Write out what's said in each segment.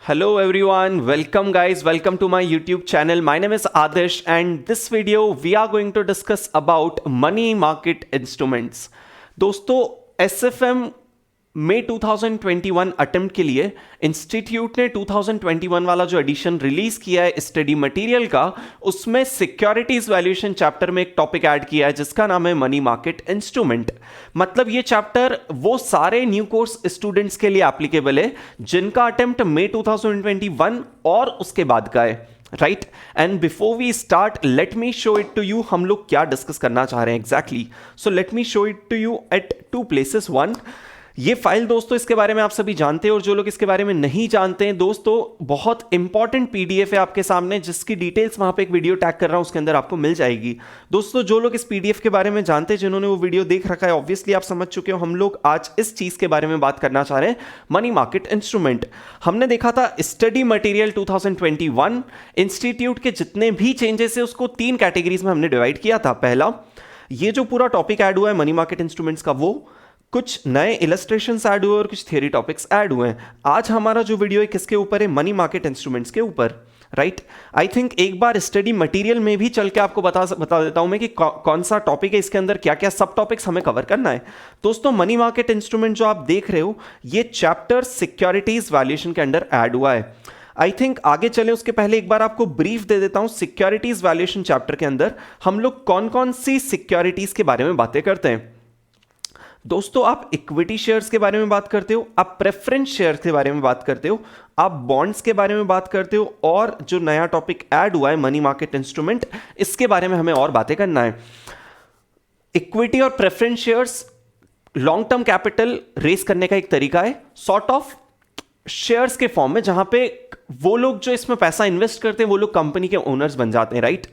Hello everyone, welcome guys, welcome to my YouTube channel. My name is Adarsh and this video we are going to discuss about money market instruments. दोस्तों SFM में 2021 attempt के लिए institute ने 2021 वाला जो addition release किया है study material का, उसमें सिक्योरिटीज वैल्यूएशन चैप्टर में एक टॉपिक ऐड किया है जिसका नाम है मनी मार्केट इंस्ट्रूमेंट। मतलब ये चैप्टर वो सारे न्यू कोर्स स्टूडेंट्स के लिए एप्लीकेबल है जिनका अटेम्प्ट मई 2021 और उसके बाद का है, right. And before we start let me show it to you हम लोग क्या डिस्कस करना चाह रहे हैं exactly. So let me show it to you at two places. One, ये फाइल दोस्तों इसके बारे में आप सभी जानते हैं और जो लोग इसके बारे में नहीं जानते हैं दोस्तों, बहुत इंपॉर्टेंट पीडीएफ है आपके सामने जिसकी डिटेल्स वहां पे एक वीडियो टैग कर रहा हूं, उसके अंदर आपको मिल जाएगी। दोस्तों जो लोग इस पीडीएफ के बारे में जानते हैं, जिन्होंने वो वीडियो देख रखा है, ऑब्वियसली आप समझ चुके हो हम लोग आज इस चीज के बारे में बात करना चाह रहे हैं, मनी मार्केट इंस्ट्रूमेंट। हमने देखा था स्टडी मटेरियल 2021 इंस्टीट्यूट के जितने भी चेंजेस है उसको तीन कैटेगरीज में हमने डिवाइड किया था। पहला, ये जो पूरा टॉपिक ऐड हुआ है मनी मार्केट इंस्ट्रूमेंट्स का, वो कुछ नए इलस्ट्रेशंस ऐड हुए और कुछ थियरी टॉपिक्स ऐड हुए हैं। आज हमारा जो वीडियो है किसके ऊपर है? मनी मार्केट इंस्ट्रूमेंट्स के ऊपर, राइट। आई थिंक एक बार स्टडी मटेरियल में भी चल के आपको बता देता हूं मैं कि कौन सा टॉपिक है, इसके अंदर क्या क्या सब टॉपिक्स हमें कवर करना है। दोस्तों मनी मार्केट इंस्ट्रूमेंट जो आप देख रहे हो, ये चैप्टर सिक्योरिटीज वैल्यूएशन के अंदर ऐड हुआ है। आई थिंक आगे चले उसके पहले एक बार आपको ब्रीफ दे देता हूं। सिक्योरिटीज वैल्यूएशन चैप्टर के अंदर हम लोग कौन कौन सी सिक्योरिटीज के बारे में बातें करते हैं। दोस्तों आप इक्विटी शेयर्स के बारे में बात करते हो, आप प्रेफरेंस शेयर्स के बारे में बात करते हो, आप बॉन्ड्स के बारे में बात करते हो, और जो नया टॉपिक ऐड हुआ है मनी मार्केट इंस्ट्रूमेंट, इसके बारे में हमें और बातें करना है। इक्विटी और preference shares long term capital race करने का एक तरीका है, सॉर्ट ऑफ शेयर्स के फॉर्म में, जहां पे वो लोग जो इसमें पैसा इन्वेस्ट करते हैं वो लोग कंपनी के ओनर्स बन जाते हैं, राइट।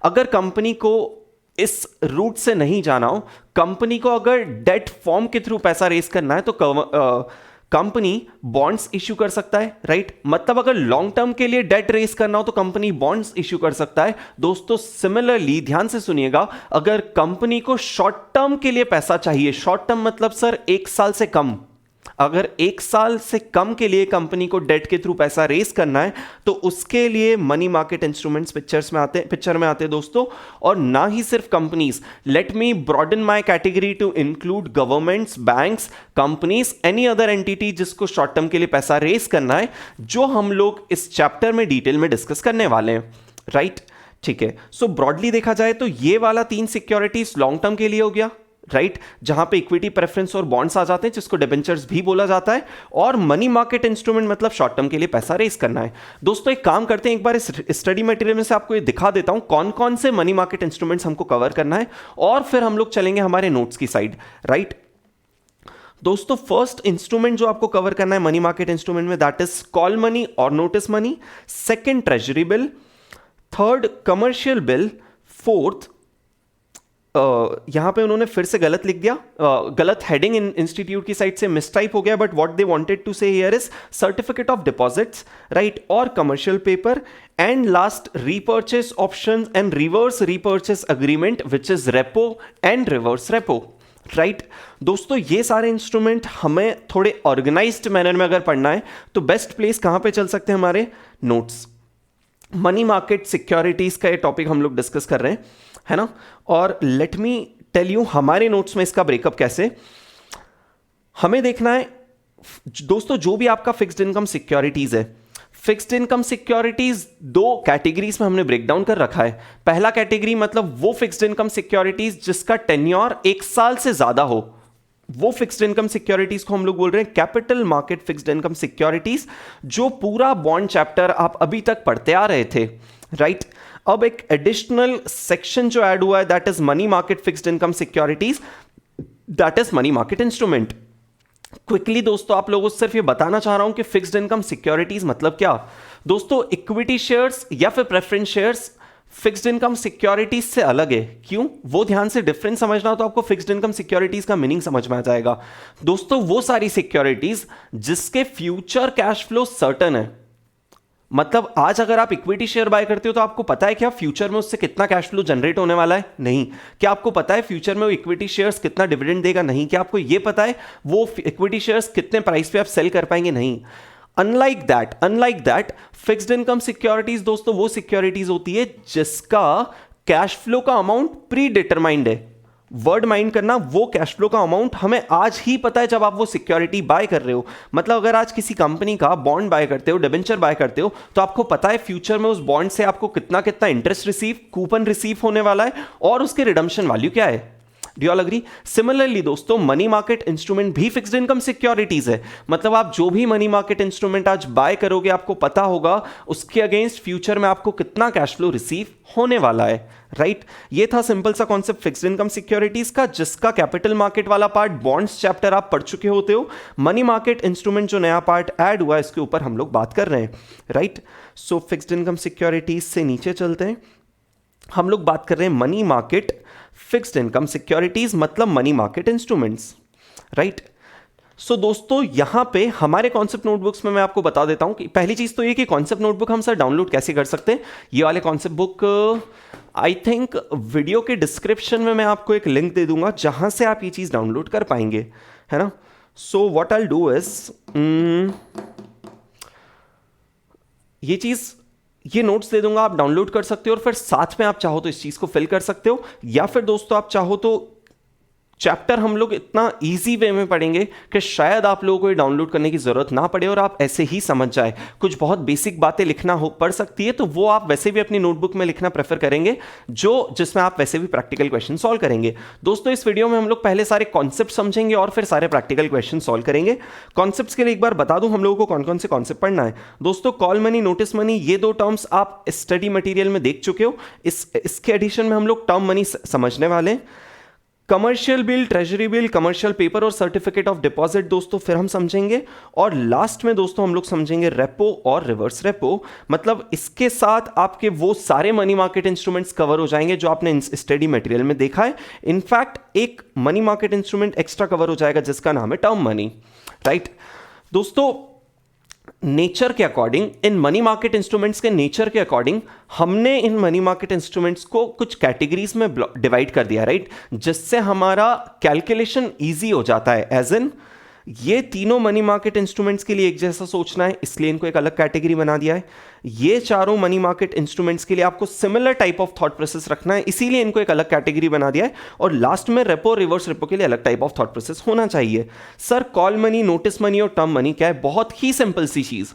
अगर कंपनी को इस रूट से नहीं जाना हो, कंपनी को अगर डेट फॉर्म के थ्रू पैसा रेस करना है तो कंपनी बॉन्ड्स इश्यू कर सकता है, राइट। मतलब अगर लॉन्ग टर्म के लिए डेट रेस करना हो तो कंपनी बॉन्ड्स इश्यू कर सकता है। दोस्तों सिमिलरली ध्यान से सुनिएगा, अगर कंपनी को शॉर्ट टर्म के लिए पैसा चाहिए, शॉर्ट टर्म मतलब सर 1 साल से कम, अगर 1 साल से कम के लिए कंपनी को डेट के थ्रू पैसा रेस करना है तो उसके लिए मनी मार्केट इंस्ट्रूमेंट्स पिक्चर में आते हैं दोस्तों। और ना ही सिर्फ companies, let me broaden my category to include governments, banks, companies, any other entity जिसको शॉर्ट टर्म के लिए पैसा रेस करना है, जो हम लोग इस चैप्टर में डिटेल में डिस्कस करने वाले हैं, राइट। ठीक है, सो ब्रॉडली देखा जाए तो ये वाला 3 सिक्योरिटीज लॉन्ग टर्म के लिए हो गया, राइट, जहां पे इक्विटी, प्रेफरेंस और बॉन्ड्स आ जाते हैं जिसको डिबेंचर्स भी बोला जाता है, और मनी मार्केट इंस्ट्रूमेंट मतलब शॉर्ट टर्म के लिए पैसा रेस करना है। दोस्तों एक काम करते हैं, एक बार इस स्टडी मटेरियल में से आपको ये दिखा देता हूं कौन कौन से मनी मार्केट इंस्ट्रूमेंट्स हमको कवर करना है, और फिर हम लोग चलेंगे हमारे नोट्स की साइड, राइट। दोस्तों फर्स्ट इंस्ट्रूमेंट जो आपको कवर करना है मनी मार्केट इंस्ट्रूमेंट में, दैट इज कॉल मनी और notice money, second treasury bill, third commercial bill, fourth यहां पे उन्होंने फिर से गलत लिख दिया, गलत हेडिंग इंस्टीट्यूट की साइड से मिसटाइप हो गया, but what they wanted to say here is certificate of deposits, right, और commercial paper, and last repurchase option and reverse repurchase agreement which is repo and reverse repo, right. दोस्तों ये सारे instrument हमें थोड़े organised manner में अगर पढ़ना है तो बेस्ट प्लेस कहां पे चल सकते हैं? हमारे नोट्स। मनी मार्केट सिक्योरिटीज का ये टॉपिक हम लोग डिस्कस कर रहे हैं, है ना। और लेट मी टेल यू हमारे नोट्स में इसका ब्रेकअप कैसे हमें देखना है। दोस्तों जो भी आपका फिक्स्ड इनकम सिक्योरिटीज है, फिक्स्ड इनकम सिक्योरिटीज 2 कैटेगरीज में हमने ब्रेक डाउन कर रखा है। पहला कैटेगरी मतलब वो फिक्स्ड इनकम सिक्योरिटीज जिसका टेन्योर 1 साल से ज्यादा हो, वो फिक्स्ड इनकम सिक्योरिटीज को हम लोग बोल रहे हैं capital market fixed income securities, जो पूरा बॉन्ड चैप्टर आप अभी तक पढ़ते आ रहे थे, राइट। अब एक एडिशनल सेक्शन जो ऐड हुआ है that is money market fixed income securities, that is money market instrument. Quickly दोस्तों आप लोगों को सिर्फ ये बताना चाह रहा हूं कि फिक्स्ड इनकम सिक्योरिटीज मतलब क्या। दोस्तों इक्विटी शेयर्स या फिर preference shares fixed income securities से अलग है। क्यों? वो ध्यान से डिफरेंस समझना हो तो आपको फिक्स्ड इनकम सिक्योरिटीज का मीनिंग समझ में आ जाएगा। दोस्तों वो सारी सिक्योरिटीज जिसके फ्यूचर कैश फ्लो सर्टन है, मतलब आज अगर आप इक्विटी शेयर बाय करते हो तो आपको पता है क्या फ्यूचर में उससे कितना कैश फ्लो जनरेट होने वाला है? नहीं। क्या आपको पता है फ्यूचर में वो इक्विटी शेयर्स कितना डिविडेंड देगा? नहीं। क्या आपको ये पता है वो इक्विटी शेयर्स कितने प्राइस पे आप सेल कर पाएंगे? नहीं। Unlike that fixed income securities दोस्तों वो सिक्योरिटीज होती है जिसका कैश फ्लो का अमाउंट प्री डिटरमाइंड है। वर्ड माइंड करना, वो कैश फ्लो का अमाउंट हमें आज ही पता है जब आप वो सिक्योरिटी बाय कर रहे हो। मतलब अगर आज किसी कंपनी का बॉन्ड बाय करते हो, डिबेंचर बाय करते हो, तो आपको पता है फ्यूचर में उस बॉन्ड से आपको कितना कितना इंटरेस्ट रिसीव, कूपन रिसीव होने वाला है और उसके रिडम्पशन वैल्यू क्या है। Do you all agree? Similarly दोस्तों मनी मार्केट इंस्ट्रूमेंट भी फिक्स्ड इनकम सिक्योरिटीज है। मतलब आप जो भी मनी मार्केट इंस्ट्रूमेंट आज बाय करोगे आपको पता होगा उसके अगेंस्ट फ्यूचर में आपको कितना कैश फ्लो रिसीव होने वाला है, राइट? ये था सिंपल सा कॉन्सेप्ट फिक्स्ड इनकम सिक्योरिटीज का, जिसका कैपिटल मार्केट वाला पार्ट बॉन्ड्स चैप्टर आप पढ़ चुके होते हो। मनी मार्केट इंस्ट्रूमेंट जो नया पार्ट ऐड हुआ है इसके ऊपर हम लोग बात कर रहे हैं, राइट? सो फिक्स्ड इनकम सिक्योरिटीज से नीचे चलते हैं। हम लोग बात कर रहे हैं money market fixed income securities, मतलब मनी मार्केट इंस्ट्रूमेंट्स, राइट? सो दोस्तों यहां पे हमारे कॉन्सेप्ट नोटबुक्स में मैं आपको बता देता हूं कि पहली चीज तो ये कि कॉन्सेप्ट नोटबुक हम सर डाउनलोड कैसे कर सकते हैं। ये वाले concept book I think video के डिस्क्रिप्शन में मैं आपको एक लिंक दे दूंगा जहां से आप ये चीज डाउनलोड कर पाएंगे, है ना? So what I will do is ये नोट्स दे दूंगा, आप डाउनलोड कर सकते हो और फिर साथ में आप चाहो तो इस चीज को फिल कर सकते हो, या फिर दोस्तों आप चाहो तो चैप्टर हम लोग इतना इजी वे में पढ़ेंगे कि शायद आप लोगों को ये डाउनलोड करने की जरूरत ना पड़े और आप ऐसे ही समझ जाए। कुछ बहुत बेसिक बातें लिखना हो पड़ सकती है तो वो आप वैसे भी अपनी नोटबुक में लिखना प्रेफर करेंगे, जो जिसमें आप वैसे भी प्रैक्टिकल क्वेश्चन सॉल्व करेंगे। दोस्तों इस वीडियो में हम लोग पहले सारे कॉन्सेप्ट समझेंगे और फिर सारे प्रैक्टिकल क्वेश्चन सॉल्व करेंगे। कॉन्सेप्ट्स के लिए एक बार बता दूं हम लोगों को कौन कौन से कॉन्सेप्ट पढ़ना है। दोस्तों कॉल मनी, नोटिस मनी, ये दो टर्म्स आप स्टडी मटीरियल में देख चुके हो। इसके एडिशन में हम लोग टर्म मनी समझने वाले हैं। Commercial bill, treasury bill, commercial paper और सर्टिफिकेट ऑफ डिपॉजिट दोस्तों फिर हम समझेंगे। और लास्ट में दोस्तों हम लोग समझेंगे रेपो और रिवर्स रेपो। मतलब इसके साथ आपके वो सारे मनी मार्केट इंस्ट्रूमेंट्स कवर हो जाएंगे जो आपने स्टडी मटेरियल में देखा है। इनफैक्ट एक money market instrument extra cover हो जाएगा जिसका नाम है टर्म मनी, राइट? दोस्तों नेचर के according, in money market instruments के नेचर के अकॉर्डिंग हमने इन मनी मार्केट इंस्ट्रूमेंट्स को कुछ कैटेगरीज में डिवाइड कर दिया, राइट? जिससे हमारा कैलकुलेशन इजी हो जाता है। एज इन ये तीनों मनी मार्केट इंस्ट्रूमेंट्स के लिए एक जैसा सोचना है, इसलिए इनको एक अलग कैटेगरी बना दिया है। ये चारों मनी मार्केट इंस्ट्रूमेंट्स के लिए आपको similar type of thought process रखना है, इसीलिए इनको एक अलग कैटेगरी बना दिया है। और लास्ट में रेपो, रिवर्स रेपो के लिए अलग टाइप ऑफ थॉट प्रोसेस होना चाहिए। Sir call money, notice money और टर्म मनी क्या है? बहुत ही सिंपल सी चीज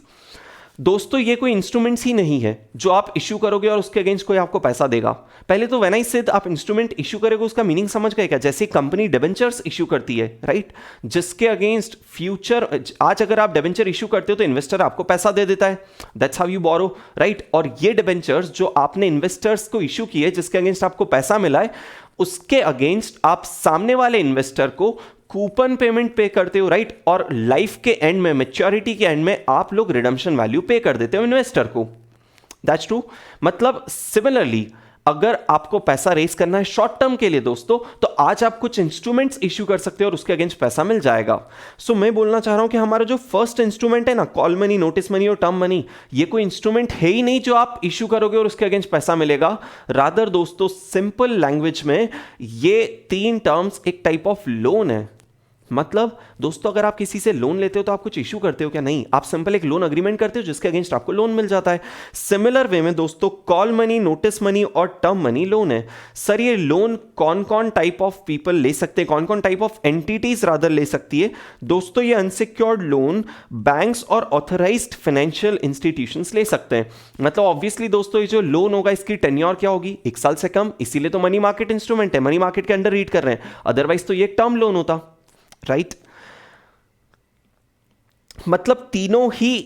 दोस्तों, ये कोई इंस्ट्रूमेंट्स ही नहीं है जो आप इश्यू करोगे और उसके अगेंस्ट कोई आपको पैसा देगा। पहले तो व्हेन आई सेड आप इंस्ट्रूमेंट इश्यू करोगे उसका मीनिंग समझ गए क्या? जैसे कंपनी डिबेंचर्स इश्यू करती है, राइट? जिसके अगेंस्ट फ्यूचर, आज अगर आप डिबेंचर इश्यू करते हो तो इन्वेस्टर आपको पैसा दे देता है, that's how you borrow, right? और ये डिबेंचर्स जो आपने इन्वेस्टर्स को इश्यू किए जिसके अगेंस्ट आपको पैसा मिला है, उसके अगेंस्ट आप सामने वाले इन्वेस्टर को कूपन पेमेंट पे करते हो, राइट? और लाइफ के एंड में, मैच्योरिटी के एंड में आप लोग रिडम्पशन वैल्यू पे कर देते हो इन्वेस्टर को। That's true. मतलब सिमिलरली अगर आपको पैसा रेस करना है शॉर्ट टर्म के लिए दोस्तों, तो आज आप कुछ इंस्ट्रूमेंट्स इश्यू कर सकते हो और उसके अगेंस्ट पैसा मिल जाएगा। सो मैं बोलना चाह रहा हूं कि हमारा जो फर्स्ट इंस्ट्रूमेंट है ना, कॉल मनी, नोटिस मनी और टर्म मनी, ये कोई इंस्ट्रूमेंट है ही नहीं जो आप इश्यू करोगे और उसके अगेंस्ट पैसा मिलेगा। रादर दोस्तों सिंपल लैंग्वेज में ये तीन टर्म्स एक टाइप ऑफ लोन है। मतलब दोस्तों अगर आप किसी से लोन लेते हो तो आप कुछ इश्यू करते हो क्या? नहीं, आप सिंपल एक लोन अग्रीमेंट करते हो जिसके अगेंस्ट आपको लोन मिल जाता है। सिमिलर वे में दोस्तों कॉल मनी, नोटिस मनी और टर्म मनी लोन है। सर ये लोन कौन कौन टाइप ऑफ पीपल ले सकते हैं, कौन कौन टाइप ऑफ एंटिटीज रादर ले सकती है? दोस्तों ये अनसिक्योर्ड लोन बैंक्स और ऑथराइज्ड फाइनेंशियल इंस्टीट्यूशंस ले सकते हैं। मतलब ऑब्वियसली दोस्तों ये जो लोन होगा इसकी टेन्योर क्या होगी? 1 साल से कम, इसीलिए तो मनी मार्केट इंस्ट्रूमेंट है, मनी मार्केट के अंडर रीड कर रहे हैं, अदरवाइज तो ये एक टर्म लोन होता, राइट? मतलब तीनों ही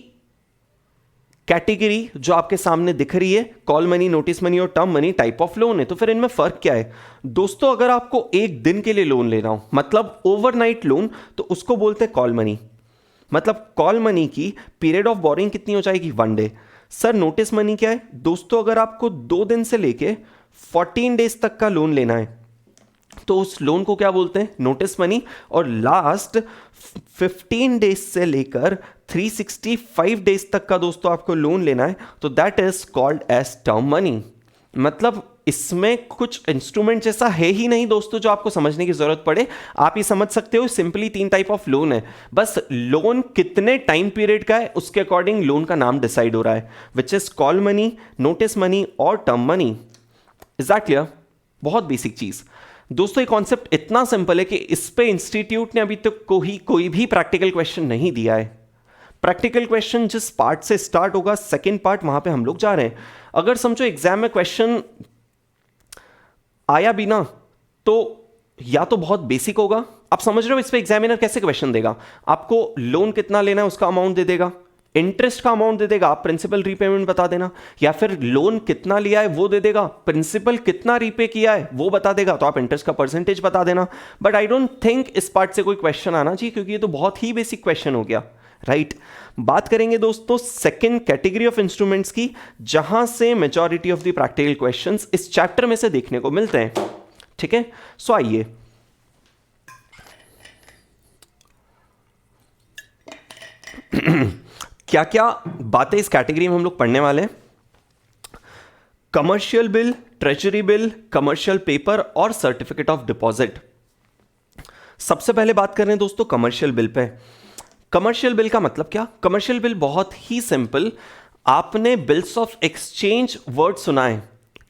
कैटेगरी जो आपके सामने दिख रही है, कॉल मनी, नोटिस मनी और term money type of loan है। तो फिर इनमें फर्क क्या है दोस्तों? अगर आपको एक दिन के लिए लोन लेना हो, मतलब ओवरनाइट लोन, तो उसको बोलते हैं कॉल मनी। मतलब कॉल मनी की पीरियड ऑफ बोरिंग कितनी हो जाएगी? 1 डे। सर नोटिस मनी क्या है दोस्तों? अगर आपको 2 दिन से लेके 14 डेज तक का लोन लेना है तो उस लोन को क्या बोलते हैं? Notice money. और लास्ट 15 डेज से लेकर 365 डेज तक का दोस्तों आपको लोन लेना है तो that is called as term money. मतलब इसमें कुछ इंस्ट्रूमेंट जैसा है ही नहीं दोस्तों जो आपको समझने की जरूरत पड़े। आप ये समझ सकते हो सिंपली 3 टाइप ऑफ लोन है, बस लोन कितने टाइम पीरियड का है उसके अकॉर्डिंग लोन का नाम डिसाइड हो रहा है, which is call money, notice money और term money. Is that clear? बहुत बेसिक चीज दोस्तों। ये कॉन्सेप्ट इतना सिंपल है कि इस पे इंस्टीट्यूट ने अभी तक कोई भी प्रैक्टिकल क्वेश्चन नहीं दिया है। प्रैक्टिकल क्वेश्चन जिस पार्ट से स्टार्ट होगा सेकेंड पार्ट वहां पे हम लोग जा रहे हैं। अगर समझो एग्जाम में क्वेश्चन आया भी ना तो या तो बहुत बेसिक होगा, आप समझ रहे हो इस पे एग्जामिनर कैसे क्वेश्चन देगा, आपको लोन कितना लेना है उसका अमाउंट दे देगा, इंटरेस्ट का अमाउंट दे देगा, आप प्रिंसिपल रीपेमेंट बता देना, या फिर लोन कितना लिया है वो दे देगा, प्रिंसिपल कितना रीपे किया है वो बता देगा, तो आप इंटरेस्ट का परसेंटेज बता देना। बट आई डोंट थिंक इस पार्ट से कोई क्वेश्चन आना चाहिए क्योंकि ये तो बहुत ही बेसिक क्वेश्चन हो गया, राइट। बात करेंगे दोस्तों सेकेंड कैटेगरी ऑफ इंस्ट्रूमेंट्स की, जहां से majority of the practical questions इस चैप्टर में से देखने को मिलते हैं, ठीक है। सो आइए क्या क्या बातें इस कैटेगरी में हम लोग पढ़ने वाले हैं। Commercial bill, treasury bill, commercial paper और सर्टिफिकेट ऑफ डिपॉजिट। सबसे पहले बात कर रहे हैं दोस्तों commercial bill pay. Commercial bill का मतलब क्या? कमर्शियल बिल बहुत ही सिंपल, आपने बिल्स ऑफ एक्सचेंज वर्ड सुना है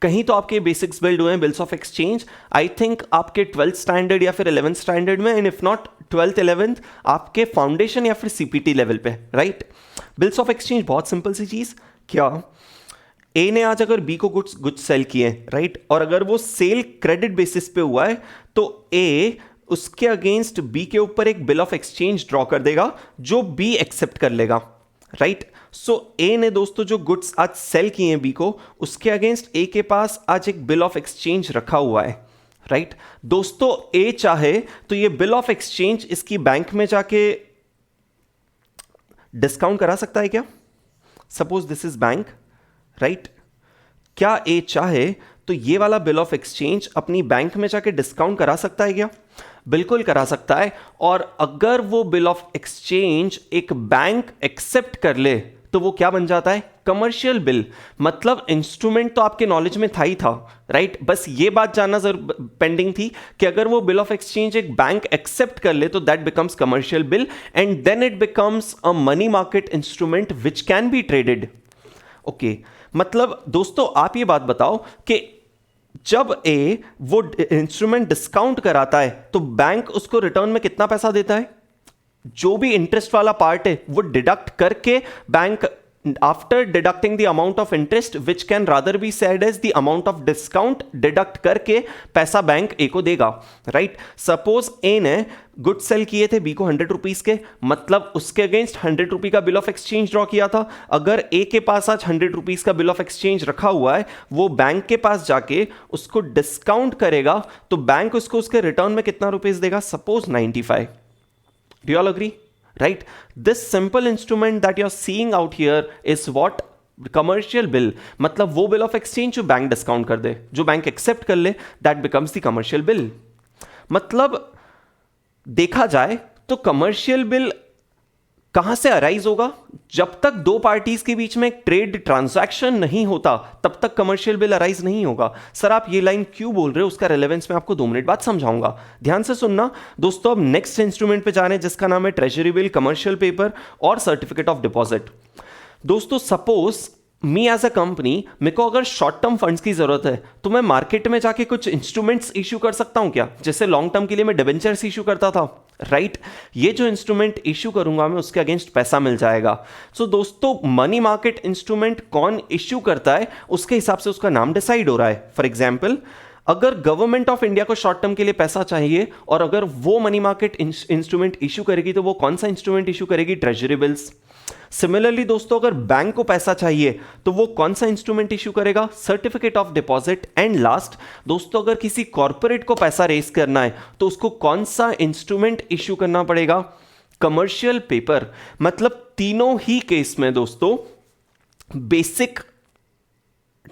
कहीं, तो आपके बेसिक्स बिल्ड हुए हैं bills of exchange, I think आपके 12th स्टैंडर्ड या फिर 11th स्टैंडर्ड में, and if not 12th 11th आपके फाउंडेशन या फिर सीपीटी लेवल पे, राइट। बिल्स ऑफ एक्सचेंज बहुत सिंपल सी चीज, क्या ए ने आज अगर बी को गुड्स सेल किए, राइट, और अगर वो सेल क्रेडिट बेसिस पे हुआ है तो ए उसके अगेंस्ट बी के ऊपर एक बिल ऑफ एक्सचेंज ड्रॉ कर देगा जो बी एक्सेप्ट कर लेगा, राइट। सो ए ने दोस्तों जो गुड्स आज सेल किए हैं बी को, उसके अगेंस्ट ए के पास आज एक बिल ऑफ एक्सचेंज रखा हुआ है, राइट। दोस्तों ए चाहे तो ये बिल ऑफ एक्सचेंज इसकी बैंक में जाके डिस्काउंट करा सकता है क्या? Suppose this is bank, right. क्या ए चाहे तो ये वाला बिल ऑफ एक्सचेंज अपनी बैंक में जाके डिस्काउंट करा सकता है क्या? बिल्कुल करा सकता है। और अगर वो बिल ऑफ एक्सचेंज एक बैंक एक्सेप्ट कर ले तो वो क्या बन जाता है? Commercial bill. मतलब इंस्ट्रूमेंट तो आपके नॉलेज में था ही था, राइट, बस ये बात जानना जरूर पेंडिंग थी कि अगर वो बिल ऑफ एक्सचेंज एक बैंक एक्सेप्ट कर ले तो that becomes commercial bill and then it becomes a money market instrument which can be traded. Okay, मतलब दोस्तों आप ये बात बताओ कि जब ए वो इंस्ट्रूमेंट डिस्काउंट कराता है तो बैंक उसको रिटर्न में कितना पैसा देता है? जो भी इंटरेस्ट वाला पार्ट है वो डिडक्ट करके bank, after deducting the amount of interest which can rather be said as the amount of discount, deduct करके पैसा बैंक ए को देगा, राइट। सपोज ए ने गुड सेल किए थे बी को 100 रुपीज के, मतलब उसके अगेंस्ट 100 रुपी का बिल ऑफ एक्सचेंज ड्रॉ किया था। अगर ए के पास आज 100 रुपीज का बिल ऑफ एक्सचेंज रखा हुआ है, वो बैंक के पास जाके उसको डिस्काउंट करेगा तो बैंक उसको उसके रिटर्न में कितना रुपीज देगा? Suppose 95। Do you all agree? Right? This simple instrument that you're seeing out here is what? Commercial bill. मतलब वो bill of exchange जो बैंक डिस्काउंट कर दे, जो बैंक एक्सेप्ट कर ले, that becomes the commercial bill. मतलब देखा जाए तो कमर्शियल बिल कहां से अराइज होगा? जब तक दो पार्टीज के बीच में एक ट्रेड ट्रांजैक्शन नहीं होता तब तक कमर्शियल बिल अराइज नहीं होगा। सर आप ये लाइन क्यों बोल रहे हो, उसका रेलेवेंस मैं आपको 2 मिनट बाद समझाऊंगा, ध्यान से सुनना दोस्तों। अब नेक्स्ट इंस्ट्रूमेंट पे जा रहे हैं जिसका नाम है ट्रेजरी बिल, कमर्शियल पेपर और सर्टिफिकेट ऑफ डिपॉजिट। दोस्तों suppose me as a company, मेरे को अगर शॉर्ट टर्म फंड्स की जरूरत है तो मैं मार्केट में जाके कुछ इंस्ट्रूमेंट्स इश्यू कर सकता हूं क्या? जैसे लॉन्ग टर्म के लिए मैं डिबेंचर्स इश्यू करता था, राइट। ये जो इंस्ट्रूमेंट इश्यू करूंगा मैं उसके अगेंस्ट पैसा मिल जाएगा। सो दोस्तों मनी मार्केट इंस्ट्रूमेंट कौन इश्यू करता है उसके हिसाब से उसका नाम डिसाइड हो रहा है। फॉर एग्जाम्पल अगर गवर्नमेंट ऑफ इंडिया को शॉर्ट टर्म के लिए पैसा चाहिए और अगर वो मनी मार्केट इंस्ट्रूमेंट इश्यू करेगी तो वो कौन सा इंस्ट्रूमेंट इश्यू करेगी? Treasury bills. सिमिलरली दोस्तों अगर बैंक को पैसा चाहिए तो वो कौन सा इंस्ट्रूमेंट इश्यू करेगा? Certificate of deposit. And last दोस्तों अगर किसी कॉर्पोरेट को पैसा रेज करना है तो उसको कौन सा इंस्ट्रूमेंट इश्यू करना पड़ेगा? Commercial paper. मतलब तीनों ही केस में दोस्तों बेसिक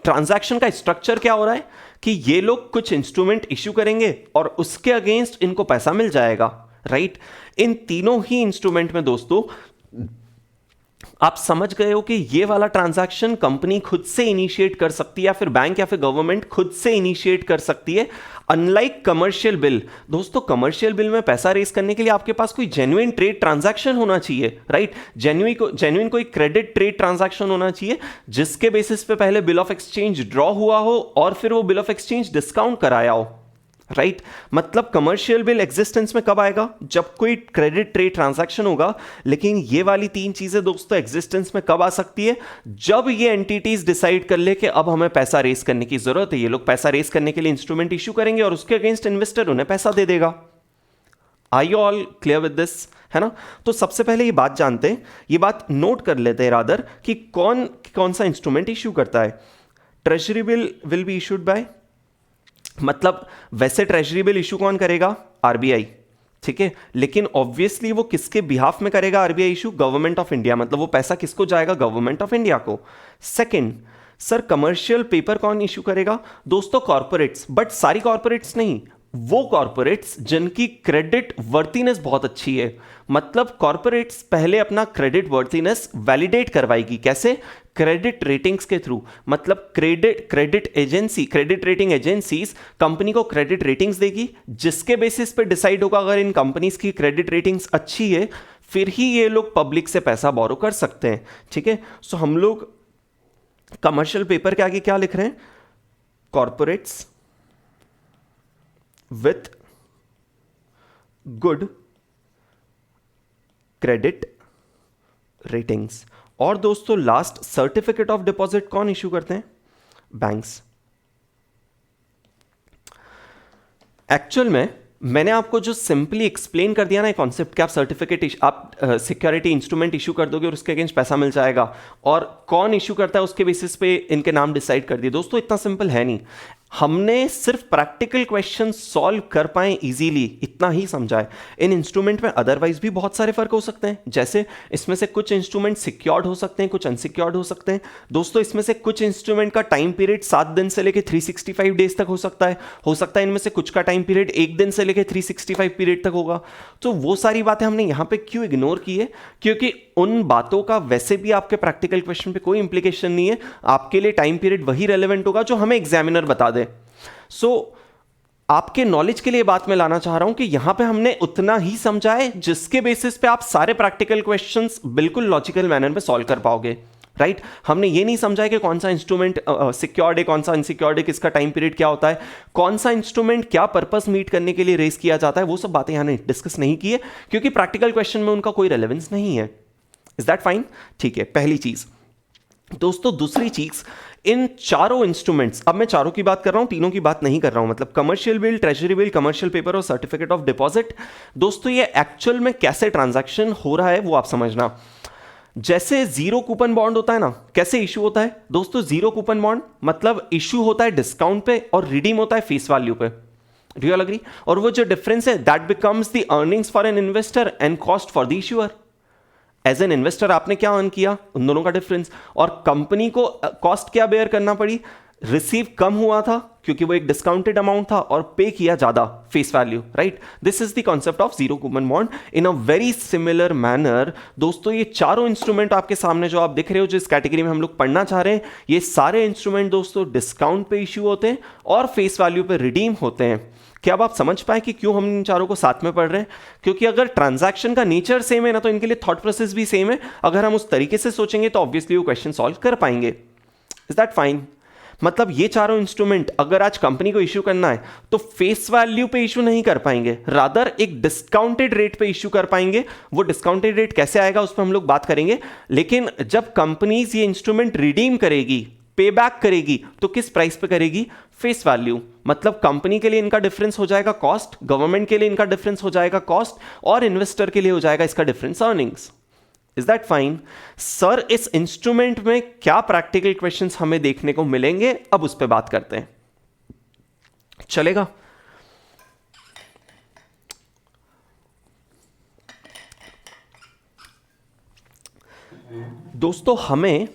ट्रांजैक्शन का स्ट्रक्चर क्या हो रहा है कि ये लोग कुछ इंस्ट्रूमेंट इश्यू करेंगे और उसके अगेंस्ट इनको पैसा मिल जाएगा, राइट। इन तीनों ही इंस्ट्रूमेंट में दोस्तों आप समझ गए हो कि ये वाला ट्रांजैक्शन कंपनी खुद से इनिशिएट कर सकती है या फिर बैंक या फिर गवर्नमेंट खुद से इनिशिएट कर सकती है, अनलाइक कमर्शियल बिल। दोस्तों कमर्शियल बिल में पैसा रेज करने के लिए आपके पास कोई जेन्युइन ट्रेड ट्रांजैक्शन होना चाहिए, राइट। जेन्युइन कोई क्रेडिट ट्रेड ट्रांजैक्शन होना चाहिए जिसके बेसिस पे पहले बिल ऑफ एक्सचेंज ड्रॉ हुआ हो और फिर वो बिल ऑफ एक्सचेंज डिस्काउंट कराया हो, राइट मतलब कमर्शियल बिल एग्जिस्टेंस में कब आएगा, जब कोई क्रेडिट ट्रेड ट्रांजैक्शन होगा। लेकिन ये वाली तीन चीजें दोस्तों एग्जिस्टेंस में कब आ सकती है, जब ये एंटिटीज डिसाइड कर ले कि अब हमें पैसा रेस करने की जरूरत है। ये लोग पैसा रेस करने के लिए इंस्ट्रूमेंट इश्यू करेंगे और उसके अगेंस्ट इन्वेस्टर उन्हें पैसा दे देगा। Are you all clear with this, है ना। तो सबसे पहले ये बात जानते हैं, ये बात नोट कर लेते हैं रादर कि कौन सा इंस्ट्रूमेंट इश्यू करता है। Treasury bill will be issued by, मतलब वैसे ट्रेजरी बिल इशू कौन करेगा, आरबीआई, ठीक है। लेकिन ऑब्वियसली वो किसके बिहाफ में करेगा RBI issue, government of India, मतलब वो पैसा किसको जाएगा, गवर्नमेंट ऑफ इंडिया को। सेकंड, सर कमर्शियल पेपर कौन इशू करेगा, दोस्तों कॉर्पोरेट्स, बट सारी कॉर्पोरेट्स नहीं, वो कॉर्पोरेट्स जिनकी क्रेडिट वर्थिनेस बहुत अच्छी है। मतलब कॉर्पोरेट्स पहले अपना क्रेडिट वर्थिनेस वैलिडेट करवाएगी, कैसे, क्रेडिट रेटिंग्स के थ्रू। मतलब क्रेडिट रेटिंग एजेंसीज कंपनी को क्रेडिट रेटिंग्स देगी, जिसके बेसिस पे डिसाइड होगा अगर इन कंपनीज की क्रेडिट रेटिंग्स अच्छी है फिर ही ये लोग पब्लिक से पैसा बोरो कर सकते हैं, ठीक है। सो हम लोग कमर्शियल पेपर के आगे क्या लिख रहे हैं, corporates with good credit ratings. और दोस्तों लास्ट, सर्टिफिकेट ऑफ डिपॉजिट कौन इशू करते हैं, बैंक्स। एक्चुअल में मैंने आपको जो सिंपली एक्सप्लेन कर दिया ना कॉन्सेप्ट कि आप सर्टिफिकेट, आप सिक्योरिटी इंस्ट्रूमेंट इशू कर दोगे और उसके अगेंस्ट पैसा मिल जाएगा, और कौन इशू करता है उसके बेसिस पे इनके नाम डिसाइड कर दिए। दोस्तों इतना सिंपल है नहीं, हमने सिर्फ प्रैक्टिकल क्वेश्चन सॉल्व कर पाए इजीली इतना ही समझा है। इन इंस्ट्रूमेंट में अदरवाइज भी बहुत सारे फर्क हो सकते हैं, जैसे इसमें से कुछ इंस्ट्रूमेंट सिक्योर्ड हो सकते हैं, कुछ अनसिक्योर्ड हो सकते हैं। दोस्तों इसमें से कुछ इंस्ट्रूमेंट का टाइम पीरियड 7 दिन से लेकर 365 डेज तक हो सकता है इनमें से कुछ का टाइम पीरियड 1 दिन से लेकर 365 पीरियड तक होगा। तो वो सारी बातें हमने यहां पे क्यों इग्नोर की है, क्योंकि उन बातों का वैसे भी आपके प्रैक्टिकल क्वेश्चन पे कोई इंप्लीकेशन नहीं है। आपके लिए टाइम पीरियड वही रेलेवेंट होगा जो हमें एग्जामिनर बता दे। सो आपके नॉलेज के लिए बात मैं लाना चाह रहा हूं कि यहां पे हमने उतना ही समझा है जिसके बेसिस पे आप सारे प्रैक्टिकल क्वेश्चंस बिल्कुल लॉजिकल मैनर में सॉल्व कर पाओगे, राइट। हमने ये नहीं समझा है कि कौन सा इंस्ट्रूमेंट सिक्योर्ड है, कौन सा अनसिक्योर्ड है, किसका टाइम पीरियड क्या होता है, कौन सा इंस्ट्रूमेंट क्या पर्पस मीट करने के लिए रेस किया जाता है, वो सब बातें यहां ने डिस्कस नहीं की है क्योंकि प्रैक्टिकल क्वेश्चन में उनका कोई रेलेवेंस नहीं है। इज दैट फाइन, ठीक है, पहली चीज। दोस्तों दूसरी चीज, इन चारों इंस्ट्रूमेंट्स, अब मैं चारों की बात कर रहा हूं, तीनों की बात नहीं कर रहा हूं, मतलब commercial bill, treasury bill, commercial paper और सर्टिफिकेट ऑफ डिपॉजिट। दोस्तों ये एक्चुअल में कैसे ट्रांजैक्शन हो रहा है वो आप समझना। जैसे जीरो कूपन बॉन्ड होता है ना, कैसे इशू होता है दोस्तों, जीरो कूपन बॉन्ड मतलब इशू होता है डिस्काउंट पे और रिडीम होता है फेस वैल्यू पे। Do you all agree? और वो जो डिफरेंस है that becomes the earnings for an investor and cost for the issuer. As an investor आपने क्या अर्न किया, उन दोनों का डिफरेंस, और कंपनी को कॉस्ट क्या बेयर करना पड़ी, रिसीव कम हुआ था क्योंकि वो एक डिस्काउंटेड अमाउंट था और पे किया ज्यादा face value, right. This is the concept of zero coupon bond in a very similar manner. दोस्तों ये चारों इंस्ट्रूमेंट आपके सामने जो आप दिख रहे हो, जिस कैटेगरी में हम लोग पढ़ना चाह रहे हैं, ये सारे इंस्ट्रूमेंट दोस्तों डिस्काउंट पे इश्यू होते हैं और फेस वैल्यू पे रिडीम होते हैं। क्या अब आप समझ पाए कि क्यों हम इन चारों को साथ में पढ़ रहे हैं? क्योंकि अगर ट्रांजैक्शन का नेचर सेम है ना, तो इनके लिए थॉट प्रोसेस भी सेम है। अगर हम उस तरीके से सोचेंगे तो ऑब्वियसली वो क्वेश्चन सॉल्व कर पाएंगे। Is that fine? मतलब ये चारों इंस्ट्रूमेंट अगर आज कंपनी को इश्यू करना है तो फेस वैल्यू पे इश्यू नहीं कर पाएंगे, रादर एक डिस्काउंटेड रेट पे इश्यू कर पाएंगे। वो डिस्काउंटेड रेट कैसे आएगा उस पर हम लोग बात करेंगे। लेकिन जब कंपनीज ये इंस्ट्रूमेंट रिडीम करेगी, पे बैक करेगी, तो किस प्राइस पे करेगी, फेस वैल्यू। मतलब कंपनी के लिए इनका डिफरेंस हो जाएगा कॉस्ट, गवर्नमेंट के लिए इनका डिफरेंस हो जाएगा कॉस्ट, और इन्वेस्टर के लिए हो जाएगा इसका difference earnings. Is that fine? Sir इस इंस्ट्रूमेंट में क्या प्रैक्टिकल क्वेश्चंस हमें देखने को मिलेंगे, अब उस पर बात करते हैं, चलेगा? दोस्तों हमें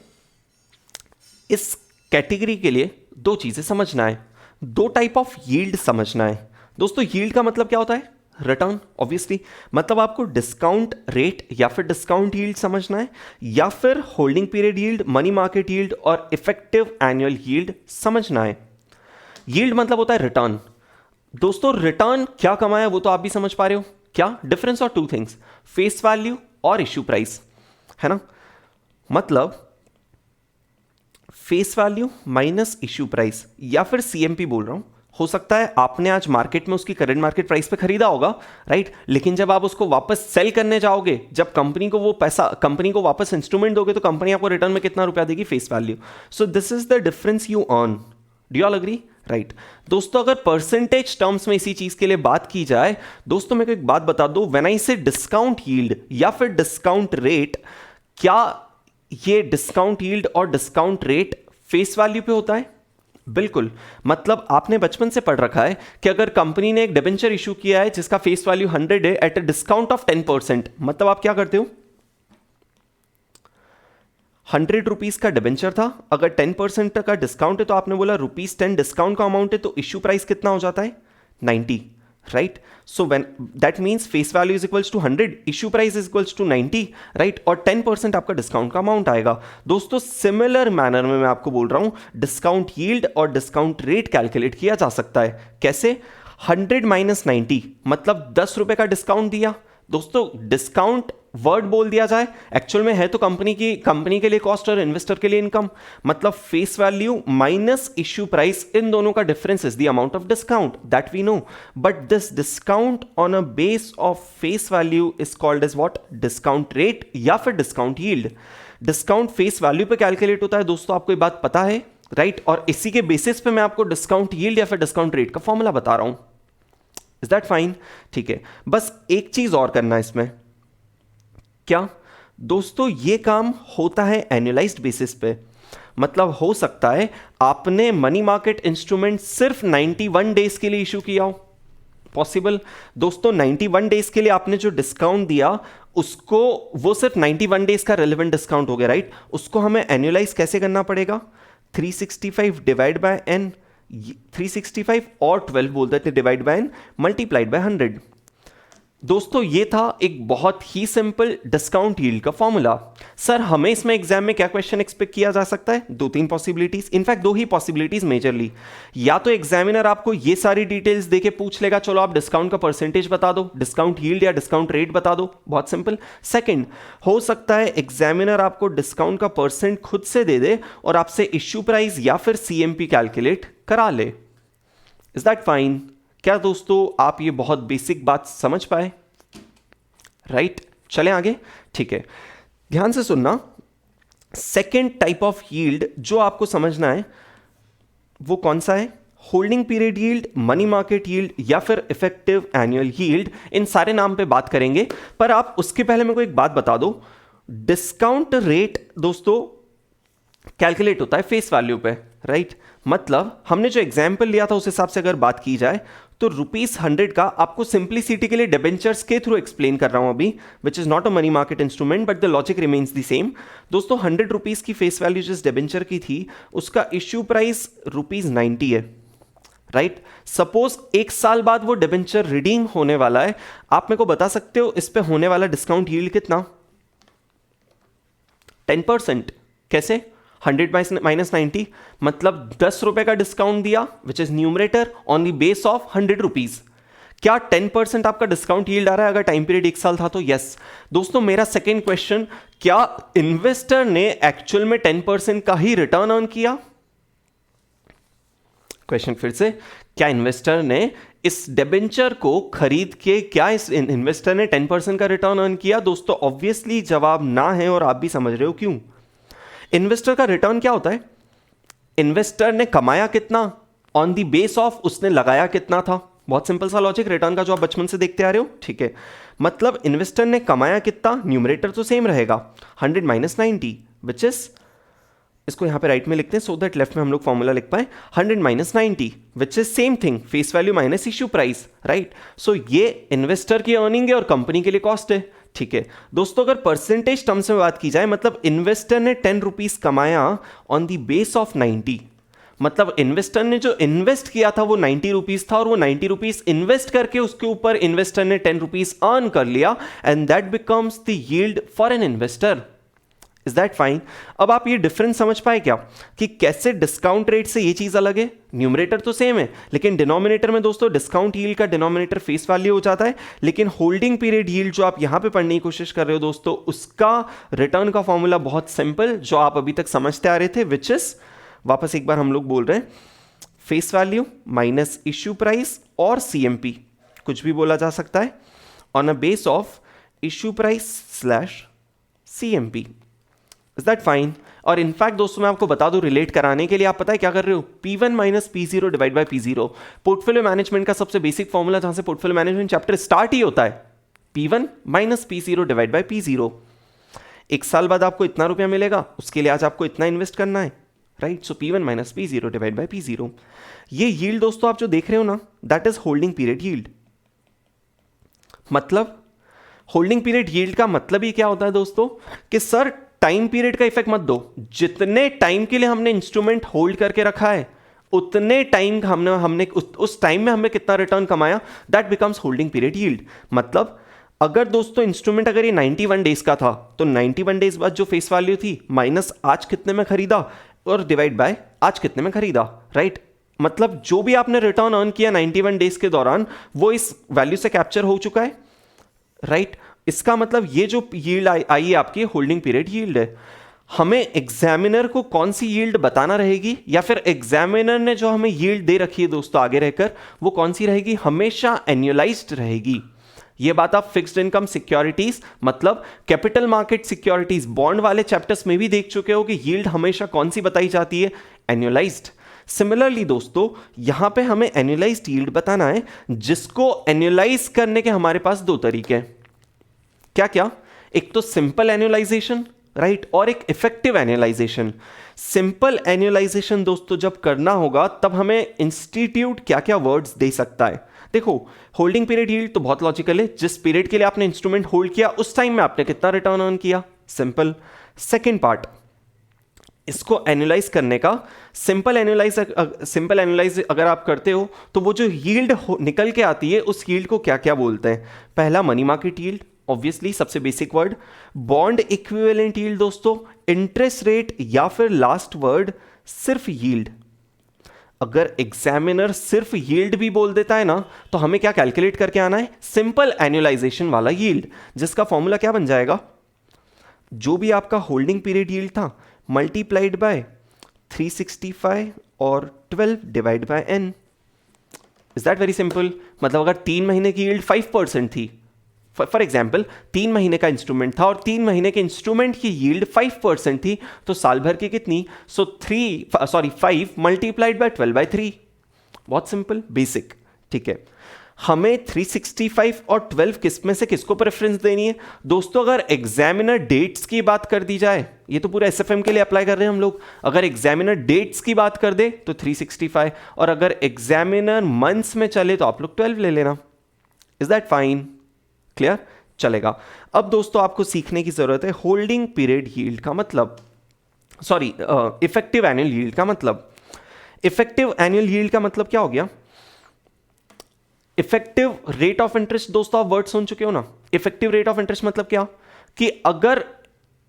इस कैटेगरी के लिए दो चीजें समझना है, दो टाइप ऑफ यील्ड समझना है। दोस्तों यील्ड का मतलब क्या होता है? रिटर्न ऑब्वियसली, मतलब आपको डिस्काउंट रेट या फिर डिस्काउंट यील्ड समझना है, या फिर holding period yield, money market yield और इफेक्टिव एनुअल यील्ड समझना है। यील्ड मतलब होता है रिटर्न। दोस्तों रिटर्न क्या कमाया वो तो आप भी समझ पा रहे हो, क्या डिफरेंस और टू थिंग्स, फेस वैल्यू और इश्यू प्राइस, है ना। मतलब face value minus issue price, या फिर सीएमपी बोल रहा हूं। हो सकता है आपने आज मार्केट में उसकी करंट मार्केट प्राइस पे खरीदा होगा, राइट, लेकिन जब आप उसको वापस सेल करने जाओगे, जब कंपनी को वो पैसा, कंपनी को वापस इंस्ट्रूमेंट दोगे, तो कंपनी आपको रिटर्न में कितना रुपया देगी, face value. So this is the difference you earn. Do you all agree, right. दोस्तों अगर परसेंटेज टर्म्स में इसी चीज के लिए बात की जाए, दोस्तों मेरे को एक बात बता दो, व्हेन आई से डिस्काउंट यील्ड या फिर डिस्काउंट रेट, क्या ये डिस्काउंट यील्ड और डिस्काउंट रेट फेस वैल्यू पे होता है? बिल्कुल। मतलब आपने बचपन से पढ़ रखा है कि अगर कंपनी ने एक डिबेंचर इशू किया है जिसका फेस वैल्यू 100 है एट अ डिस्काउंट ऑफ 10%, मतलब आप क्या करते हो, 100 रुपीज का डिबेंचर था, अगर 10% का डिस्काउंट है तो आपने बोला ₹10 डिस्काउंट का अमाउंट है, तो इश्यू प्राइस कितना हो जाता है, 90, right. So when that means face value is equals to 100, issue price is equals to 90, right, और 10% आपका डिस्काउंट का अमाउंट आएगा। दोस्तों सिमिलर मैनर में मैं आपको बोल रहा हूं, डिस्काउंट यील्ड और डिस्काउंट रेट कैलकुलेट किया जा सकता है। कैसे, 100 माइनस 90 मतलब 10 रुपए का डिस्काउंट दिया। दोस्तों डिस्काउंट वर्ड बोल दिया जाए, एक्चुअल में है तो कंपनी के लिए कॉस्ट और इन्वेस्टर के लिए इनकम, मतलब face value minus issue price, इन दोनों का difference is the amount of discount that we know, but this discount on a base of face value is called as what, discount rate या फिर discount yield. Discount face value पे calculate होता है, दोस्तों आपको ये बात पता है, राइट, और इसी के बेसिस पे मैं आपको डिस्काउंट यील्ड या फिर डिस्काउंट रेट का फॉर्मूला बता रहा हूं। इज दैट फाइन, ठीक है। बस एक चीज और करना है इसमें, क्या दोस्तों, ये काम होता है एनुअलाइज्ड बेसिस पे, मतलब हो सकता है आपने मनी मार्केट इंस्ट्रूमेंट सिर्फ 91 डेज के लिए इशू किया हो, पॉसिबल। दोस्तों 91 डेज के लिए आपने जो डिस्काउंट दिया उसको, वो सिर्फ 91 डेज का रेलेवेंट डिस्काउंट हो गया, राइट। उसको हमें एनुअलाइज कैसे करना पड़ेगा, 365 डिवाइड बाय एन, 365 और 12 बोल देते हैं divide by n multiplied by 100। दोस्तों ये था एक बहुत ही सिंपल डिस्काउंट यील्ड का फॉर्मूला। सर हमें इसमें एग्जाम में क्या क्वेश्चन एक्सपेक्ट किया जा सकता है, 2-3 पॉसिबिलिटीज, इनफैक्ट 2 ही पॉसिबिलिटीज मेजरली। या तो एग्जामिनर आपको ये सारी डिटेल्स देके पूछ लेगा, चलो आप डिस्काउंट का परसेंटेज बता दो, डिस्काउंट यील्ड या डिस्काउंट रेट बता दो, बहुत सिंपल। सेकंड, हो सकता है एग्जामिनर आपको डिस्काउंट का परसेंट खुद से दे दे और आपसे इश्यू प्राइस या फिर सीएमपी कैलकुलेट करा ले। Is that fine? क्या दोस्तों आप ये बहुत बेसिक बात समझ पाए, राइट? चलें आगे, ठीक है, ध्यान से सुनना। सेकेंड टाइप ऑफ यील्ड जो आपको समझना है वो कौन सा है, holding period yield, money market yield या फिर इफेक्टिव एनुअल यील्ड। इन सारे नाम पे बात करेंगे, पर आप उसके पहले मेरे को एक बात बता दो, डिस्काउंट रेट दोस्तों कैलकुलेट होता है फेस वैल्यू पे, राइट। मतलब हमने जो एग्जाम्पल लिया था उस हिसाब से अगर बात की जाए तो ₹100 का आपको सिंप्लिसिटी के लिए डिबेंचर्स के थ्रू एक्सप्लेन कर रहा हूं अभी, which is not a money market instrument but the logic remains the same. दोस्तों 100 रुपीज की फेस वैल्यू जिस डिबेंचर की थी उसका इश्यू प्राइस ₹90 है, राइट। सपोज 1 साल बाद वो डिबेंचर रिडीम होने वाला है, आप मेरे को बता सकते हो इस पे होने वाला डिस्काउंट यील्ड कितना, 10%। कैसे, 100 माइनस 90 मतलब 10 रुपए का डिस्काउंट दिया which is numerator on the base of 100 rupees. क्या 10% आपका डिस्काउंट यील्ड आ रहा है अगर टाइम पीरियड 1 साल था तो? यस। दोस्तों मेरा सेकेंड क्वेश्चन, क्या इन्वेस्टर ने एक्चुअल में 10% का ही रिटर्न अर्न किया? क्वेश्चन फिर से, क्या इन्वेस्टर ने इस डिबेंचर को खरीद के क्या इस इन्वेस्टर ने 10% का रिटर्न अर्न किया? दोस्तों ऑब्वियसली जवाब ना है और आप भी समझ रहे हो क्यों। इन्वेस्टर का रिटर्न क्या होता है, इन्वेस्टर ने कमाया कितना ऑन द बेस ऑफ उसने लगाया कितना था। बहुत सिंपल सा लॉजिक रिटर्न का जो आप बचपन से देखते आ रहे हो, ठीक है। मतलब इन्वेस्टर ने कमाया कितना, न्यूमरेटर तो सेम रहेगा 100 माइनस 90 विच इज, इसको यहां पे राइट में लिखते हैं सो दैट लेफ्ट में हम लोग फॉर्मूला लिख पाए, 100 minus 90 which is same thing, face value minus issue price, right. So ये इन्वेस्टर की अर्निंग है और कंपनी के लिए कॉस्ट है, ठीक है। दोस्तों अगर परसेंटेज टर्म्स में बात की जाए, मतलब इन्वेस्टर ने 10 रुपीज कमाया ऑन द बेस ऑफ 90, मतलब इन्वेस्टर ने जो इन्वेस्ट किया था वो 90 रुपीज था और वो 90 रुपीज इन्वेस्ट करके उसके ऊपर इन्वेस्टर ने 10 रुपीज अर्न कर लिया and that becomes the yield for an investor. Is that fine? अब आप ये डिफरेंस समझ पाए क्या कि कैसे डिस्काउंट रेट से ये चीज अलग है? न्यूमरेटर तो सेम है लेकिन डिनोमिनेटर में दोस्तों डिस्काउंट यील्ड का डिनोमिनेटर फेस वैल्यू हो जाता है, लेकिन होल्डिंग पीरियड यील्ड जो आप यहां पे पढ़ने की कोशिश कर रहे हो दोस्तों, उसका रिटर्न का फॉर्मूला बहुत सिंपल जो आप अभी तक समझते आ रहे थे, विच इज, वापस एक बार हम लोग बोल रहे हैं, face value minus issue price और सीएमपी, कुछ भी बोला जा सकता है, on a base of issue price slash CMP. Is that fine? और इनफैक्ट दोस्तों मैं आपको बता दूं रिलेट कराने के लिए, आप पता है क्या कर रहे हो, P1 minus P0 divide by P0, portfolio management का सबसे बेसिक फॉर्मूला जहां से पोर्टफोलियो मैनेजमेंट चैप्टर स्टार्ट ही होता है, P1 minus P0 divide by P0। एक साल बाद आपको इतना रुपया मिलेगा, उसके लिए आज आपको इतना इन्वेस्ट करना है, right? So P1 minus P0 divide by P0। ये यील्ड दोस्तों आप जो देख रहे हो ना, that is holding period yield. मतलब होल्डिंग पीरियड यील्ड का मतलब ही क्या होता है दोस्तों कि सर टाइम पीरियड का इफेक्ट मत दो, जितने टाइम के लिए हमने इंस्ट्रूमेंट होल्ड करके रखा है उतने टाइम हमने उस टाइम में हमने कितना रिटर्न कमाया, that becomes holding period yield. मतलब अगर दोस्तों इंस्ट्रूमेंट अगर ये 91 डेज का था तो 91 डेज बाद जो फेस वैल्यू थी माइनस आज कितने में खरीदा और डिवाइड बाय आज कितने में खरीदा, राइट? मतलब जो भी आपने रिटर्न अर्न किया 91 डेज के दौरान वो इस वैल्यू से कैप्चर हो चुका है, राइट? इसका मतलब ये जो यील्ड आई है आपकी होल्डिंग पीरियड यील्ड है। हमें एग्जामिनर को कौन सी यील्ड बताना रहेगी या फिर एग्जामिनर ने जो हमें यील्ड दे रखी है दोस्तों आगे रहकर वो कौन सी रहेगी? हमेशा एनुअलाइज्ड रहेगी। ये बात आप फिक्स्ड इनकम सिक्योरिटीज मतलब कैपिटल मार्केट सिक्योरिटीज बॉन्ड वाले चैप्टर्स में भी देख चुके हो कि यील्ड हमेशा कौन सी बताई जाती है? एनुअलाइज्ड। सिमिलरली दोस्तों यहां पे हमें एनुअलाइज्ड यील्ड बताना है, जिसको एनुअलाइज करने के हमारे पास दो तरीके हैं। क्या क्या? एक तो सिंपल एनुअलाइजेशन, राइट, और एक इफेक्टिव एनुअलाइजेशन। सिंपल एनुअलाइजेशन दोस्तों जब करना होगा तब हमें इंस्टीट्यूट क्या क्या वर्ड्स दे सकता है। देखो होल्डिंग पीरियड यील्ड तो बहुत लॉजिकल है, जिस पीरियड के लिए आपने इंस्ट्रूमेंट होल्ड किया उस टाइम में आपने कितना रिटर्न अर्न किया, सिंपल। सेकेंड पार्ट, इसको एनालाइज करने का, सिंपल एनालाइज अगर आप करते हो तो वो जो यील्ड निकल के आती है उस यील्ड को क्या क्या बोलते हैं? पहला मनी मार्केट यील्ड, ऑब्वियसली सबसे basic word. Bond equivalent yield दोस्तों, इंटरेस्ट रेट या फिर लास्ट वर्ड सिर्फ यील्ड। अगर एग्जामिनर सिर्फ यील्ड भी बोल देता है ना तो हमें क्या कैलकुलेट करके आना है? सिंपल एनुअलाइजेशन वाला यील्ड, जिसका फॉर्मूला क्या बन जाएगा? जो भी आपका होल्डिंग पीरियड यील्ड था मल्टीप्लाइड बाय 365 और 12 divide by n। Is that very simple? मतलब अगर 3 महीने की यील्ड 5% थी, फॉर एग्जाम्पल 3 महीने का इंस्ट्रूमेंट था और 3 महीने के इंस्ट्रूमेंट की यील्ड 5% थी, तो साल भर की कितनी? 5 मल्टीप्लाइड बाय 12/3। बहुत सिंपल, बेसिक, ठीक है। हमें 365 और 12 किस में से किसको प्रेफरेंस देनी है दोस्तों? अगर एग्जामिनर डेट्स की बात कर दी जाए, ये तो पूरा एसएफएम के लिए अप्लाई कर रहे हैं हम लोग, अगर एग्जामिनर डेट्स की बात कर दे तो 365, और अगर एग्जामिनर मंथ्स में चले तो आप लोग 12 ले लेना। Is that fine? क्लियर? चलेगा। अब दोस्तों आपको सीखने की जरूरत है होल्डिंग पीरियड यील्ड का मतलब, सॉरी इफेक्टिव एनुअल यील्ड का मतलब। इफेक्टिव एनुअल यील्ड का मतलब क्या हो गया? इफेक्टिव रेट ऑफ इंटरेस्ट दोस्तों आप वर्ड सुन चुके हो ना। इफेक्टिव रेट ऑफ इंटरेस्ट मतलब क्या? कि अगर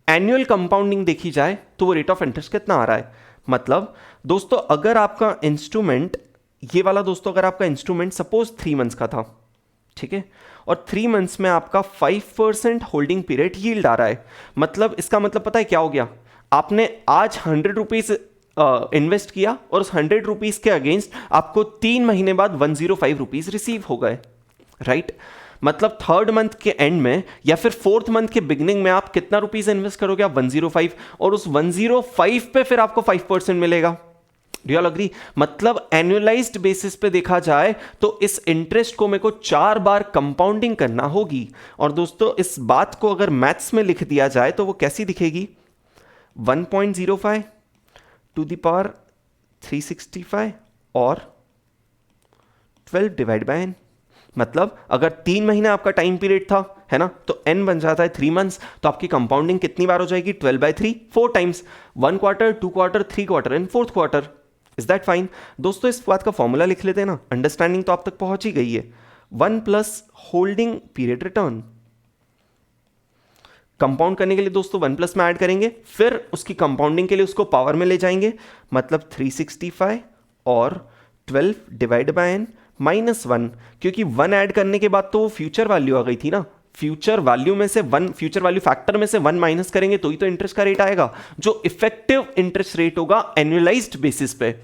एनुअल कंपाउंडिंग देखी जाए तो वो रेट ऑफ इंटरेस्ट कितना आ रहा है। मतलब दोस्तों अगर आपका इंस्ट्रूमेंट, ये वाला दोस्तों अगर आपका इंस्ट्रूमेंट सपोज 3 मंथ्स का था, ठीक है, और 3 मंथ्स में आपका 5% होल्डिंग पीरियड यील्ड आ रहा है, मतलब इसका मतलब पता है क्या हो गया? आपने आज 100 रुपीज इन्वेस्ट किया और उस 100 रुपीज के अगेंस्ट आपको 3 महीने बाद 105 रुपीज रिसीव हो गए, राइट? मतलब 3rd मंथ के एंड में या फिर 4th मंथ के बिगिनिंग में आप कितना रुपीज इन्वेस्ट करोगे? आप 105, और उस 105 पे फिर आपको 5% मिलेगा। Do you all agree? मतलब एनुअलाइज्ड बेसिस पे देखा जाए तो इस इंटरेस्ट को मेरे को 4 बार कंपाउंडिंग करना होगी। और दोस्तों इस बात को अगर मैथ्स में लिख दिया जाए तो वो कैसी दिखेगी? 1.05 टू द पावर 365 और 12 डिवाइड बाय n। मतलब अगर 3 महीने आपका टाइम पीरियड था, है ना, तो n बन जाता है 3 मंथ्स, तो आपकी कंपाउंडिंग कितनी बार हो जाएगी? 12/3, 4 times, 1 quarter, 2 quarter, 3 quarter and 4th quarter. Is that fine? दोस्तों इस बात का फॉर्मूला लिख लेते हैं ना, अंडरस्टैंडिंग तो आप तक पहुंच ही गई है। 1 plus holding period return. Compound करने के लिए दोस्तों 1 प्लस में ऐड करेंगे, फिर उसकी कंपाउंडिंग के लिए उसको पावर में ले जाएंगे, मतलब 365 और 12 डिवाइड बाय n माइनस 1, क्योंकि 1 ऐड करने के बाद तो वो फ्यूचर वैल्यू आ गई थी ना, फ्यूचर वैल्यू में से 1, फ्यूचर वैल्यू फैक्टर में से 1 माइनस करेंगे तो ही तो इंटरेस्ट का रेट आएगा, जो इफेक्टिव इंटरेस्ट रेट होगा एनुअलाइज्ड बेसिस पे।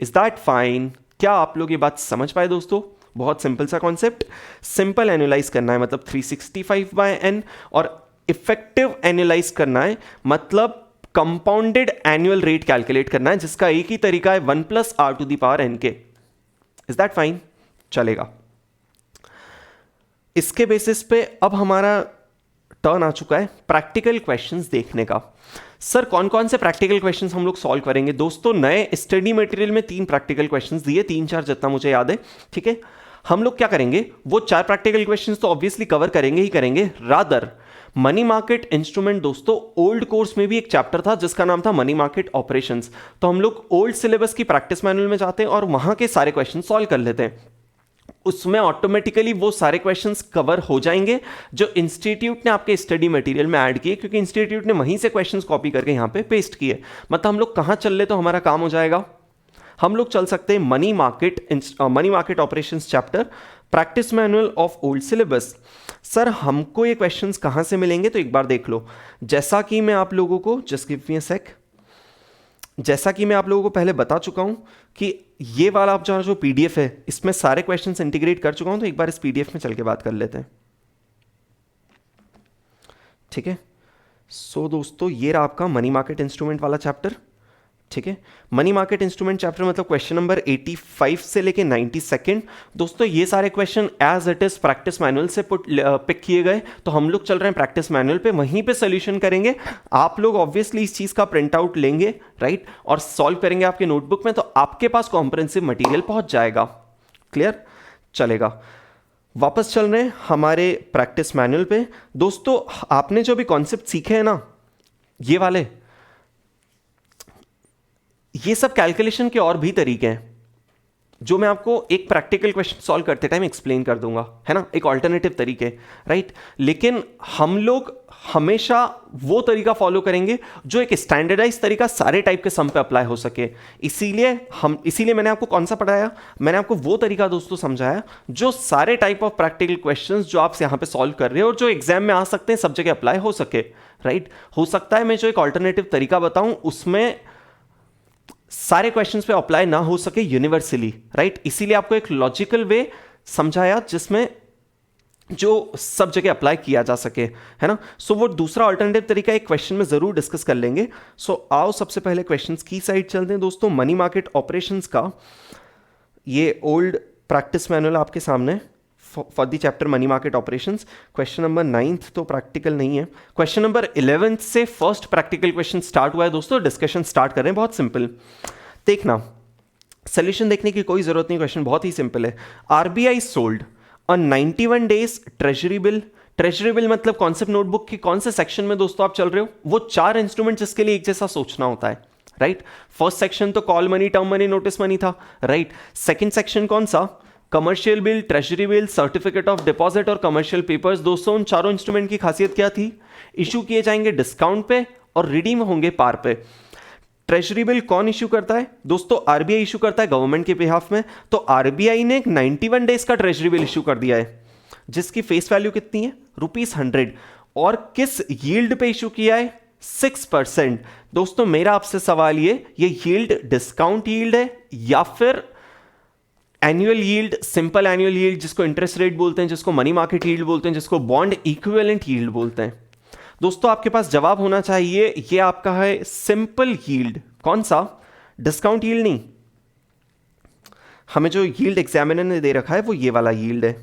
Is that fine? क्या आप लोग ये बात समझ पाए दोस्तों? बहुत सिंपल सा कॉन्सेप्ट, सिंपल एनुअलाइज करना है मतलब 365 बाय n, और इफेक्टिव एनुअलाइज करना है मतलब कंपाउंडेड एनुअल रेट कैलकुलेट करना है, जिसका एक ही तरीका है 1 plus r to the power n के। Is that fine? चलेगा। इसके बेसिस पे अब हमारा टर्न आ चुका है प्रैक्टिकल क्वेश्चंस देखने का। सर कौन कौन से प्रैक्टिकल क्वेश्चंस हम लोग सॉल्व करेंगे? दोस्तों नए स्टडी मटेरियल में 3 प्रैक्टिकल क्वेश्चंस दिए, 3-4 जितना मुझे याद है, ठीक है। हम लोग क्या करेंगे, वो 4 प्रैक्टिकल क्वेश्चंस तो ऑब्वियसली कवर करेंगे ही करेंगे, रादर मनी मार्केट इंस्ट्रूमेंट दोस्तों ओल्ड कोर्स में भी एक चैप्टर था जिसका नाम था मनी मार्केट ऑपरेशंस, तो हम लोग ओल्ड सिलेबस की प्रैक्टिस मैनुअल में जाते हैं और वहां के सारे क्वेश्चन सॉल्व कर लेते हैं। उसमें ऑटोमेटिकली वो सारे क्वेश्चंस कवर हो जाएंगे जो इंस्टीट्यूट ने आपके स्टडी मटेरियल में ऐड किए, क्योंकि इंस्टीट्यूट ने वहीं से क्वेश्चंस कॉपी करके यहां पे पेस्ट किए। मतलब हम लोग कहां चल ले तो हमारा काम हो जाएगा, हम लोग चल सकते हैं money market operations chapter, practice manual of old syllabus. Sir हमको ये क्वेश्चंस कहां से मिलेंगे तो एक बार देख लो, जैसा कि मैं आप लोगों को जस्ट गिव मी अ सेक, जैसा कि मैं आप लोगों को पहले बता चुका हूं कि ये वाला आप जो पीडीएफ है इसमें सारे क्वेश्चंस इंटीग्रेट कर चुका हूं, तो एक बार इस पीडीएफ में चल के बात कर लेते हैं, ठीक है। सो दोस्तों ये रहा आपका मनी मार्केट इंस्ट्रूमेंट वाला चैप्टर, ठीक है। मनी मार्केट इंस्ट्रूमेंट चैप्टर मतलब क्वेश्चन नंबर 85 से लेके 92। दोस्तों ये सारे question as it is practice manual से पिक किए गए, तो हम लोग चल रहे हैं प्रैक्टिस मैनुअल पे, वहीं पे सोल्यूशन करेंगे। आप लोग ऑब्वियसली इस चीज का प्रिंट आउट लेंगे, राइट, और सॉल्व करेंगे आपके नोटबुक में, तो आपके पास कॉम्प्रिहेंसिव मटेरियल पहुंच जाएगा। क्लियर? चलेगा। वापस चल रहे हैं हमारे प्रैक्टिस मैनुअल पे। दोस्तों आपने जो भी कॉन्सेप्ट सीखे हैं ना, ये वाले, ये सब कैलकुलेशन के और भी तरीके हैं जो मैं आपको एक प्रैक्टिकल क्वेश्चन सॉल्व करते टाइम एक्सप्लेन कर दूंगा, है ना, एक ऑल्टरनेटिव तरीके, राइट। लेकिन हम लोग हमेशा वो तरीका फॉलो करेंगे जो एक स्टैंडर्डाइज तरीका सारे टाइप के सम पे अप्लाई हो सके। इसीलिए मैंने आपको कौन सा पढ़ाया, मैंने आपको वो तरीका दोस्तों समझाया जो सारे टाइप ऑफ प्रैक्टिकल क्वेश्चंस जो आप यहां पे सॉल्व कर रहे हो और जो एग्जाम में आ सकते हैं, सब जगह अप्लाई हो सके, राइट। हो सकता है मैं जो एक ऑल्टरनेटिव तरीका बताऊं उसमें सारे क्वेश्चंस पे अप्लाई ना हो सके यूनिवर्सली, राइट। इसीलिए आपको एक लॉजिकल वे समझाया जिसमें जो सब जगह अप्लाई किया जा सके, है ना। सो वो दूसरा अल्टरनेटिव तरीका एक क्वेश्चन में जरूर डिस्कस कर लेंगे। सो आओ सबसे पहले क्वेश्चंस की साइड चलते हैं दोस्तों। मनी मार्केट ऑपरेशंस का ये ओल्ड प्रैक्टिस मैनुअल आपके सामने for the chapter money market operations. Question number 9 तो प्रैक्टिकल नहीं है, क्वेश्चन नंबर 11 से फर्स्ट प्रैक्टिकल क्वेश्चन स्टार्ट हुआ है दोस्तों। डिस्कशन स्टार्ट कर रहे हैं, बहुत सिंपल देखना, सोल्यूशन देखने की कोई जरूरत नहीं, क्वेश्चन बहुत ही सिंपल है। RBI sold a 91 days treasury bill. Treasury bill मतलब कॉन्सेप्ट नोटबुक के कौन से सेक्शन में दोस्तों आप चल रहे हो? वो 4 इंस्ट्रूमेंट जिसके लिए एक जैसा सोचना होता है, राइट। फर्स्ट सेक्शन तो call money, term money, notice money था, राइट। सेकंड सेक्शन कौन सा? Commercial bill, treasury bill, certificate of deposit और कमर्शियल पेपर्स। दोस्तों उन चारों इंस्ट्रूमेंट की खासियत क्या थी? इशू किए जाएंगे डिस्काउंट पे और रिडीम होंगे पार पे। ट्रेजरी बिल कौन इशू करता है दोस्तों? आरबीआई इशू करता है गवर्नमेंट के बिहाफ में। तो आरबीआई ने एक 91 डेज का ट्रेजरी बिल इशू कर दिया है जिसकी फेस वैल्यू कितनी है? ₹100। और किस यील्ड पे इशू किया है? 6%। दोस्तों मेरा आपसे सवाल ये यील्ड डिस्काउंट यील्ड है या फिर annual yield, simple annual yield जिसको इंटरेस्ट रेट बोलते हैं, जिसको मनी मार्केट यील्ड बोलते हैं, जिसको बॉन्ड इक्विवेलेंट यील्ड बोलते हैं? दोस्तों आपके पास जवाब होना चाहिए ये आपका है सिंपल यील्ड। कौन सा? डिस्काउंट यील्ड नहीं, हमें जो यील्ड एग्जामिनर ने दे रखा है वो ये वाला यील्ड है।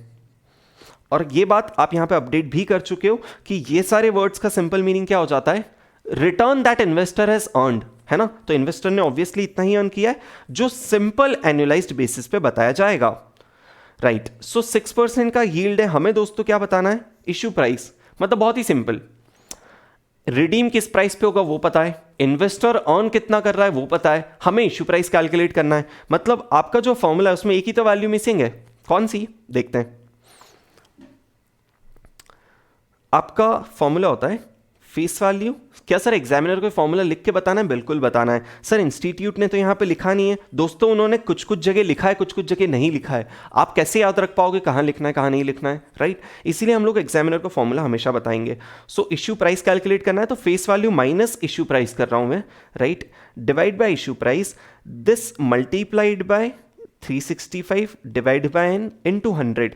और ये बात आप यहां पे अपडेट भी कर चुके हो कि ये सारे वर्ड्स का सिंपल मीनिंग क्या हो जाता है? Return that investor has earned, है ना। तो इन्वेस्टर ने ऑब्वियसली इतना ही अर्न किया है जो सिंपल एनुअलाइज्ड बेसिस पे बताया जाएगा, राइट। सो 6% का यील्ड है। हमें दोस्तों क्या बताना है? Issue price. मतलब बहुत ही सिंपल, रिडीम किस प्राइस पे होगा वो पता है, इन्वेस्टर अर्न कितना कर रहा है वो पता है, हमें इश्यू प्राइस कैलकुलेट करना है। मतलब आपका जो फॉर्मूला है उसमें एक ही तो वैल्यू मिसिंग है, कौन सी देखते हैं। आपका फॉर्मूला होता है फेस वैल्यू। क्या सर एग्जामिनर को फॉर्मूला लिख के बताना है? बिल्कुल बताना है सर। इंस्टीट्यूट ने तो यहाँ पे लिखा नहीं है दोस्तों, उन्होंने कुछ कुछ जगह लिखा है, कुछ कुछ जगह नहीं लिखा है। आप कैसे याद रख पाओगे कहाँ लिखना है कहाँ नहीं लिखना है, राइट? इसीलिए हम लोग एग्जामिनर को फॉर्मूला हमेशा बताएंगे। सो इश्यू प्राइस कैलकुलेट करना है तो face value minus issue price कर रहा हूँ मैं, right, divide by issue price, this multiplied by 365 divide by n into 100।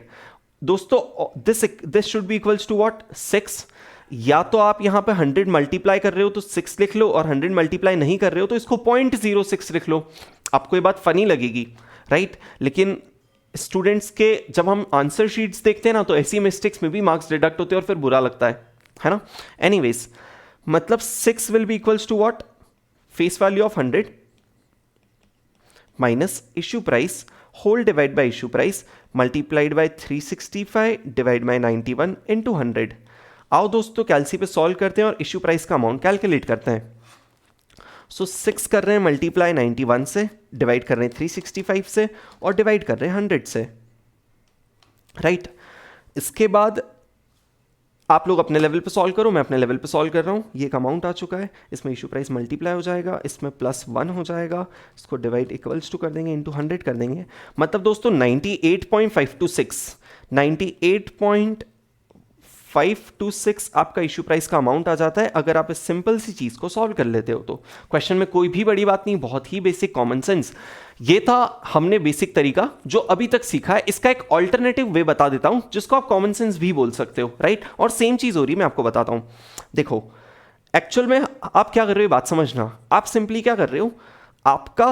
दोस्तों this should be equals to what, 6। या तो आप यहां पे 100 मल्टीप्लाई कर रहे हो तो 6 लिख लो, और 100 मल्टीप्लाई नहीं कर रहे हो तो इसको 0.06 लिख लो। आपको ये बात फनी लगेगी, राइट? लेकिन स्टूडेंट्स के जब हम आंसर शीट्स देखते हैं ना तो ऐसी मिस्टेक्स में भी मार्क्स डिडक्ट होते हैं और फिर बुरा लगता है ना? एनीवेज, मतलब 6 will be equals to what, face value of 100 minus issue price whole divide by issue price multiplied by 365 divide by 91 into 100। आओ दोस्तों कैलसी पे सॉल्व करते हैं और इश्यू प्राइस का अमाउंट कैलकुलेट करते हैं। सो 6 कर रहे हैं मल्टीप्लाई 91 से, डिवाइड कर रहे हैं 365 से, और डिवाइड कर रहे हैं 100 से, राइट? इसके बाद आप लोग अपने लेवल पे सॉल्व करो, मैं अपने लेवल पे सॉल्व कर रहा हूँ। ये एक अमाउंट आ चुका है, इसमें इशू प्राइस मल्टीप्लाई हो जाएगा, इसमें +1 हो जाएगा, इसको डिवाइड इक्वल्स टू कर देंगे, इंटू 100 कर देंगे। मतलब दोस्तों 98.526 98.526 आपका इशू प्राइस का अमाउंट आ जाता है अगर आप इस सिंपल सी चीज़ को सॉल्व कर लेते हो तो। क्वेश्चन में कोई भी बड़ी बात नहीं, बहुत ही बेसिक कॉमन सेंस। ये था हमने बेसिक तरीका जो अभी तक सीखा है। इसका एक ऑल्टरनेटिव वे बता देता हूं जिसको आप कॉमन सेंस भी बोल सकते हो, राइट? और सेम चीज़ हो रही है, मैं आपको बताता हूं। देखो एक्चुअल में आप क्या कर रहे हो बात समझना। आप सिंपली क्या कर रहे हो, आपका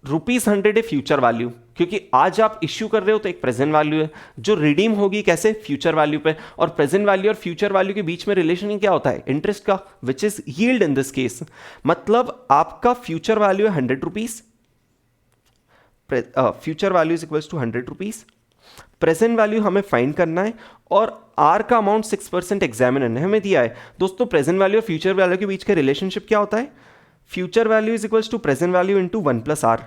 ₹100 है फ्यूचर वैल्यू, क्योंकि आज आप इश्यू कर रहे हो तो एक प्रेजेंट वैल्यू है जो रिडीम होगी कैसे, फ्यूचर वैल्यू पे। और प्रेजेंट वैल्यू और फ्यूचर वैल्यू के बीच में रिलेशन ही क्या होता है, इंटरेस्ट का, which is yield in this case. मतलब आपका फ्यूचर वैल्यू है ₹100, future value is equals to ₹100, present value हमें फाइंड करना है, और आर का अमाउंट 6% एग्जामिनर ने हमें दिया है। दोस्तों प्रेजेंट वैल्यू और फ्यूचर वैल्यू के बीच का रिलेशनशिप क्या होता है, future value is equals to present value into 1+r।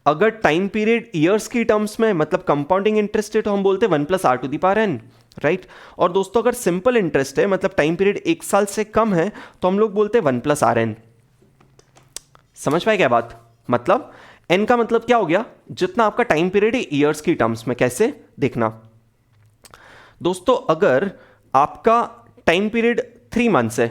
अगर टाइम पीरियड ईयर्स की टर्म्स में मतलब कंपाउंडिंग इंटरेस्ट है तो हम बोलते हैं 1+r⁴n, राइट? और दोस्तों अगर सिंपल इंटरेस्ट है मतलब टाइम पीरियड 1 साल से कम है तो हम लोग बोलते हैं 1+rn। समझ पाए क्या बात? मतलब n का मतलब क्या हो गया, जितना आपका टाइम पीरियड है ईयर्स की टर्म्स में। कैसे देखना दोस्तों, अगर आपका टाइम पीरियड 3 मंथ्स है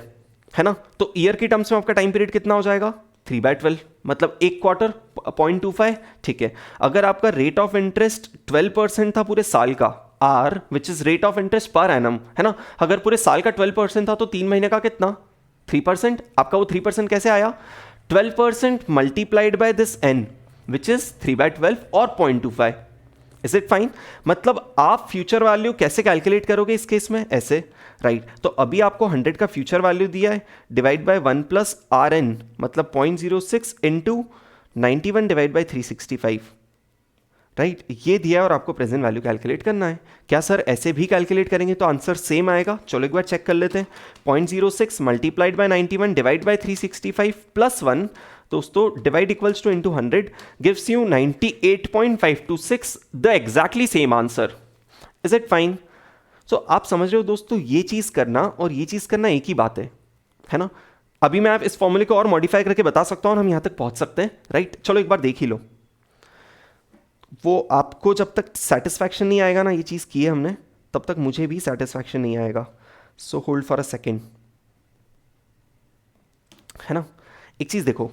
ना, तो ईयर की टर्म्स में आपका टाइम पीरियड कितना हो जाएगा, 3/12, मतलब 1 क्वार्टर 0.25, ठीक है। अगर आपका रेट ऑफ इंटरेस्ट 12% था पूरे साल का, r which is rate of interest per annum, है ना, अगर पूरे साल का 12% था तो 3 महीने का कितना, 3%। आपका वो 3% कैसे आया, 12% multiplied by this n which is 3/12 और 0.25। Is it fine? मतलब आप फ्यूचर वैल्यू कैसे कैलकुलेट करोगे इस केस में, ऐसे, राइट? तो अभी आपको 100 का फ्यूचर वैल्यू दिया है, डिवाइड बाय 1+rn मतलब 0.06 इंटू 91 डिवाइड बाय 365, राइट? ये दिया है और आपको प्रेजेंट वैल्यू कैलकुलेट करना है। क्या सर ऐसे भी कैलकुलेट करेंगे तो आंसर सेम आएगा? चलो एक बार चेक कर लेते हैं। 0.06 मल्टीप्लाइड बाय 91 डिवाइड बाय 365 +1, दोस्तों divide equals to into 100 gives you 98.526, the exactly same answer. Is it fine? So आप समझ रहे हो दोस्तों, ये चीज करना और ये चीज करना एक ही बात है ना? अभी मैं आप इस फॉर्मूले को और मॉडिफाई करके बता सकता हूं और हम यहां तक पहुंच सकते हैं, राइट? चलो एक बार देख ही लो। वो आपको जब तक सेटिस्फैक्शन नहीं आएगा ना, ये चीज की है हमने, तब तक मुझे भी सेटिस्फैक्शन नहीं आएगा। So hold for a second, है ना? एक चीज देखो,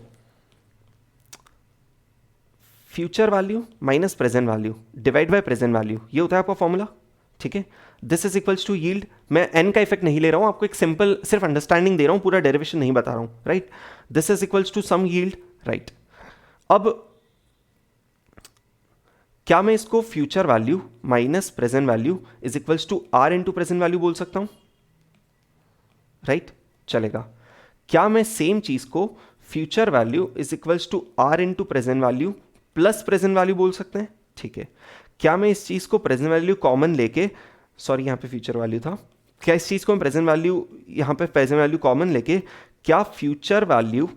future value minus present value divide by present value, ये होता है आपका फॉर्मूला, ठीक है? This is equals to yield. मैं एन का इफेक्ट नहीं ले रहा हूं, आपको एक सिंपल सिर्फ अंडरस्टैंडिंग दे रहा हूं, पूरा डेरिवेशन नहीं बता रहा हूं, right? This is equals to some yield, right? अब क्या मैं इसको future value minus present value is equals to r into present value बोल सकता हूं, राइट? चलेगा। क्या मैं सेम चीज को future value is equals to r into present value plus present value बोल सकते हैं, ठीक है? क्या मैं इस चीज को प्रेजेंट वैल्यू कॉमन लेके, सॉरी यहां पे फ्यूचर वैल्यू था, क्या इस चीज़ को मैं प्रेजेंट वैल्यू, यहाँ पे प्रेजेंट वैल्यू कॉमन लेके क्या future value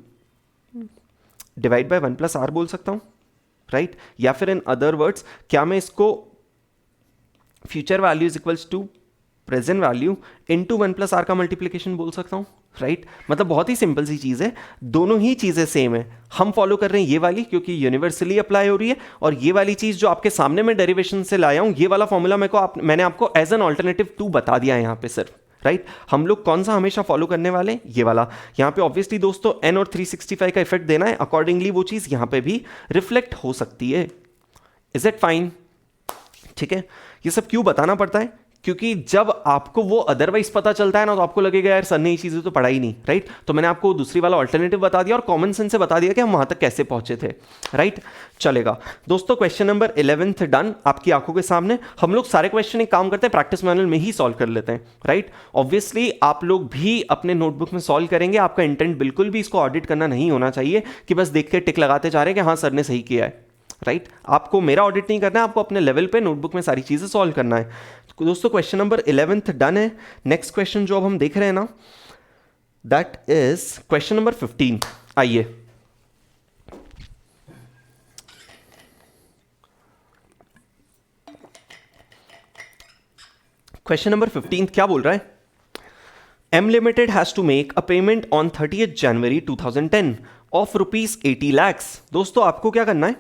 divide by 1 plus r बोल सकता हूँ, राइट? या फिर इन अदर वर्ड्स क्या मैं इसको future value is equals to present value into 1 plus r का मल्टीप्लिकेशन बोल सकता हूँ, राइट? मतलब बहुत ही सिंपल सी चीज़ है, दोनों ही चीज़ें सेम है। हम फॉलो कर रहे हैं ये वाली क्योंकि यूनिवर्सली अप्लाई हो रही है, और ये वाली चीज़ जो आपके सामने मैं डेरिवेशन से लाया हूँ, ये वाला फॉर्मूला मैंने आपको एज एन ऑल्टरनेटिव 2 बता दिया है यहाँ पे सिर्फ, राइट? हम लोग कौन सा हमेशा फॉलो करने वाले हैं? ये वाला। यहाँ पे ऑब्वियसली दोस्तों n और 365 का इफेक्ट देना है, अकॉर्डिंगली वो चीज़ यहाँ पे भी रिफ्लेक्ट हो सकती है। Is it fine? ठीक है, ये सब क्यों बताना पड़ता है? क्योंकि जब आपको वो अदरवाइज पता चलता है ना, तो आपको लगेगा यार सर ने ये चीज़ें तो पढ़ा ही नहीं, राइट? तो मैंने आपको दूसरी वाला ऑल्टरनेटिव बता दिया और कॉमन सेंस से बता दिया कि हम वहां तक कैसे पहुंचे थे, राइट? चलेगा दोस्तों, क्वेश्चन नंबर 11 डन आपकी आंखों के सामने। हम लोग सारे क्वेश्चन एक काम करते हैं, प्रैक्टिस मैनुअल में ही सॉल्व कर लेते हैं, राइट? ऑब्वियसली आप लोग भी अपने नोटबुक में सॉल्व करेंगे। आपका इंटेंट बिल्कुल भी इसको ऑडिट करना नहीं होना चाहिए कि बस देख के टिक लगाते जा रहे हैं कि हाँ सर ने सही किया है, राइट? आपको मेरा ऑडिट नहीं करना है, आपको अपने लेवल पे नोटबुक में सारी चीजें सॉल्व करना है। तो दोस्तों क्वेश्चन नंबर 11 डन है। नेक्स्ट क्वेश्चन जो अब हम देख रहे हैं ना, दैट इज क्वेश्चन नंबर 15। आइए, क्वेश्चन नंबर 15 क्या बोल रहा है? M Limited has to make a payment on 30th January 2010 of rupees 80 lakhs। दोस्तों आपको क्या करना है?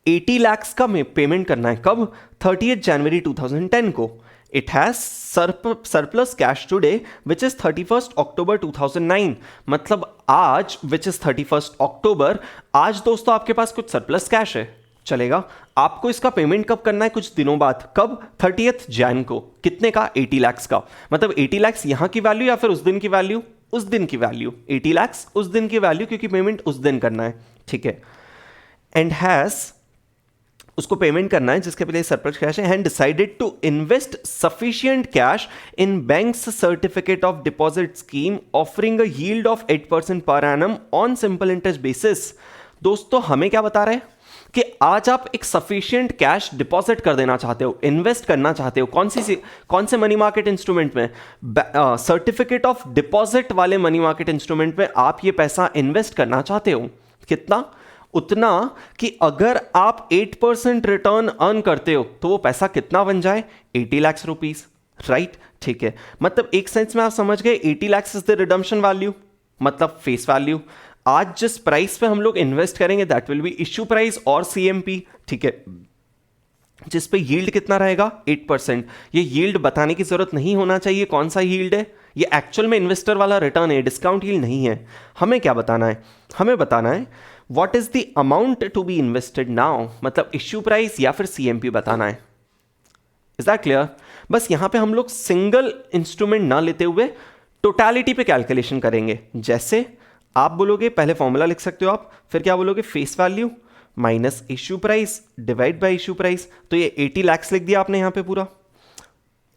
80 lakhs का पेमेंट करना है। कब? 30th January 2010 को। It has surplus cash today which is 31st October 2009। मतलब आज which is 31st October, आज दोस्तों आपके पास कुछ सरप्लस कैश है, चलेगा? आपको इसका पेमेंट कब करना है? कुछ दिनों बाद। कब? 30th Jan को। कितने का? 80 lakhs का। मतलब 80 lakhs यहां की वैल्यू या फिर उस दिन की वैल्यू? उस दिन की वैल्यू। 80 lakhs उस दिन की वैल्यू, क्योंकि पेमेंट उस दिन करना है, ठीक है? एंड हैज, उसको पेमेंट करना है जिसके पहले सरप्लस कैश है, and decided to invest sufficient cash in banks certificate of deposit scheme offering a yield of 8% per annum on simple interest basis. दोस्तों हमें क्या बता रहे हैं कि आज आप एक सफिशिएंट कैश डिपॉजिट कर देना चाहते हो, इन्वेस्ट करना चाहते हो। कौन से मनी मार्केट इंस्ट्रूमेंट में? सर्टिफिकेट ऑफ डिपॉजिट वाले मनी मार्केट इंस्ट्रूमेंट में आप ये पैसा इन्वेस्ट करना चाहते हो। कितना? उतना कि अगर आप 8% रिटर्न अर्न करते हो तो वो पैसा कितना बन जाए? 80 लाख रुपीस, राइट? ठीक है, मतलब एक सेंस में आप समझ गए 80 lakh is the redemption value, मतलब फेस वैल्यू। आज जिस प्राइस पे हम लोग इन्वेस्ट करेंगे that will B issue price और सीएमपी, ठीक है, जिस पे यील्ड कितना रहेगा? 8%। ये यील्ड बताने की जरूरत नहीं होना चाहिए कौन सा यील्ड है, ये एक्चुअल में इन्वेस्टर वाला रिटर्न है, डिस्काउंट यील्ड नहीं है। हमें क्या बताना है? हमें बताना है what is the amount to be invested now, मतलब इश्यू प्राइस या फिर सीएमपी बताना है। Is that clear? बस यहां पे हम लोग सिंगल इंस्ट्रूमेंट ना लेते हुए टोटलिटी पे कैलकुलेशन करेंगे। जैसे आप बोलोगे, पहले फॉर्मूला लिख सकते हो आप, फिर क्या बोलोगे? Face value minus issue price divide by issue price. तो ये 80 लाख लिख दिया आपने यहां पे पूरा,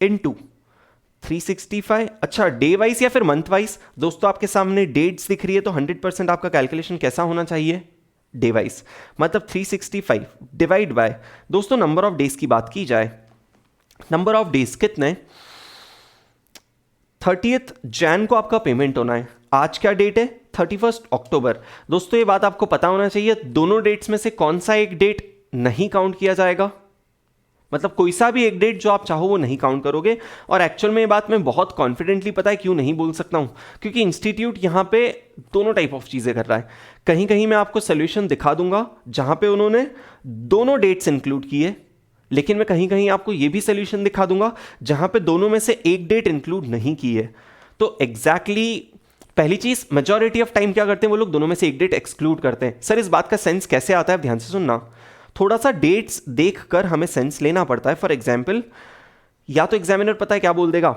इनटू 365। अच्छा, डे वाइज या फिर मंथ वाइज? दोस्तों आपके सामने डेट्स दिख रही है तो 100% आपका कैलकुलेशन कैसा होना चाहिए? Day wise. मतलब 365 डिवाइड बाय, दोस्तों नंबर ऑफ डेज की बात की जाए, नंबर ऑफ डेज कितने? 30th Jan को आपका पेमेंट होना है। आज क्या डेट है? 31st October। दोस्तों ये बात आपको पता होना चाहिए, दोनों डेट्स में से कौन सा एक डेट नहीं काउंट किया जाएगा? मतलब कोई सा भी एक डेट जो आप चाहो वो नहीं काउंट करोगे। और एक्चुअल में ये बात मैं बहुत कॉन्फिडेंटली, पता है क्यों नहीं बोल सकता हूं? क्योंकि इंस्टीट्यूट यहां पे दोनों टाइप ऑफ चीजें कर रहा है। कहीं कहीं मैं आपको सोल्यूशन दिखा दूंगा जहां पे उन्होंने दोनों डेट्स इंक्लूड किए, लेकिन मैं कहीं कहीं आपको ये भी सोल्यूशन दिखा दूंगा जहां पे दोनों में से एक डेट इंक्लूड नहीं की है। तो एग्जैक्टली पहली चीज, मेजॉरिटी ऑफ टाइम क्या करते हैं वो लोग? दोनों में से एक डेट एक्सक्लूड करते हैं। सर इस बात का सेंस कैसे आता है? ध्यान से सुनना, थोड़ा सा डेट्स देखकर हमें सेंस लेना पड़ता है। फॉर एग्जाम्पल, या तो एग्जामिनर पता है क्या बोल देगा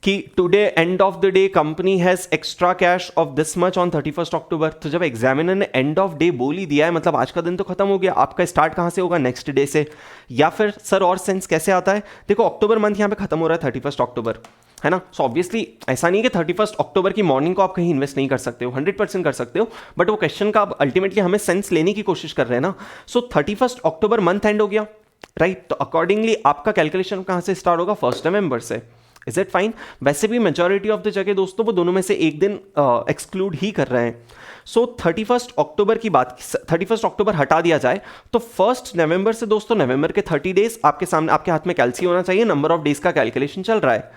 कि today end of the day company has extra cash of this much on 31st October। तो जब एग्जामिनर ने एंड ऑफ डे बोल ही दिया है, मतलब आज का दिन तो खत्म हो गया, आपका स्टार्ट कहां से होगा? नेक्स्ट डे से। या फिर सर और सेंस कैसे आता है? देखो अक्टूबर मंथ यहां पे खत्म हो रहा है 31st October, है ना? सो ऑब्वियसली ऐसा नहीं है कि 31st October की मॉर्निंग को आप कहीं इन्वेस्ट नहीं कर सकते हो, 100% कर सकते हो, बट वो क्वेश्चन का आप अल्टीमेटली हमें सेंस लेने की कोशिश कर रहे हैं ना। सो 31st October मंथ एंड हो गया, राइट? तो अकॉर्डिंगली आपका कैलकुलेशन कहां से स्टार्ट होगा? 1st November से। Is it fine? वैसे भी मेजॉरिटी ऑफ द जगह दोस्तों वो दोनों में से एक दिन एक्सक्लूड ही कर रहे हैं। सो 31 अक्टूबर की बात, 31 अक्टूबर हटा दिया जाए तो 1 नवंबर से दोस्तों नवंबर के 30 डेज आपके सामने, आपके हाथ में कैलसी होना चाहिए, नंबर ऑफ डेज का कैलकुलेशन चल रहा है।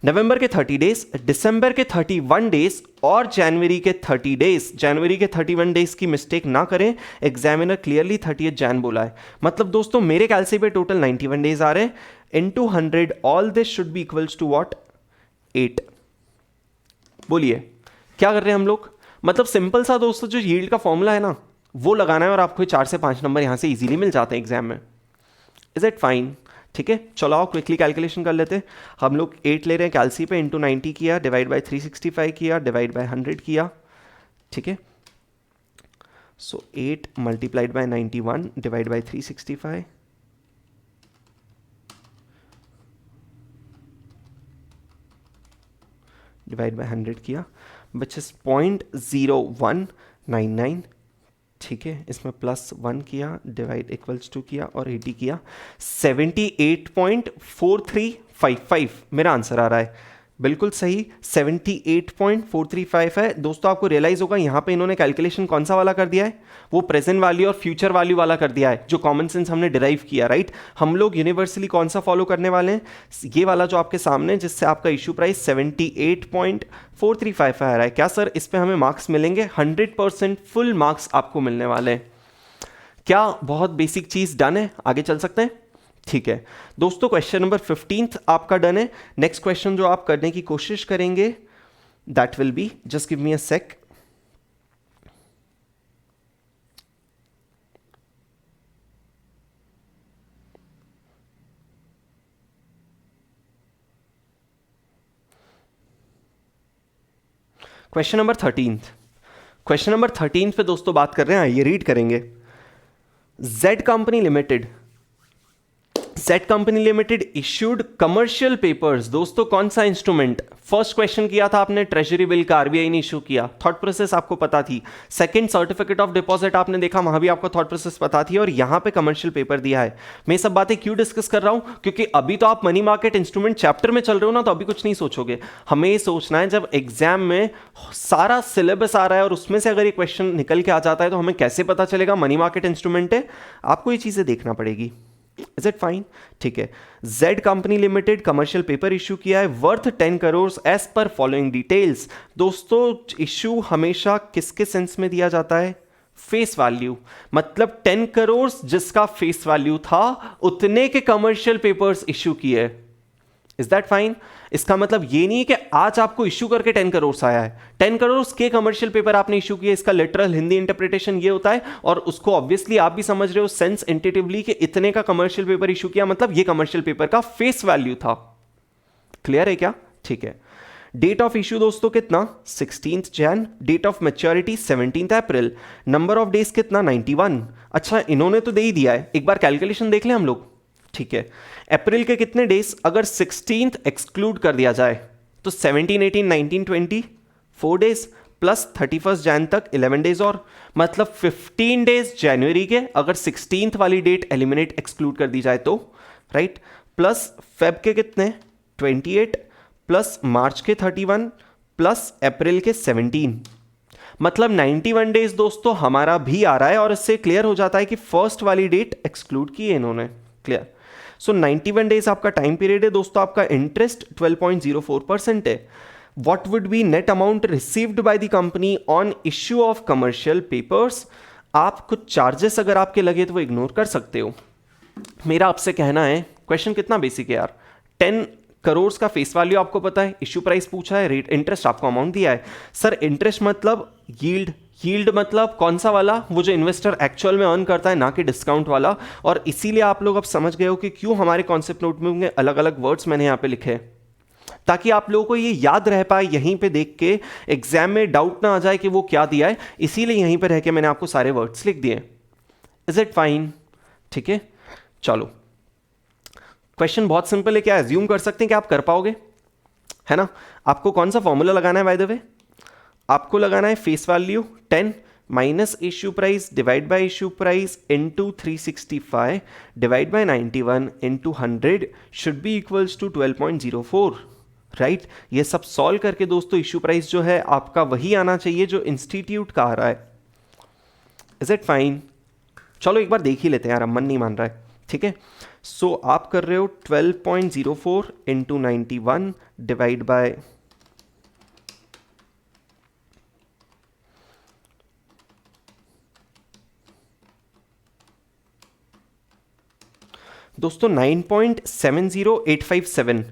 नवंबर के 30 डेज, दिसंबर के 31 डेज और जनवरी के 30 डेज। जनवरी के 31 डेज की मिस्टेक ना करें, एग्जामिनर क्लियरली 30 जैन बोला है। मतलब दोस्तों मेरे कैलसी पे टोटल 91 डेज आ रहे हैं, into 100 all this should be equals to what? 8। बोलिए क्या कर रहे हैं हम लोग? मतलब सिंपल सा दोस्तों जो यील्ड का फॉर्मूला है ना वो लगाना है और आपको 4 से 5 नंबर यहां से इजीली मिल जाते हैं एग्जाम में। Is it fine? ठीक है, चलो आओ क्विकली कैलकुलेशन कर लेते हैं। हम लोग 8 ले रहे हैं कैलसी पे, इंटू 90 किया, डिवाइड बाय 365 किया, डिवाइड बाय 100 किया। ठीक है, सो 8 multiplied by 91 divide by 365 divide by 100 किया, विच इज 0.0199। ठीक है, इसमें +1 किया, डिवाइड इक्वल्स टू किया और 80 किया, 78.4355 मेरा आंसर आ रहा है। बिल्कुल सही, 78.435 है। दोस्तों आपको रियलाइज होगा यहाँ पे इन्होंने कैलकुलेशन कौन सा वाला कर दिया है? वो प्रेजेंट वैल्यू और फ्यूचर वैल्यू वाला कर दिया है, जो कॉमन सेंस हमने डिराइव किया, राइट? हम लोग यूनिवर्सली कौन सा फॉलो करने वाले हैं? ये वाला जो आपके सामने, जिससे आपका इशू प्राइस 78.435 आ रहा है। क्या सर इस पे हमें मार्क्स मिलेंगे? 100% फुल मार्क्स आपको मिलने वाले हैं। क्या बहुत बेसिक चीज डन है? आगे चल सकते हैं? ठीक है दोस्तों, क्वेश्चन नंबर 15 आपका डन है। नेक्स्ट क्वेश्चन जो आप करने की कोशिश करेंगे that will be, just give me a sec. Question number 13, question number 13 पे दोस्तों बात कर रहे हैं, ये रीड करेंगे। Z company limited, Z company limited issued commercial papers. दोस्तों कौन सा इंस्ट्रूमेंट? फर्स्ट क्वेश्चन किया था आपने ट्रेजरी बिल का, आरबीआई ने इशू किया, थॉट प्रोसेस आपको पता थी। सेकंड सर्टिफिकेट ऑफ डिपॉजिट आपने देखा, वहां भी आपको थॉट प्रोसेस पता थी, और यहां पे कमर्शियल पेपर दिया है। मैं ये सब बातें क्यों डिस्कस कर रहा हूं? क्योंकि अभी तो आप मनी मार्केट इंस्ट्रूमेंट चैप्टर में चल रहे हो ना, तो अभी कुछ नहीं सोचोगे। हमें ये सोचना है जब एग्जाम में सारा सिलेबस आ रहा है और उसमें से अगर ये क्वेश्चन निकल के आ जाता है तो हमें कैसे पता चलेगा मनी मार्केट इंस्ट्रूमेंट है? आपको ये चीजें देखना पड़ेगी। Is it fine? ठीक है, Z company limited commercial paper issue किया है worth 10 crore as per following details. दोस्तों इशू हमेशा किसके सेंस में दिया जाता है? Face value. मतलब 10 करोड़ जिसका फेस वैल्यू था उतने के कमर्शियल पेपर्स इशू किए। Is that fine? इसका मतलब ये नहीं है कि आज आपको इशू करके 10 करोड़ आया है, 10 करोड़ के कमर्शियल पेपर आपने इशू किए। इसका लिटरल हिंदी इंटरप्रिटेशन ये होता है, और उसको ऑब्वियसली आप भी समझ रहे हो सेंस इंटेटिवली कि इतने का कमर्शियल पेपर इशू किया, मतलब ये कमर्शियल पेपर का फेस वैल्यू था। क्लियर है क्या? ठीक है, डेट ऑफ इशू दोस्तों कितना? 16 Jan. Date of maturity 17 April. Number of days कितना? 91। अच्छा इन्होंने तो दे ही दिया है, एक बार कैलकुलेशन देख लें हम लोग। ठीक है, अप्रैल के कितने डेज? अगर 16th एक्सक्लूड कर दिया जाए तो 17, 18, 19, 20 4 डेज प्लस 31 जैन तक 11 डेज और, मतलब 15 डेज जनवरी के, अगर 16th वाली डेट एलिमिनेट एक्सक्लूड कर दी जाए तो, राइट? प्लस फेब के कितने? 28 प्लस मार्च के 31 प्लस अप्रैल के 17, मतलब 91 डेज दोस्तों हमारा भी आ रहा है। और इससे क्लियर हो जाता है कि फर्स्ट वाली डेट एक्सक्लूड की है इन्होंने। क्लियर? सो 91 डेज आपका टाइम पीरियड है दोस्तों। आपका इंटरेस्ट 12.04% है। What would be net amount received by the company on issue of commercial papers? आप कुछ चार्जेस अगर आपके लगे तो वो इग्नोर कर सकते हो। मेरा आपसे कहना है, क्वेश्चन कितना बेसिक है यार। 10 करोड़ का फेस वैल्यू आपको पता है, इश्यू प्राइस पूछा है, रेट इंटरेस्ट आपको अमाउंट दिया है। सर इंटरेस्ट मतलब यील्ड, यील्ड मतलब कौन सा वाला? वो जो इन्वेस्टर एक्चुअल में अर्न करता है, ना कि डिस्काउंट वाला। और इसीलिए आप लोग अब समझ गए हो कि क्यों हमारे कॉन्सेप्ट नोट में अलग अलग वर्ड्स मैंने यहाँ पे लिखे, ताकि आप लोगों को ये याद रह पाए, यहीं पे देख के एग्जाम में डाउट ना आ जाए कि वो क्या दिया है। इसीलिए यहीं पे रह के मैंने आपको सारे वर्ड्स लिख दिए। Is it fine? ठीक है, चलो क्वेश्चन बहुत सिंपल है। क्या एज्यूम कर सकते हैं कि आप कर पाओगे? है ना? आपको कौन सा फॉर्मूला लगाना है बाय द वे? आपको लगाना है face value 10 minus issue price divide by issue price into 365 divide by 91 into 100 should be equals to 12.04। Right. ये सब सॉल्व करके दोस्तों इशू प्राइस जो है आपका वही आना चाहिए जो इंस्टीट्यूट का आ रहा है। Is it fine? चलो एक बार देख ही लेते हैं यार, अब मन नहीं मान रहा है, ठीक है। सो आप कर रहे हो 12.04 इंटू 91 डिवाइड बाय दोस्तों 9.70857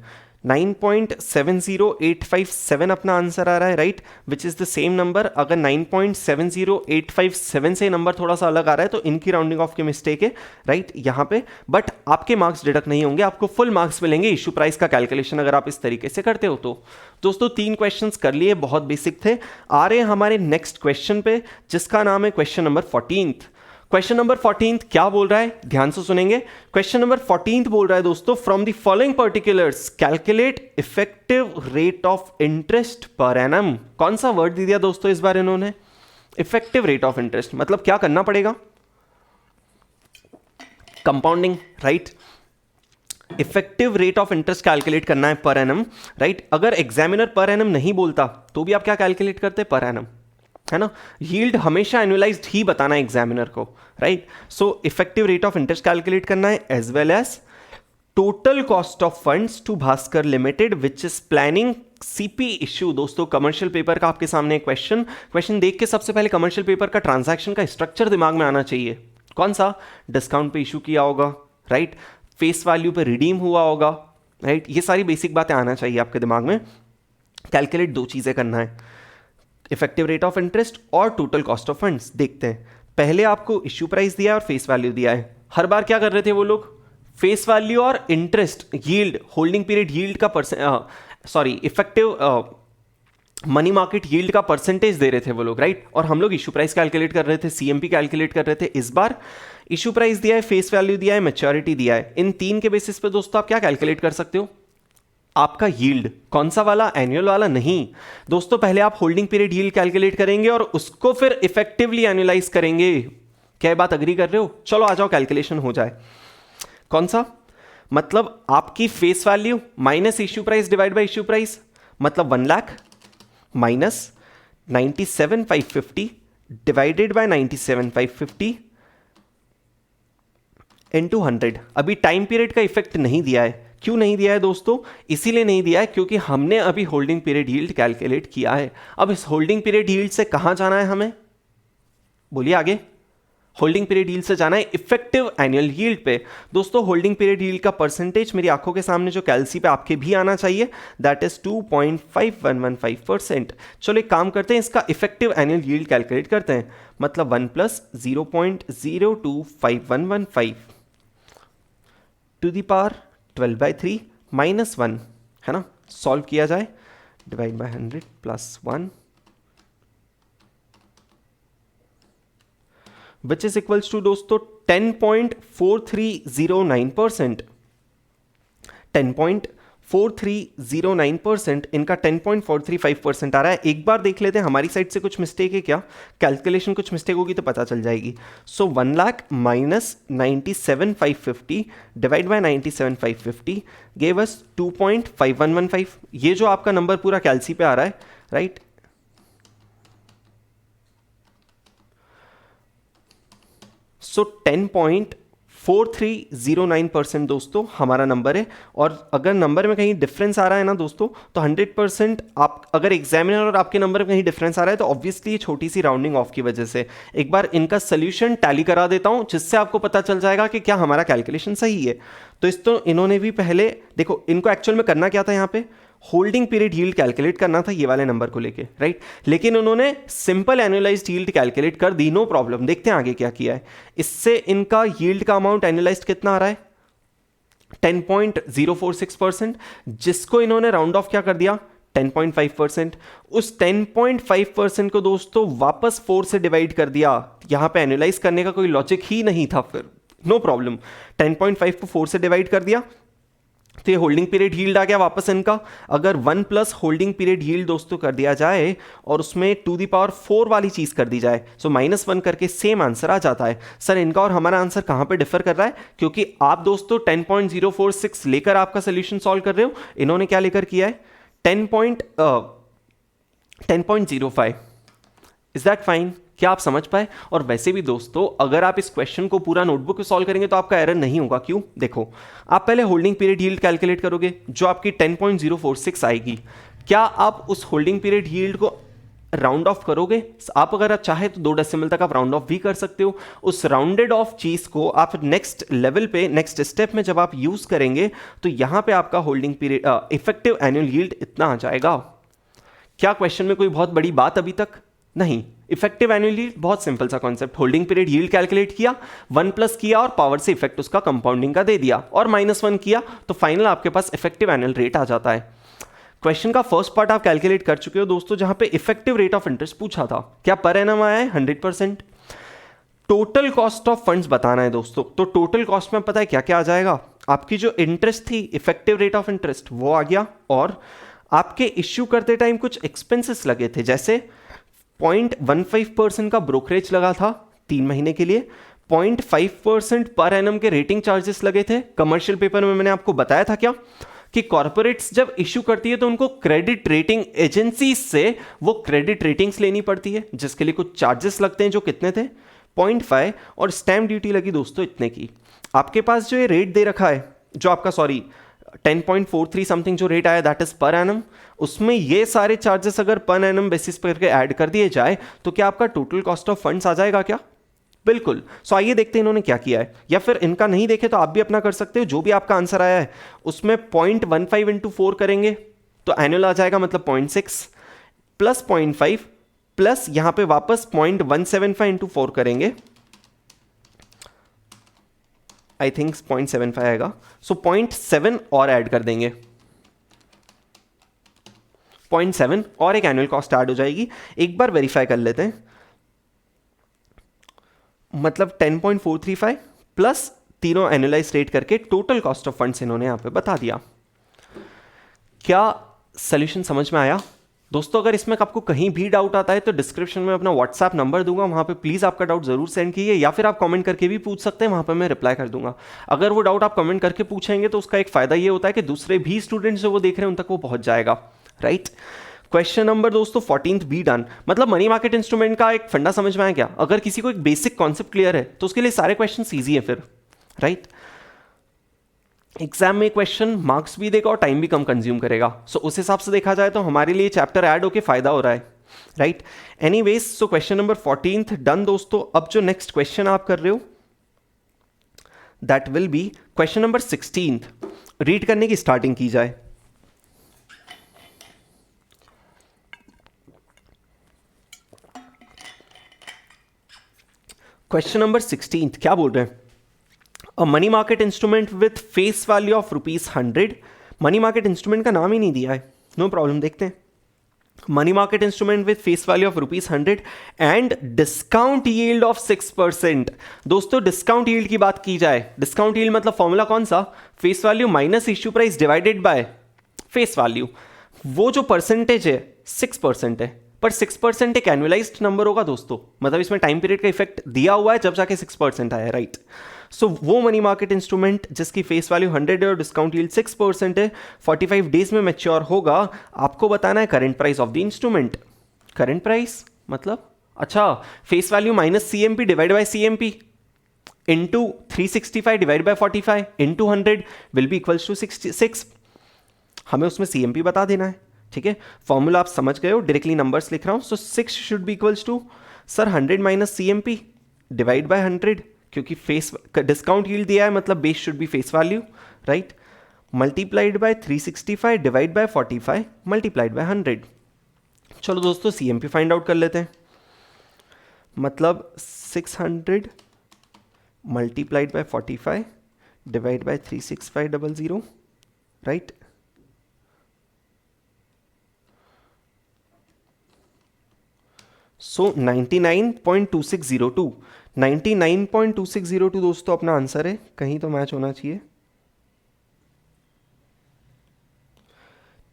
9.70857 अपना आंसर आ रहा है, right, which is the same number. अगर 9.70857 से नंबर थोड़ा सा अलग आ रहा है तो इनकी राउंडिंग ऑफ की मिस्टेक है, राइट, यहाँ पे। बट आपके मार्क्स डिडक्ट नहीं होंगे, आपको फुल मार्क्स मिलेंगे इशू प्राइस का कैलकुलेशन अगर आप इस तरीके से करते हो तो। दोस्तों 3 क्वेश्चंस कर लिए, बहुत बेसिक थे। आ रहे हैं हमारे नेक्स्ट क्वेश्चन पे जिसका नाम है क्वेश्चन नंबर 14। क्वेश्चन नंबर 14 क्या बोल रहा है, ध्यान से सुनेंगे। क्वेश्चन नंबर 14 बोल रहा है दोस्तों, from the following particulars calculate effective rate of interest per annum. कौन सा वर्ड दे दिया दोस्तों इस बार इन्होंने? Effective rate of interest. मतलब क्या करना पड़ेगा? Compounding, right. Effective rate of interest calculate करना है पर एनम, राइट। अगर एग्जामिनर पर एनम नहीं बोलता तो भी आप क्या कैलकुलेट करते? पर एनम, है ना। यील्ड हमेशा एनुअलाइज्ड ही बताना है एग्जामिनर को, right. So effective rate of interest calculate करना है as well as total cost of funds to Bhaskar limited which is planning CP issue. दोस्तों कमर्शियल पेपर का आपके सामने क्वेश्चन देख के सबसे पहले कमर्शियल पेपर का ट्रांजैक्शन का स्ट्रक्चर दिमाग में आना चाहिए। कौन सा? डिस्काउंट पे इशू किया होगा, राइट, फेस वैल्यू पे रिडीम हुआ होगा, राइट। ये सारी बेसिक बातें आना चाहिए आपके दिमाग में। कैलकुलेट 2 चीजें करना है, इफेक्टिव रेट ऑफ इंटरेस्ट और टोटल कॉस्ट ऑफ फंड्स। देखते हैं, पहले आपको इश्यू प्राइस दिया है और फेस वैल्यू दिया है। हर बार क्या कर रहे थे वो लोग? फेस वैल्यू और interest yield, holding period yield का इफेक्टिव मनी मार्केट यील्ड का परसेंटेज दे रहे थे वो लोग, राइट। और हम लोग इशू प्राइस कैलकुलेट कर रहे थे, सीएमपी कैलकुलेट कर रहे थे। इस बार इशू प्राइस दिया है, फेस वैल्यू दिया है, मैच्योरिटी दिया है। इन 3 के बेसिस पे दोस्तों आप क्या कैलकुलेट कर सकते हो? आपका यील्ड। कौन सा वाला? एनुअल वाला नहीं दोस्तों। पहले आप होल्डिंग पीरियड यील्ड कैलकुलेट करेंगे और उसको फिर इफेक्टिवली एनुअलाइज करेंगे। क्या बात अग्री कर रहे हो? चलो आ जाओ, कैलकुलेशन हो जाए। कौन सा? मतलब आपकी face value minus issue price divide by issue price, मतलब 1 lakh minus 97,550 divided by 97,550 into 100। अभी टाइम पीरियड का इफेक्ट नहीं दिया है। क्यों नहीं दिया है दोस्तों? इसीलिए नहीं दिया है क्योंकि हमने अभी होल्डिंग पीरियड यील्ड कैलकुलेट किया है। अब इस होल्डिंग पीरियड यील्ड से कहां जाना है हमें? बोलिए आगे। होल्डिंग पीरियड यील्ड से जाना है इफेक्टिव एनुअल यील्ड पे। दोस्तों होल्डिंग पीरियड यील्ड का परसेंटेज मेरी आंखों के सामने जो कैलसी पे आपके भी आना चाहिए, दैट इज 2.5115%। चलो एक काम करते हैं, इसका इफेक्टिव एनुअल यील्ड कैलकुलेट करते हैं। मतलब 1 + 0.025115 टू द पावर 12/3 -1, है ना। सॉल्व किया जाए, divide by 100 + 1 which is equals to दोस्तों 10.4309%। 10.4309%, इनका 10.435% आ रहा है। एक बार देख लेते हैं हमारी साइड से कुछ मिस्टेक है क्या, कैलकुलेशन कुछ मिस्टेक होगी तो पता चल जाएगी। सो 1 lakh minus 97,550 divide by 97,550 gave us 2.5115। ये जो आपका नंबर पूरा कैलसी पे आ रहा है, राइट, सो 10.4309% दोस्तों हमारा नंबर है। और अगर नंबर में कहीं डिफरेंस आ रहा है ना दोस्तों, तो 100% आप, अगर एग्जामिनर और आपके नंबर में कहीं डिफरेंस आ रहा है तो ऑब्वियसली छोटी सी राउंडिंग ऑफ की वजह से। एक बार इनका सोल्यूशन टैली करा देता हूं जिससे आपको पता चल जाएगा कि क्या हमारा कैलकुलेशन सही है। तो इन्होंने भी पहले देखो, इनको एक्चुअल में करना क्या था, यहाँ पे होल्डिंग पीरियड यील्ड कैलकुलेट करना था ये वाले नंबर को लेके, राइट। लेकिन उन्होंने सिंपल एनुअलाइज्ड यील्ड कैलकुलेट कर दी, नो प्रॉब्लम। देखते हैं आगे क्या किया है। इससे इनका यील्ड का अमाउंट एनुअलाइज्ड कितना आ रहा है? 10.046%, जिसको इन्होंने राउंड ऑफ क्या कर दिया, 10.5%। उस 10.5% को दोस्तों वापस 4 से डिवाइड कर दिया। यहां पे एनुअलाइज करने का कोई लॉजिक ही नहीं था, फिर नो प्रॉब्लम। 10.5 को 4 से डिवाइड कर दिया तो ये होल्डिंग पीरियड यील्ड आ गया वापस इनका। अगर 1 + होल्डिंग पीरियड यील्ड दोस्तों कर दिया जाए और उसमें टू दी पावर 4 वाली चीज कर दी जाए, सो -1 करके सेम आंसर आ जाता है। सर इनका और हमारा आंसर कहां पे डिफर कर रहा है? क्योंकि आप दोस्तों 10.046 लेकर आपका सोल्यूशन सॉल्व कर रहे हो, इन्होंने क्या लेकर किया है, 10.05। Is that fine? क्या आप समझ पाए? और वैसे भी दोस्तों अगर आप इस क्वेश्चन को पूरा नोटबुक में सॉल्व करेंगे तो आपका एरर नहीं होगा। क्यों? देखो, आप पहले होल्डिंग पीरियड यील्ड कैलकुलेट करोगे जो आपकी 10.046 आएगी। क्या आप उस होल्डिंग पीरियड यील्ड को राउंड ऑफ करोगे? आप अगर आप चाहे तो 2 डेसिमल तक आप राउंड ऑफ भी कर सकते हो। उस राउंडेड ऑफ चीज को आप नेक्स्ट लेवल पे, नेक्स्ट स्टेप में जब आप यूज करेंगे तो यहां पे आपका holding period effective annual yield इतना आ जाएगा। क्या क्वेश्चन में कोई बहुत बड़ी बात अभी तक नहीं? इफेक्टिव एनुअल यील्ड बहुत सिंपल सा concept, holding period yield calculate किया, 1 प्लस किया और पावर से इफेक्ट उसका कंपाउंडिंग का दे दिया और -1 किया तो फाइनल आपके पास इफेक्टिव एनुअल रेट आ जाता है। क्वेश्चन का फर्स्ट पार्ट आप कैलकुलेट कर चुके हो दोस्तों, जहां पे इफेक्टिव रेट ऑफ इंटरेस्ट पूछा था। क्या पर एनम आया है? 100%। टोटल कॉस्ट ऑफ फंड्स बताना है दोस्तों, तो टोटल कॉस्ट में पता है क्या क्या आ जाएगा? आपकी जो इंटरेस्ट थी, इफेक्टिव रेट ऑफ इंटरेस्ट, वो आ गया, और आपके इश्यू करते टाइम कुछ एक्सपेंसेस लगे थे, जैसे 0.15% का ब्रोकरेज लगा था 3 महीने के लिए, 0.5% पर एनम के रेटिंग चार्जेस लगे थे। कमर्शियल पेपर में मैंने आपको बताया था क्या कि कॉर्पोरेट्स जब इश्यू करती है तो उनको क्रेडिट रेटिंग एजेंसी से वो क्रेडिट रेटिंग्स लेनी पड़ती है, जिसके लिए कुछ चार्जेस लगते हैं, जो कितने थे? 0.5, और स्टैम्प ड्यूटी लगी दोस्तों इतने की। आपके पास जो ये रेट दे रखा है, जो आपका 10.43 समथिंग जो रेट आया, दैट इज पर एनम, उसमें ये सारे चार्जेस अगर पर एनम बेसिस पर करके ऐड कर दिए जाए तो क्या आपका टोटल कॉस्ट ऑफ फंड्स आ जाएगा क्या? बिल्कुल। सो आइए देखते हैं इन्होंने क्या किया है, या फिर इनका नहीं देखे तो आप भी अपना कर सकते हो। जो भी आपका आंसर आया है उसमें 0.15 इंटू 4 करेंगे तो एनुअल आ जाएगा, मतलब 0.6 प्लस 0.5 प्लस यहां पे वापस 0.175 इंटू 4 करेंगे, आई थिंक 0.75 आएगा। सो 0.7 और ऐड कर देंगे, 0.7 और एक एनुअल कॉस्ट ऐड हो जाएगी। एक बार वेरीफाई कर लेते हैं, मतलब 10.435 प्लस तीनों एनुअलाइज रेट करके टोटल कॉस्ट ऑफ फंड्स इन्होंने यहां पे बता दिया। क्या सॉल्यूशन समझ में आया दोस्तों? अगर इसमें आपको कहीं भी डाउट आता है तो डिस्क्रिप्शन में अपना व्हाट्सएप नंबर दूंगा, वहां पे प्लीज आपका डाउट जरूर सेंड कीजिए, या फिर आप कमेंट करके भी पूछ सकते हैं, वहां पे मैं रिप्लाई कर दूंगा। अगर वो डाउट आप कमेंट करके पूछेंगे तो उसका एक फायदा ये होता है कि दूसरे भी स्टूडेंट्स जो वो देख रहे हैं उन तक वो पहुंच जाएगा, राइट? क्वेश्चन नंबर दोस्तों 14th बी डन। मतलब मनी मार्केट इंस्ट्रूमेंट का एक फंडा समझ में आया क्या? अगर किसी को एक बेसिक कॉन्सेप्ट क्लियर है तो उसके लिए सारे क्वेश्चन ईजी है फिर, राइट? एग्जाम में क्वेश्चन मार्क्स भी देगा और टाइम भी कम कंज्यूम करेगा। सो उस हिसाब से देखा जाए तो हमारे लिए चैप्टर ऐड होके फायदा हो रहा है, right? Anyways, so question number 14th done दोस्तों। अब जो नेक्स्ट क्वेश्चन आप कर रहे हो that will B question number 16th। Read करने की स्टार्टिंग की जाए। क्वेश्चन नंबर 16th क्या बोल रहे हैं? अ money market instrument with face value of ₹100। Money market instrument का नाम ही नहीं दिया है, नो प्रॉब्लम, देखते हैं। Money market instrument with face value of ₹100 and discount yield of 6%। दोस्तों डिस्काउंट यील्ड की बात की जाए, डिस्काउंट यील्ड मतलब फॉर्मूला कौन सा? Face value minus issue price divided by face value. वो जो परसेंटेज है 6% है, पर 6% एक एनुअलाइज्ड नंबर होगा दोस्तों, मतलब इसमें टाइम पीरियड का इफेक्ट दिया हुआ है जब जाके 6% आया, राइट? सो वो मनी मार्केट इंस्ट्रूमेंट जिसकी फेस वैल्यू 100 है और डिस्काउंट यील्ड 6% है, 45 डेज में मैच्योर होगा। आपको बताना है current price of the instrument. Current price मतलब अच्छा, face value minus CMP divide by CMP into 365 divide by 45 into 100 will be equals to 66। हमें उसमें CMP बता देना है, ठीक है? फॉर्मूला आप समझ गए हो, डायरेक्टली नंबर्स लिख रहा हूं। So 6 should be equals to sir 100 minus CMP divide by 100, क्योंकि फेस डिस्काउंट यील्ड दिया है मतलब base should be face value, right? Multiplied by 365 divide by 45 multiplied by 100। चलो दोस्तों CMP फाइंड आउट कर लेते हैं। मतलब 600 multiplied by 45 divide by 36500, right? So 99.2602 99.2602 दोस्तों अपना आंसर है, कहीं तो मैच होना चाहिए।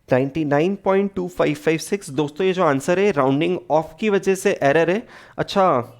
99.2556 दोस्तों ये जो आंसर है राउंडिंग ऑफ की वजह से एरर है। अच्छा,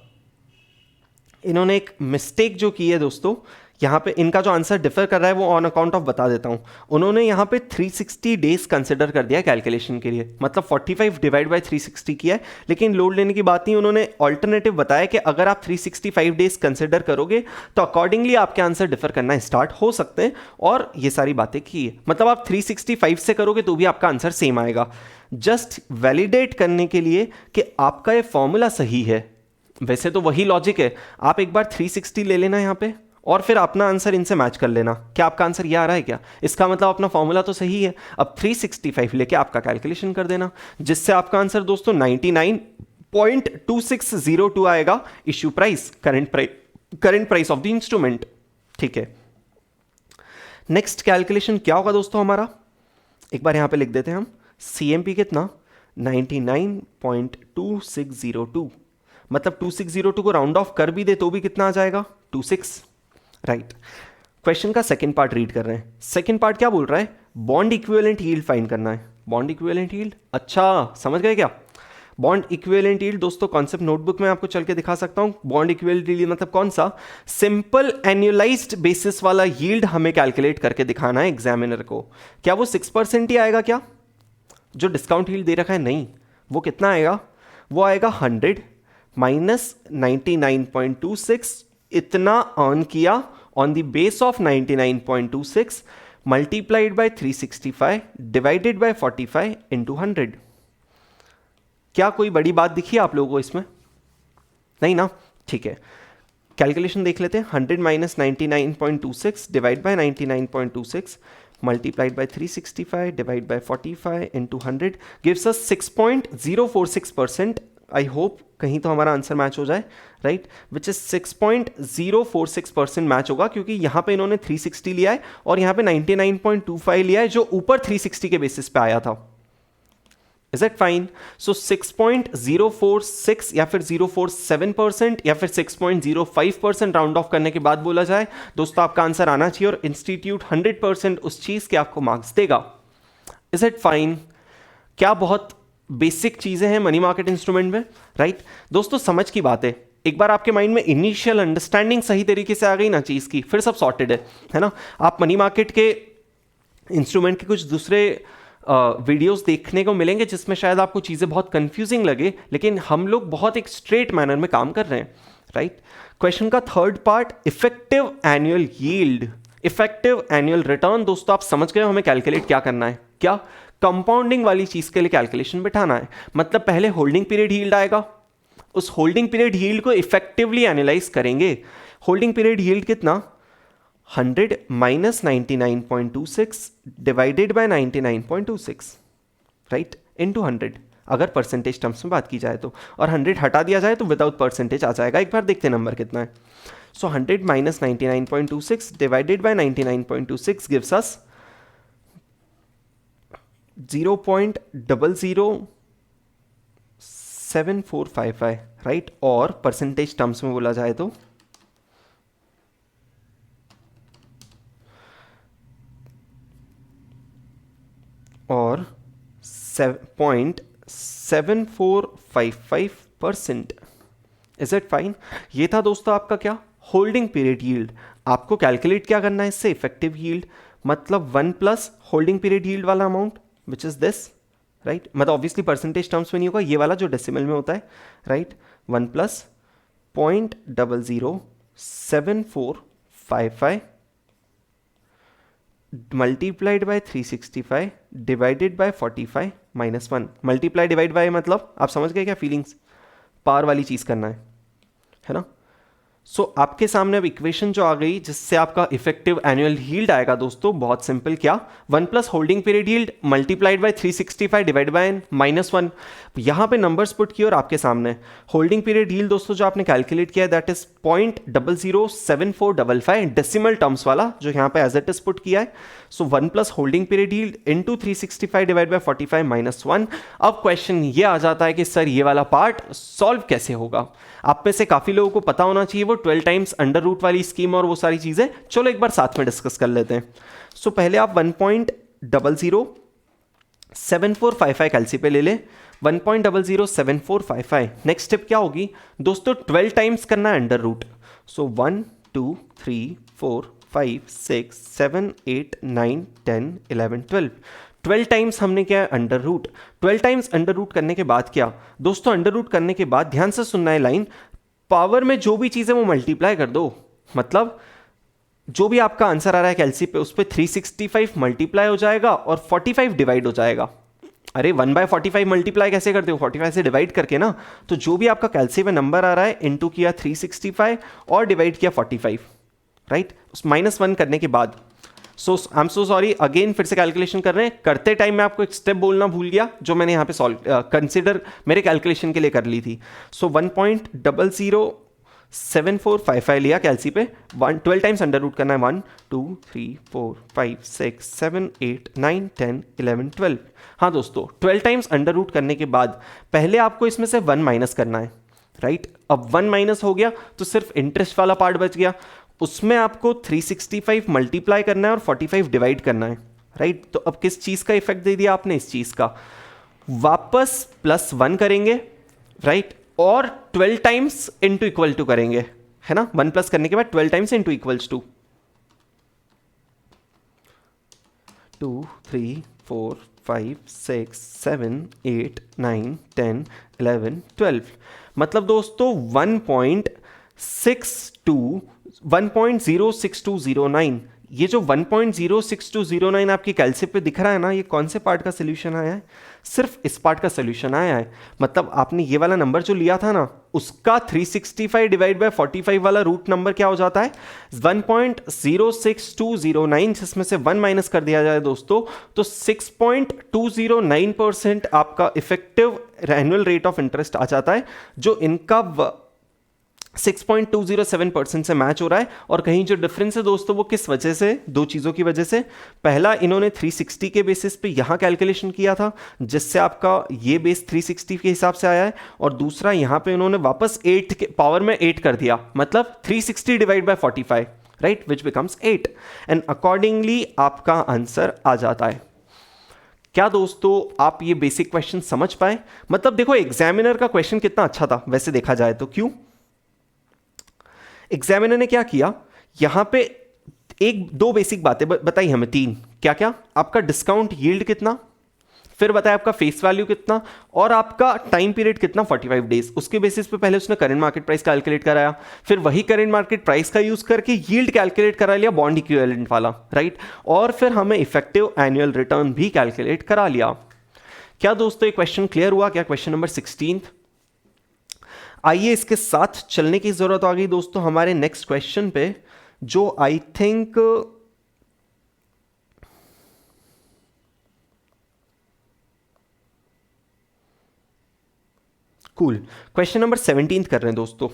इन्होंने एक मिस्टेक जो की है दोस्तों, यहाँ पे इनका जो आंसर डिफर कर रहा है वो ऑन अकाउंट ऑफ बता देता हूँ। उन्होंने यहाँ पे 360 डेज कंसिडर कर दिया कैलकुलेशन के लिए, मतलब 45 डिवाइड बाय 360 किया है, लेकिन लोड लेने की बात नहीं, उन्होंने ऑल्टरनेटिव बताया कि अगर आप 365 डेज कंसिडर करोगे तो अकॉर्डिंगली आपके आंसर डिफर करना स्टार्ट हो सकते हैं, और ये सारी बातें की है। मतलब आप 365 से करोगे तो भी आपका आंसर सेम आएगा, जस्ट वैलिडेट करने के लिए कि आपका ये फॉर्मूला सही है। वैसे तो वही लॉजिक है, आप एक बार 360 ले लेना यहाँ पे और फिर अपना आंसर इनसे मैच कर लेना। क्या आपका आंसर ये आ रहा है क्या? इसका मतलब अपना फॉर्मूला तो सही है। अब 365 लेके आपका कैलकुलेशन कर देना, जिससे आपका आंसर दोस्तों 99.2602 आएगा, issue price, current price of the instrument. ठीक है, नेक्स्ट कैलकुलेशन क्या होगा दोस्तों हमारा, एक बार यहां पे लिख देते हैं हम। CMP कितना? 99.2602, मतलब 2602 को राउंड ऑफ कर भी दे तो भी कितना आ जाएगा? 26, राइट। क्वेश्चन का सेकंड पार्ट रीड कर रहे हैं। सेकंड पार्ट क्या बोल रहा है? बॉन्ड इक्विवेलेंट यील्ड फाइंड करना है। बॉन्ड इक्विवेलेंट यील्ड, अच्छा समझ गए क्या? बॉन्ड इक्विवेलेंट यील्ड दोस्तों कॉन्सेप्ट नोटबुक में आपको चल के दिखा सकता हूं। बॉन्ड इक्विवेलेंट यील्ड मतलब कौन सा? सिंपल एनुअलाइज्ड बेसिस वाला यील्ड हमें कैलकुलेट करके दिखाना है एग्जामिनर को। क्या वो 6% ही आएगा क्या, जो डिस्काउंट यील्ड दे रखा है? नहीं, वो कितना आएगा? वो आएगा 100 माइनस 99.26, इतना अर्न किया on the base of 99.26 multiplied by 365 divided by 45 into 100। क्या कोई बड़ी बात दिखी आप लोगों को इसमें? नहीं ना, ठीक है, कैलकुलेशन देख लेते हैं। 100 minus 99.26 divide by 99.26 multiplied by 365 divided by 45 into 100 gives us 6.046%. I hope कहीं तो हमारा आंसर मैच हो जाए, राइट, विच इज 6.046% मैच होगा, क्योंकि यहाँ पे इन्होंने 360 लिया है और यहाँ पे 99.25 लिया है, जो ऊपर 360 के बेसिस पे आया था। Is it fine? सो 6.046 या फिर 047% या फिर 6.05% राउंड ऑफ करने के बाद बोला जाए दोस्तों आपका आंसर आना चाहिए, और इंस्टीट्यूट 100% उस चीज के आपको मार्क्स देगा। Is it fine? क्या बहुत बेसिक चीजें हैं मनी मार्केट इंस्ट्रूमेंट में, राइट दोस्तों, समझ की बात है। एक बार आपके माइंड में इनिशियल अंडरस्टैंडिंग सही तरीके से आ गई ना चीज की, फिर सब सॉर्टेड है ना। आप मनी मार्केट के इंस्ट्रूमेंट के कुछ दूसरे वीडियोस देखने को मिलेंगे जिसमें शायद आपको चीज़ें बहुत कंफ्यूजिंग लगे, लेकिन हम लोग बहुत एक स्ट्रेट मैनर में काम कर रहे हैं, राइट। क्वेश्चन का third part, effective annual yield, effective annual return. दोस्तों आप समझ गए हमें कैलकुलेट क्या करना है, क्या कंपाउंडिंग वाली चीज के लिए कैलकुलेशन बिठाना है। मतलब पहले होल्डिंग पीरियड यील्ड आएगा, उस होल्डिंग पीरियड यील्ड को इफेक्टिवली एनालाइज करेंगे। होल्डिंग पीरियड यील्ड कितना? 100 minus 99.26 divided by 99.26, right, into 100 अगर परसेंटेज टर्म्स में बात की जाए तो, और 100 हटा दिया जाए तो विदाउट परसेंटेज आ जाएगा। एक बार देखते हैं नंबर कितना है। सो 100 minus 99.26 divided by 99.26 gives us 0.007455, right, और परसेंटेज टर्म्स में बोला जाए तो और 0.7455%। Is it fine? ये था दोस्तों आपका क्या, होल्डिंग पीरियड यील्ड। आपको कैलकुलेट क्या करना है इससे, इफेक्टिव यील्ड, मतलब 1 प्लस होल्डिंग पीरियड यील्ड वाला amount which is this, right, मतलब ऑब्वियसली परसेंटेज टर्म्स में नहीं होगा, ये वाला जो डेसिमल में होता है, right, 1 plus 0.007455 multiplied by 365 divided by 45 minus 1। Multiply divide by मतलब आप समझ गए क्या फीलिंग्स, पावर वाली चीज करना है ना। सो आपके सामने अब इक्वेशन जो आ गई जिससे आपका इफेक्टिव एनुअल यील्ड आएगा दोस्तों, बहुत सिंपल, क्या, 1 plus holding period yield multiplied by 365 divide by -1। यहां पे नंबर्स पुट किए और आपके सामने होल्डिंग पीरियड यील्ड दोस्तों जो आपने कैलकुलेट किया है दैट इज 0.007455 डेसिमल टर्म्स वाला, जो यहां पे एज इट इज पुट किया है। सो 1 plus holding period yield into 365 divide by 45 -1। अब क्वेश्चन ये आ जाता है कि सर ये वाला पार्ट सॉल्व कैसे होगा। आप में से काफी लोगों को पता होना चाहिए वो 12 टाइम्स अंडर रूट वाली स्कीम और वो सारी चीजें। चलो एक बार साथ में डिस्कस कर लेते हैं। सो पहले आप 1.007455 कैलसी पे ले ले, 1.007455। नेक्स्ट स्टेप क्या होगी दोस्तों, 12 टाइम्स करना है अंडर रूट। सो 1 2 3 4 5 6 7 8 9 10 11 12 12 टाइम्स हमने क्या है under root. 12 times under root करने के बाद क्या दोस्तों, अंडर रूट करने के बाद ध्यान से सुनना है लाइन, पावर में जो भी चीज़ है वो मल्टीप्लाई कर दो। मतलब जो भी आपका आंसर आ रहा है कैलसी पे उस पर 365 मल्टीप्लाई हो जाएगा और 45 डिवाइड हो जाएगा। अरे 1/45 मल्टीप्लाई कैसे करते हो, 45 से डिवाइड करके ना। तो जो भी आपका कैलसी में नंबर आ रहा है इनटू किया 365 और डिवाइड किया 45, राइट। उस -1 करने के बाद I am so sorry again फिर से कैलकुलेशन कर रहे हैं। करते टाइम मैं आपको एक स्टेप बोलना भूल गया जो मैंने यहाँ पे सॉल्व कंसिडर मेरे कैलकुलेशन के लिए कर ली थी। सो 1.007455 लिया कैलसी पे, 12 टाइम्स अंडर रूट करना है, 1 2 3 4 5 6 7 8 9 10 11 12। हाँ दोस्तों 12 टाइम्स अंडर रूट करने के बाद पहले आपको इसमें से 1 माइनस करना है, राइट। अब 1 माइनस हो गया तो सिर्फ इंटरेस्ट वाला पार्ट बच गया, उसमें आपको 365 मल्टीप्लाई करना है और 45 डिवाइड करना है, राइट। तो अब किस चीज़ का इफेक्ट दे दिया आपने, इस चीज़ का। वापस +1 करेंगे, राइट, और 12 टाइम्स इंटू इक्वल टू करेंगे, है ना। 1 प्लस करने के बाद 12 टाइम्स इंटू इक्वल्स टू 2 3 4 5 6 7 8 9 10 11 12। मतलब दोस्तों 1.06209, ये जो 1.06209 आपकी कैलसी पे दिख रहा है ना, ये कौन से पार्ट का सोल्यूशन आया है, सिर्फ इस पार्ट का सोल्यूशन आया है। मतलब आपने ये वाला नंबर जो लिया था ना उसका 365 डिवाइड बाय 45 वाला रूट नंबर क्या हो जाता है 1.06209, जिसमें से 1 माइनस कर दिया जाए दोस्तों तो 6.209% आपका effective annual rate of interest आ जाता है, जो इनका 6.207% से मैच हो रहा है। और कहीं जो डिफरेंस है दोस्तों वो किस वजह से, दो चीज़ों की वजह से। पहला इन्होंने 360 के बेसिस पे यहाँ कैलकुलेशन किया था जिससे आपका ये बेस 360 के हिसाब से आया है, और दूसरा यहाँ पे इन्होंने वापस 8 के पावर में 8 कर दिया, मतलब 360 divide by 45, right, which becomes 8, and accordingly आपका आंसर आ जाता है। क्या दोस्तों आप ये बेसिक क्वेश्चन समझ पाए? मतलब देखो एग्जामिनर का क्वेश्चन कितना अच्छा था वैसे देखा जाए तो। क्यों? एग्जामिनर ने क्या किया यहां पे, एक दो बेसिक बातें बताई हमें, तीन, क्या क्या, आपका डिस्काउंट यील्ड कितना, फिर बताया आपका फेस वैल्यू कितना, और आपका टाइम पीरियड कितना 45 डेज। उसके बेसिस पे पहले उसने करंट मार्केट प्राइस कैलकुलेट कराया, फिर वही करंट मार्केट प्राइस का यूज करके यील्ड कैलकुलेट करा लिया बॉन्ड इक्विवेलेंट वाला, राइट, और फिर हमें इफेक्टिव एनुअल रिटर्न भी कैलकुलेट करा लिया। क्या दोस्तों ये क्वेश्चन क्लियर हुआ क्या? Question number 16। आइए इसके साथ चलने की जरूरत आ गई दोस्तों हमारे नेक्स्ट क्वेश्चन पे, जो I think cool, question number 17 कर रहे हैं दोस्तों।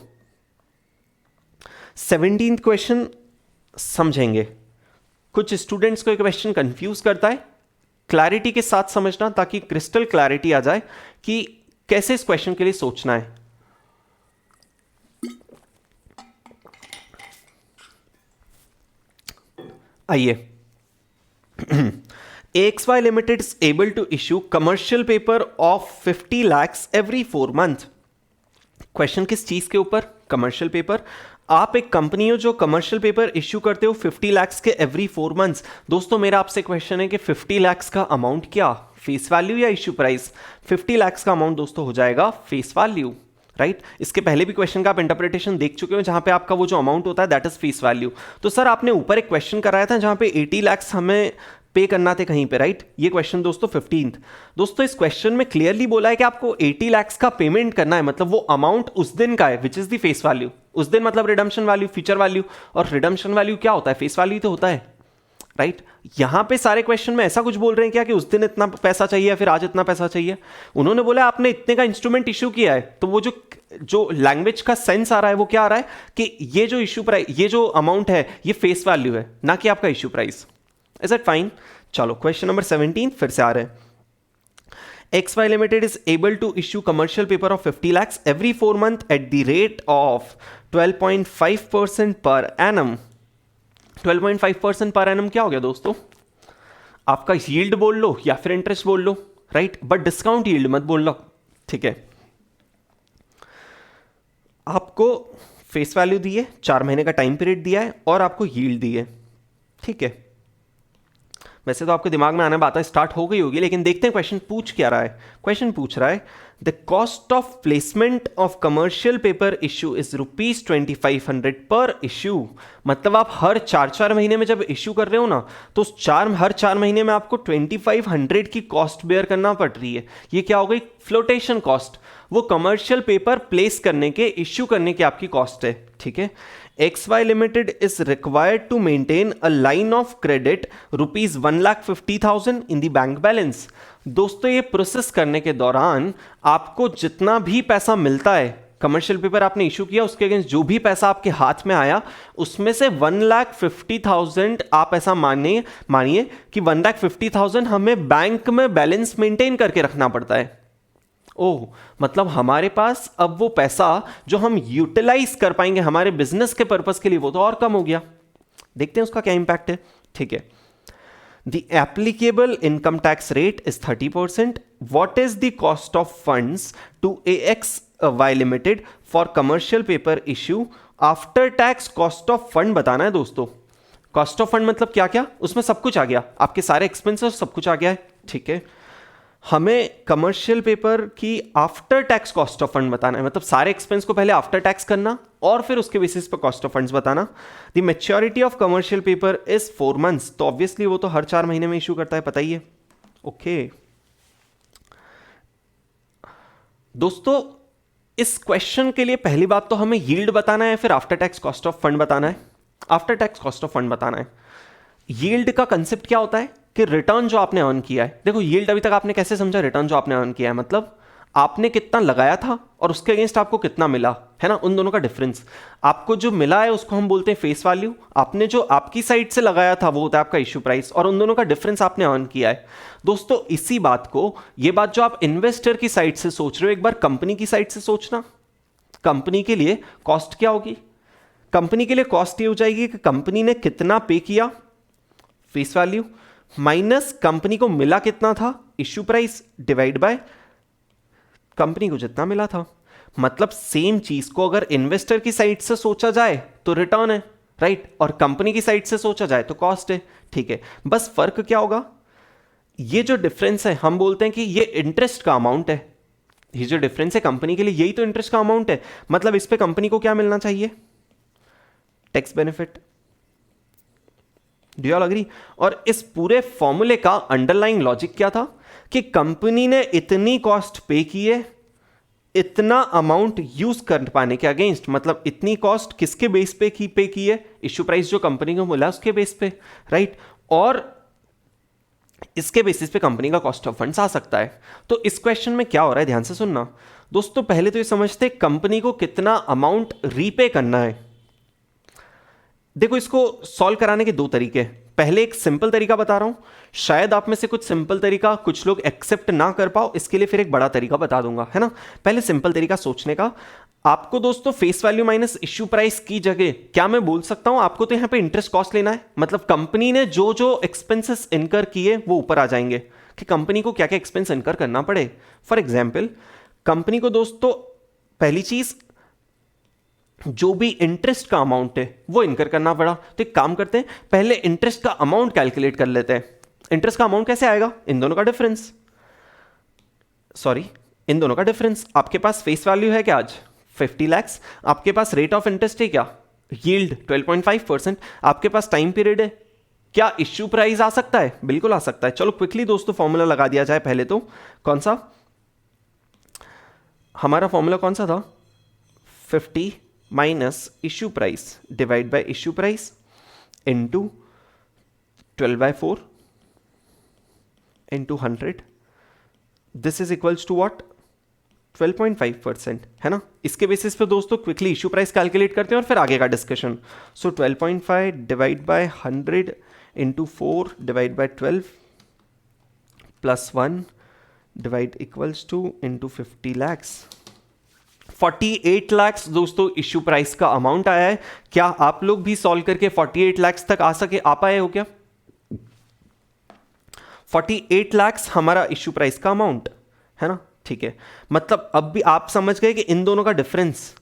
17 क्वेश्चन समझेंगे। कुछ स्टूडेंट्स को ये क्वेश्चन कंफ्यूज करता है, क्लैरिटी के साथ समझना ताकि क्रिस्टल क्लैरिटी आ जाए कि कैसे इस क्वेश्चन के लिए सोचना है। आइए, AXY Limited is able to issue commercial paper of 50 lakhs every 4 month। Question किस चीज के ऊपर? Commercial paper. आप एक कंपनी हो जो कमर्शियल पेपर इश्यू करते हो 50 lakhs के एवरी 4 मंथ्स। दोस्तों मेरा आपसे क्वेश्चन है कि 50 lakhs का अमाउंट क्या, फेस वैल्यू या इश्यू प्राइस? 50 lakhs का अमाउंट दोस्तों हो जाएगा फेस वैल्यू, राइट। इसके पहले भी क्वेश्चन का आप इंटरप्रिटेशन देख चुके हो जहां पे आपका वो जो अमाउंट होता है दैट इज फेस वैल्यू। तो सर आपने ऊपर एक क्वेश्चन कराया था जहां पे 80 lakhs हमें पे करना थे कहीं पे, राइट। ये क्वेश्चन दोस्तों 15th। दोस्तों इस क्वेश्चन में क्लियरली बोला है कि आपको 80 lakhs का पेमेंट करना है, मतलब वो अमाउंट उस दिन का है which is the face value. उस दिन मतलब रिडम्पशन वैल्यू, फ्यूचर वैल्यू, और रिडम्पशन वैल्यू क्या होता है? फेस वैल्यू तो होता है, राइट। यहां पे सारे क्वेश्चन में ऐसा कुछ बोल रहे हैं क्या कि उस दिन इतना पैसा चाहिए फिर आज इतना पैसा चाहिए? उन्होंने बोला आपने इतने का इंस्ट्रूमेंट इश्यू किया है, तो वो जो लैंग्वेज का सेंस आ रहा है वो क्या आ रहा है कि ये जो इश्यू प्राइस, ये जो अमाउंट है ये फेस वैल्यू है, ना कि आपका issue price. Is it fine? चलो क्वेश्चन नंबर 17 फिर से आ रहे हैं। XY Limited is able to issue commercial paper of 50 lakhs every 4 months at the rate of 12.5% per annum। 12.5% per annum क्या हो गया दोस्तों? आपका यील्ड बोल लो या फिर इंटरेस्ट बोल लो, राइट, बट डिस्काउंट यील्ड मत बोल लो, ठीक है। आपको फेस वैल्यू दी है, 4 महीने का टाइम पीरियड दिया है और आपको यील्ड दी है, ठीक है। वैसे तो आपके दिमाग में आने बातें स्टार्ट हो गई होगी, लेकिन देखते हैं क्वेश्चन पूछ क्या रहा है। क्वेश्चन पूछ रहा है the cost of placement of commercial paper issue is ₹2500 पर इश्यू। मतलब आप हर 4 महीने में जब इश्यू कर रहे हो ना, तो हर 4 महीने में आपको 2500 की कॉस्ट बेयर करना पड़ रही है। ये क्या हो गई? Flotation cost. वो कमर्शियल पेपर प्लेस करने के, इश्यू करने की आपकी कॉस्ट है, ठीक है। XY Limited is required to maintain a line of credit ₹1,50,000 in the bank balance। दोस्तों ये प्रोसेस करने के दौरान आपको जितना भी पैसा मिलता है, कमर्शियल पेपर आपने इशू किया उसके अगेंस्ट जो भी पैसा आपके हाथ में आया, उसमें से 1,50,000 आप ऐसा मानिए कि 1,50,000 हमें बैंक में बैलेंस मेंटेन करके रखना पड़ता है। ओह, मतलब हमारे पास अब वो पैसा जो हम यूटिलाइज कर पाएंगे हमारे बिजनेस के पर्पस के लिए, वो तो और कम हो गया। देखते हैं उसका क्या इंपैक्ट है, ठीक है। The applicable income tax rate is 30%। What is the cost of funds to AXY limited for commercial paper issue after tax? Cost of fund बताना है दोस्तों। कॉस्ट ऑफ फंड मतलब क्या क्या? उसमें सब कुछ आ गया, आपके सारे एक्सपेंसेस सब कुछ आ गया है, ठीक है। हमें कमर्शियल पेपर की after tax cost of fund बताना है, मतलब सारे एक्सपेंस को पहले आफ्टर टैक्स करना और फिर उसके बेसिस पर कॉस्ट ऑफ फंड्स बताना। The maturity of commercial paper is 4 months। तो ऑब्वियसली वो तो हर 4 महीने में इशू करता है, पता ही है, ओके। दोस्तों इस क्वेश्चन के लिए पहली बात तो हमें यील्ड बताना है, फिर after tax cost of fund बताना है। After tax cost of fund बताना है। यील्ड का कंसेप्ट क्या होता है कि रिटर्न जो आपने अर्न किया है। देखो यील्ड अभी तक आपने कैसे समझा? रिटर्न जो आपने अर्न किया है मतलब आपने कितना लगाया था और उसके अगेंस्ट आपको कितना मिला, है ना, उन दोनों का डिफरेंस। आपको जो मिला है उसको हम बोलते हैं फेस वैल्यू, आपने जो आपकी साइड से लगाया था वो होता है आपका इश्यू प्राइस, और उन दोनों का डिफरेंस आपने अर्न किया है। दोस्तों इसी बात को, ये बात जो आप इन्वेस्टर की साइड से सोच रहे हो, एक बार कंपनी की साइड से सोचना। कंपनी के लिए कॉस्ट क्या होगी? कंपनी के लिए कॉस्ट ये हो जाएगी कि कंपनी ने कितना पे किया, फेस वैल्यू, माइनस कंपनी को मिला कितना था, issue price, divide by company को जितना मिला था। मतलब सेम चीज को अगर इन्वेस्टर की साइड से सोचा जाए तो रिटर्न है, राइट, और कंपनी की साइड से सोचा जाए तो कॉस्ट है, ठीक है। बस फर्क क्या होगा? ये जो डिफरेंस है हम बोलते हैं कि ये इंटरेस्ट का अमाउंट है। ये जो डिफरेंस है कंपनी के लिए, यही तो इंटरेस्ट का अमाउंट है। मतलब इस पे कंपनी को क्या मिलना चाहिए? Tax benefit. Do you all agree? और इस पूरे फॉर्मूले का अंडरलाइंग लॉजिक क्या था कि कंपनी ने इतनी कॉस्ट पे की है इतना अमाउंट यूज कर पाने के अगेंस्ट, मतलब इतनी कॉस्ट किसके बेस पे पे की है? इश्यू प्राइस जो कंपनी को मिला उसके बेस पे, राइट, और इसके बेसिस पे कंपनी का कॉस्ट ऑफ फंड्स आ सकता है। तो इस क्वेश्चन में क्या हो रहा है, ध्यान से सुनना दोस्तों। पहले तो ये समझते कंपनी को कितना अमाउंट रीपे करना है। देखो इसको सॉल्व कराने के 2 तरीके हैं। पहले एक सिंपल तरीका बता रहा हूं, शायद आप में से कुछ सिंपल तरीका कुछ लोग एक्सेप्ट ना कर पाओ, इसके लिए फिर एक बड़ा तरीका बता दूंगा, है ना। पहले सिंपल तरीका सोचने का। आपको दोस्तों face value minus issue price की जगह क्या मैं बोल सकता हूं, आपको तो यहां पे इंटरेस्ट कॉस्ट लेना है। मतलब कंपनी ने जो जो एक्सपेंसेस इनकर किए वो ऊपर आ जाएंगे कि कंपनी को क्या क्या एक्सपेंस इनकर करना पड़े। फॉर एग्जाम्पल कंपनी को दोस्तों पहली चीज जो भी इंटरेस्ट का अमाउंट है वो इनकर करना पड़ा। तो एक काम करते हैं, पहले इंटरेस्ट का अमाउंट कैलकुलेट कर लेते हैं। इंटरेस्ट का अमाउंट कैसे आएगा? इन दोनों का डिफरेंस, इन दोनों का डिफरेंस। आपके पास फेस वैल्यू है क्या आज 50 लाख, आपके पास रेट ऑफ इंटरेस्ट है क्या, यील्ड 12.5%, आपके पास टाइम पीरियड है क्या, इश्यू प्राइस आ सकता है, बिल्कुल आ सकता है। चलो क्विकली दोस्तों फॉर्मूला लगा दिया जाए। पहले तो कौन सा हमारा फॉर्मूला कौन सा था? 50 minus issue price divide by issue price into 12/4 into 100, this is equals to what? 12.5%, है ना। इसके बेसिस पे दोस्तों क्विकली इश्यू प्राइस कैलकुलेट करते हैं और फिर आगे का discussion. So 12.5 divide by 100 into 4 divide by 12 plus 1 divide equals to into 50 lakhs. 48 lakh दोस्तों इश्यू प्राइस का अमाउंट आया है। क्या आप लोग भी सॉल्व करके 48 लाख तक आ पाए हो क्या? 48 लाख हमारा इश्यू प्राइस का अमाउंट है ना, ठीक है। मतलब अब भी आप समझ गए कि इन दोनों का डिफरेंस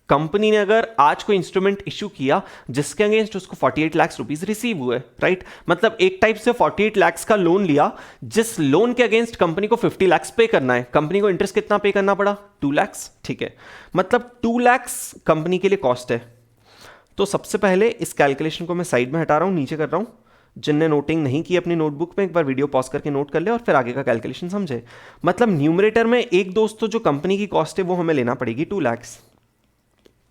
कंपनी ने अगर आज कोई इंस्ट्रूमेंट इशू किया जिसके अगेंस्ट उसको 48 लाख रुपीस रिसीव हुए, राइट, मतलब एक टाइप से 48 लाख का लोन लिया, जिस लोन के अगेंस्ट कंपनी को 50 लाख पे करना है, कंपनी को इंटरेस्ट कितना पे करना पड़ा, 2 लाख, ठीक है, मतलब 2 लाख कंपनी के लिए कॉस्ट है। तो सबसे पहले इस कैलकुलेशन को मैं साइड में हटा रहा हूं, नीचे कर रहा हूं। जिनने नोटिंग नहीं की अपनी नोटबुक में, एक बार वीडियो पॉज करके नोट कर ले और फिर आगे का कैलकुलेशन समझे। मतलब न्यूमरेटर में एक दोस्तों जो कंपनी की कॉस्ट है वो हमें लेना पड़ेगी 2 लाख,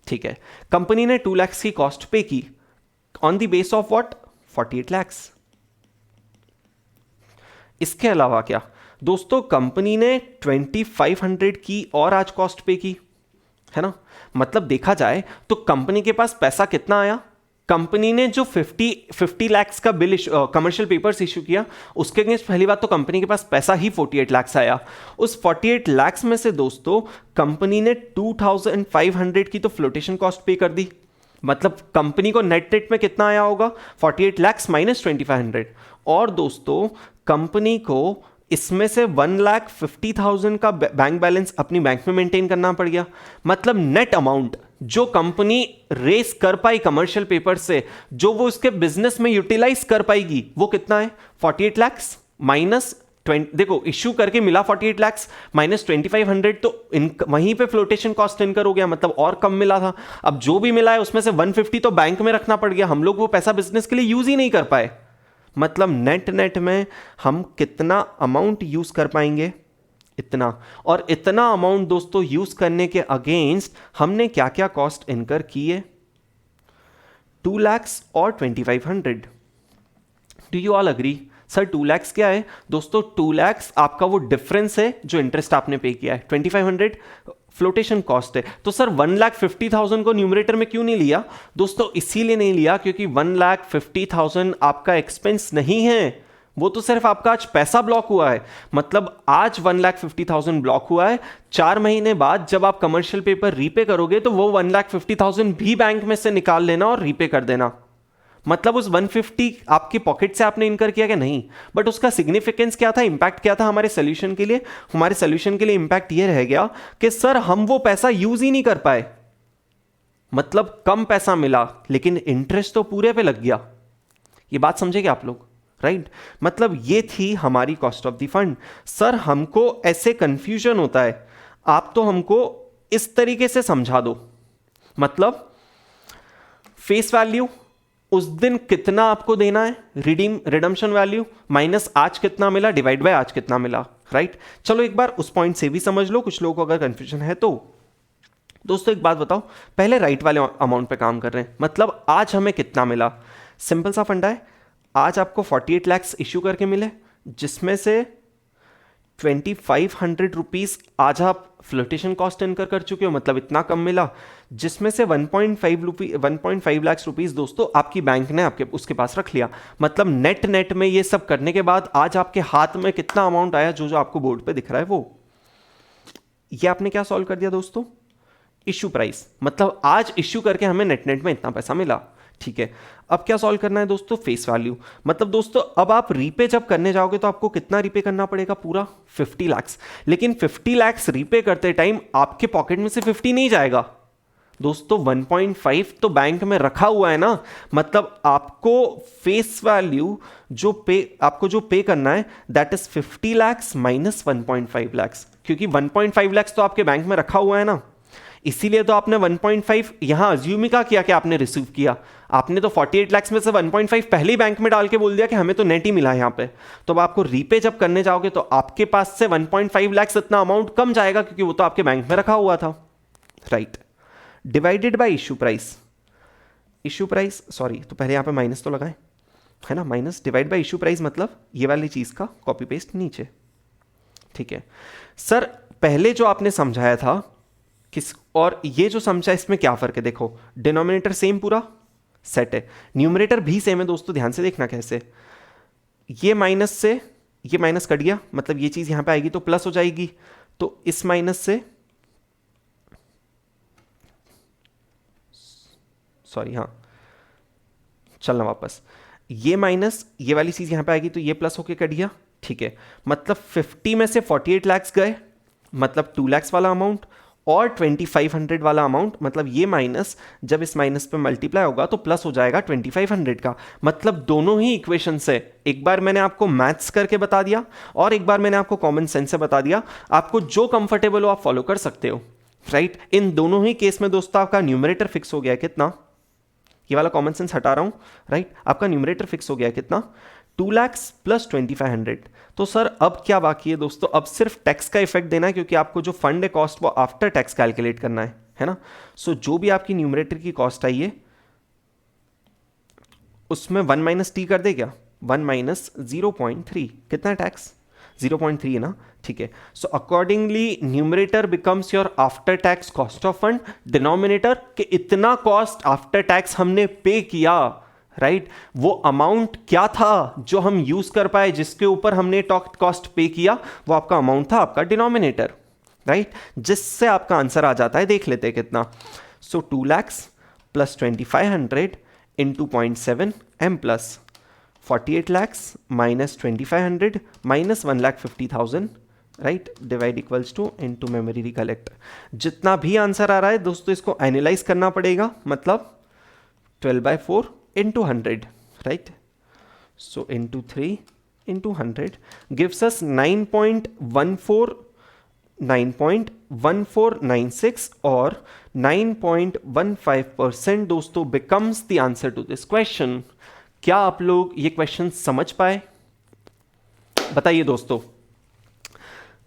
ठीक है। कंपनी ने 2 लाख की कॉस्ट पे की on the base of what, 48 lakh. इसके अलावा क्या दोस्तों, कंपनी ने 2500 की और आज कॉस्ट पे की है ना। मतलब देखा जाए तो कंपनी के पास पैसा कितना आया, कंपनी ने जो 50 लाख का बिल कमर्शियल पेपर्स इशू किया उसके अगेंस्ट पहली बात तो कंपनी के पास पैसा ही 48 लाख आया। उस 48 लाख में से दोस्तों कंपनी ने 2500 की तो फ्लोटेशन कॉस्ट पे कर दी, मतलब कंपनी को नेट में कितना आया होगा, 48 लाख माइनस 2500। और दोस्तों कंपनी को इसमें से 1,50,000 का बैंक बैलेंस अपनी बैंक में मेंटेन करना पड़ गया। मतलब नेट अमाउंट जो कंपनी रेस कर पाई कमर्शियल पेपर से, जो वो उसके बिजनेस में यूटिलाइज कर पाएगी, वो कितना है, 48 लाख माइनस 20, देखो इश्यू करके मिला 48 लाख माइनस 2500, तो वहीं पे फ्लोटेशन कॉस्ट इनकर हो गया, मतलब और कम मिला था। अब जो भी मिला है उसमें से 150 तो बैंक में रखना पड़ गया, हम लोग वो पैसा बिजनेस के लिए यूज ही नहीं कर पाए। मतलब नेट में हम कितना अमाउंट यूज कर पाएंगे, इतना। और इतना अमाउंट दोस्तों यूज करने के अगेंस्ट हमने क्या क्या कॉस्ट इनकर की है, 2 लाख और 2500। Do you all agree? Sir 2 lakh क्या है दोस्तों, 2 लाख आपका वो डिफरेंस है जो इंटरेस्ट आपने पे किया है, 2500 फ्लोटेशन कॉस्ट है। तो सर 1,50,000 को न्यूमरेटर में क्यों नहीं लिया दोस्तों, इसीलिए नहीं लिया क्योंकि 1,50,000 आपका एक्सपेंस नहीं है, वो तो सिर्फ आपका आज पैसा ब्लॉक हुआ है। मतलब आज 1,50,000 ब्लॉक हुआ है, 4 महीने बाद जब आप कमर्शियल पेपर रीपे करोगे तो वो 1,50,000 भी बैंक में से निकाल लेना और रीपे कर देना। मतलब उस 150 आपके पॉकेट से आपने इनकर किया क्या, नहीं, बट उसका सिग्निफिकेंस क्या था, इंपैक्ट क्या था हमारे सोल्यूशन के लिए। हमारे सोल्यूशन के लिए इंपैक्ट ये रह गया कि सर हम वो पैसा यूज ही नहीं कर पाए, मतलब कम पैसा मिला लेकिन इंटरेस्ट तो पूरे पे लग गया। ये बात समझे क्या आप लोग, राइट? मतलब ये थी हमारी cost of the fund. Sir हमको ऐसे कंफ्यूजन होता है, आप तो हमको इस तरीके से समझा दो, मतलब फेस वैल्यू उस दिन कितना आपको देना है, रिडम्पशन वैल्यू माइनस आज कितना मिला डिवाइड बाय आज कितना मिला, राइट? चलो एक बार उस पॉइंट से भी समझ लो, कुछ लोगों को अगर कंफ्यूजन है तो। दोस्तों एक बात बताओ, पहले राइट वाले अमाउंट पे काम कर रहे हैं, मतलब आज हमें कितना मिला। सिंपल सा फंडा है, आज आपको 48 लाख इश्यू करके मिले, जिसमें से 2500 रुपीज आज आप फ्लोटेशन कॉस्ट इनकर कर चुके हो, मतलब इतना कम मिला, जिसमें से 1.5 लाख रुपीस दोस्तों आपकी बैंक ने आपके उसके पास रख लिया। मतलब नेट में ये सब करने के बाद आज आपके हाथ में कितना अमाउंट आया, जो आपको बोर्ड पे दिख रहा है वो। ये आपने क्या सॉल्व कर दिया दोस्तों, इश्यू प्राइस, मतलब आज इश्यू करके हमें नेट में इतना पैसा मिला, ठीक है। अब क्या सॉल्व करना है दोस्तों, फेस वैल्यू। मतलब दोस्तों अब आप रीपे जब करने जाओगे तो आपको कितना रीपे करना पड़ेगा, पूरा 50 लाख। लेकिन 50 लाख रीपे करते टाइम आपके पॉकेट में से 50 नहीं जाएगा दोस्तों, 1.5 तो बैंक में रखा हुआ है ना। मतलब आपको फेस वैल्यू आपको जो पे करना है that is 50 lakh minus 1.5 lakh, क्योंकि 1.5 लाख तो आपके बैंक में रखा हुआ है ना, इसीलिए तो आपने 1.5 यहां अज्यूम का किया कि आपने रिसीव किया। आपने तो 48 लाख में से 1.5 पहले ही बैंक में डाल के बोल दिया कि हमें तो नेट ही मिला यहां पे। तो अब आपको रीपे जब करने जाओगे तो आपके पास से 1.5 लाख इतना अमाउंट कम जाएगा, क्योंकि वो तो आपके बैंक में रखा हुआ था, right? Divided by issue price, sorry, तो पहले यहां पे माइनस तो लगाएं, है ना, minus divide by issue price, मतलब ये वाली चीज का कॉपी पेस्ट नीचे, ठीक है। सर पहले जो आपने समझाया था किस और ये जो समझा इसमें क्या फर्क है, देखो डिनोमिनेटर सेम पूरा सेट है, न्यूमरेटर भी सेम है दोस्तों, ध्यान से देखना कैसे। ये माइनस से ये माइनस कट गया, मतलब ये चीज यहां पे आएगी तो प्लस हो जाएगी, तो इस माइनस से सॉरी हाँ चलना वापस, ये माइनस ये वाली चीज यहां पे आएगी तो ये प्लस होके कट गया, ठीक है। मतलब 50 में से 48 लाख गए, मतलब 2 लाख वाला अमाउंट, और 2500 वाला अमाउंट, मतलब ये माइनस जब इस माइनस पे मल्टीप्लाई होगा तो प्लस हो जाएगा 2500 का। मतलब दोनों ही इक्वेशन से, एक बार मैंने आपको मैथ्स करके बता दिया और एक बार मैंने आपको कॉमन सेंस से बता दिया। आपको जो कंफर्टेबल हो आप फॉलो कर सकते हो, राइट। इन दोनों ही केस में दोस्तों आपका न्यूमरेटर फिक्स हो गया कितना, ये वाला कॉमन सेंस हटा रहा हूं, राइट। आपका न्यूमरेटर फिक्स हो गया कितना, 2 लाख प्लस 2500। तो सर अब क्या बाकी है दोस्तों, अब सिर्फ टैक्स का इफेक्ट देना है, क्योंकि आपको जो फंड है कॉस्ट वो आफ्टर टैक्स कैलकुलेट करना है ना। सो जो भी आपकी न्यूमरेटर की कॉस्ट आई है उसमें 1 माइनस टी कर दे क्या, 1 माइनस 0.3, कितना टैक्स 0.3 है ना, ठीक है। So accordingly numerator becomes your after tax cost of fund, denominator कि इतना कॉस्ट आफ्टर टैक्स हमने पे किया, राइट। वो अमाउंट क्या था जो हम यूज कर पाए, जिसके ऊपर हमने कॉस्ट पे किया, वो आपका अमाउंट था, आपका डिनोमिनेटर, राइट। जिससे आपका आंसर आ जाता है, देख लेते हैं कितना। सो 2 लाख प्लस 2500 इंटू 0.7 एम प्लस 48 lakhs minus 2500 minus 1,50,000, right, divide equals to into memory recollect. जितना भी आंसर आ रहा है दोस्तों इसको एनालाइज करना पड़ेगा, मतलब 12/4 into 100, right. So into 3 into 100 gives us 9.1496 और 9.15% दोस्तों becomes the answer to this question. क्या आप लोग ये क्वेश्चन समझ पाए, बताइए दोस्तों।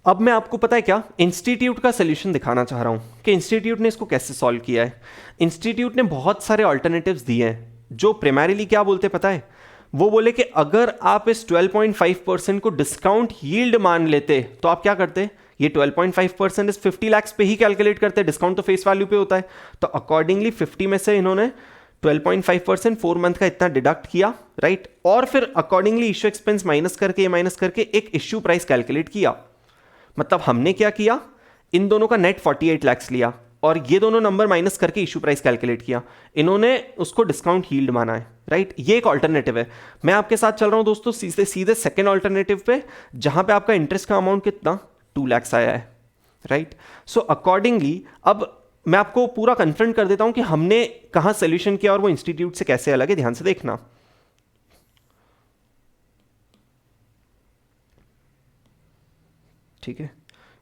अब मैं आपको पता है क्या, इंस्टीट्यूट का सॉल्यूशन दिखाना चाह रहा हूं कि इंस्टीट्यूट ने इसको कैसे सॉल्व किया है। इंस्टीट्यूट ने बहुत सारे ऑल्टरनेटिव्स दिए हैं, जो प्राइमरीली क्या बोलते पता है, वो बोले कि अगर आप इस 12.5% को डिस्काउंट यील्ड मान लेते तो आप क्या करते, ये 12.5% इस 50 लाख पे ही कैलकुलेट करते, डिस्काउंट तो फेस वैल्यू पे होता है। तो अकॉर्डिंगली 50 में से इन्होंने 12.5% 4 मंथ का इतना डिडक्ट किया, राइट। और फिर अकॉर्डिंगली इश्यू एक्सपेंस माइनस करके एक इश्यू प्राइस कैलकुलेट किया। मतलब हमने क्या किया, इन दोनों का नेट 48 लाख लिया और ये दोनों नंबर माइनस करके इश्यू प्राइस कैलकुलेट किया, इन्होंने उसको डिस्काउंट यील्ड माना है, राइट। ये एक ऑल्टरनेटिव है। मैं आपके साथ चल रहा हूं दोस्तों सीधे सेकेंड ऑल्टरनेटिव पे, जहां पे आपका इंटरेस्ट का अमाउंट कितना 2 लाख आया है, राइट। सो अकॉर्डिंगली अब मैं आपको पूरा कन्फ्रंट कर देता हूं कि हमने कहां सोल्यूशन किया और वो इंस्टीट्यूट से कैसे अलग है, ध्यान से देखना। ठीक है,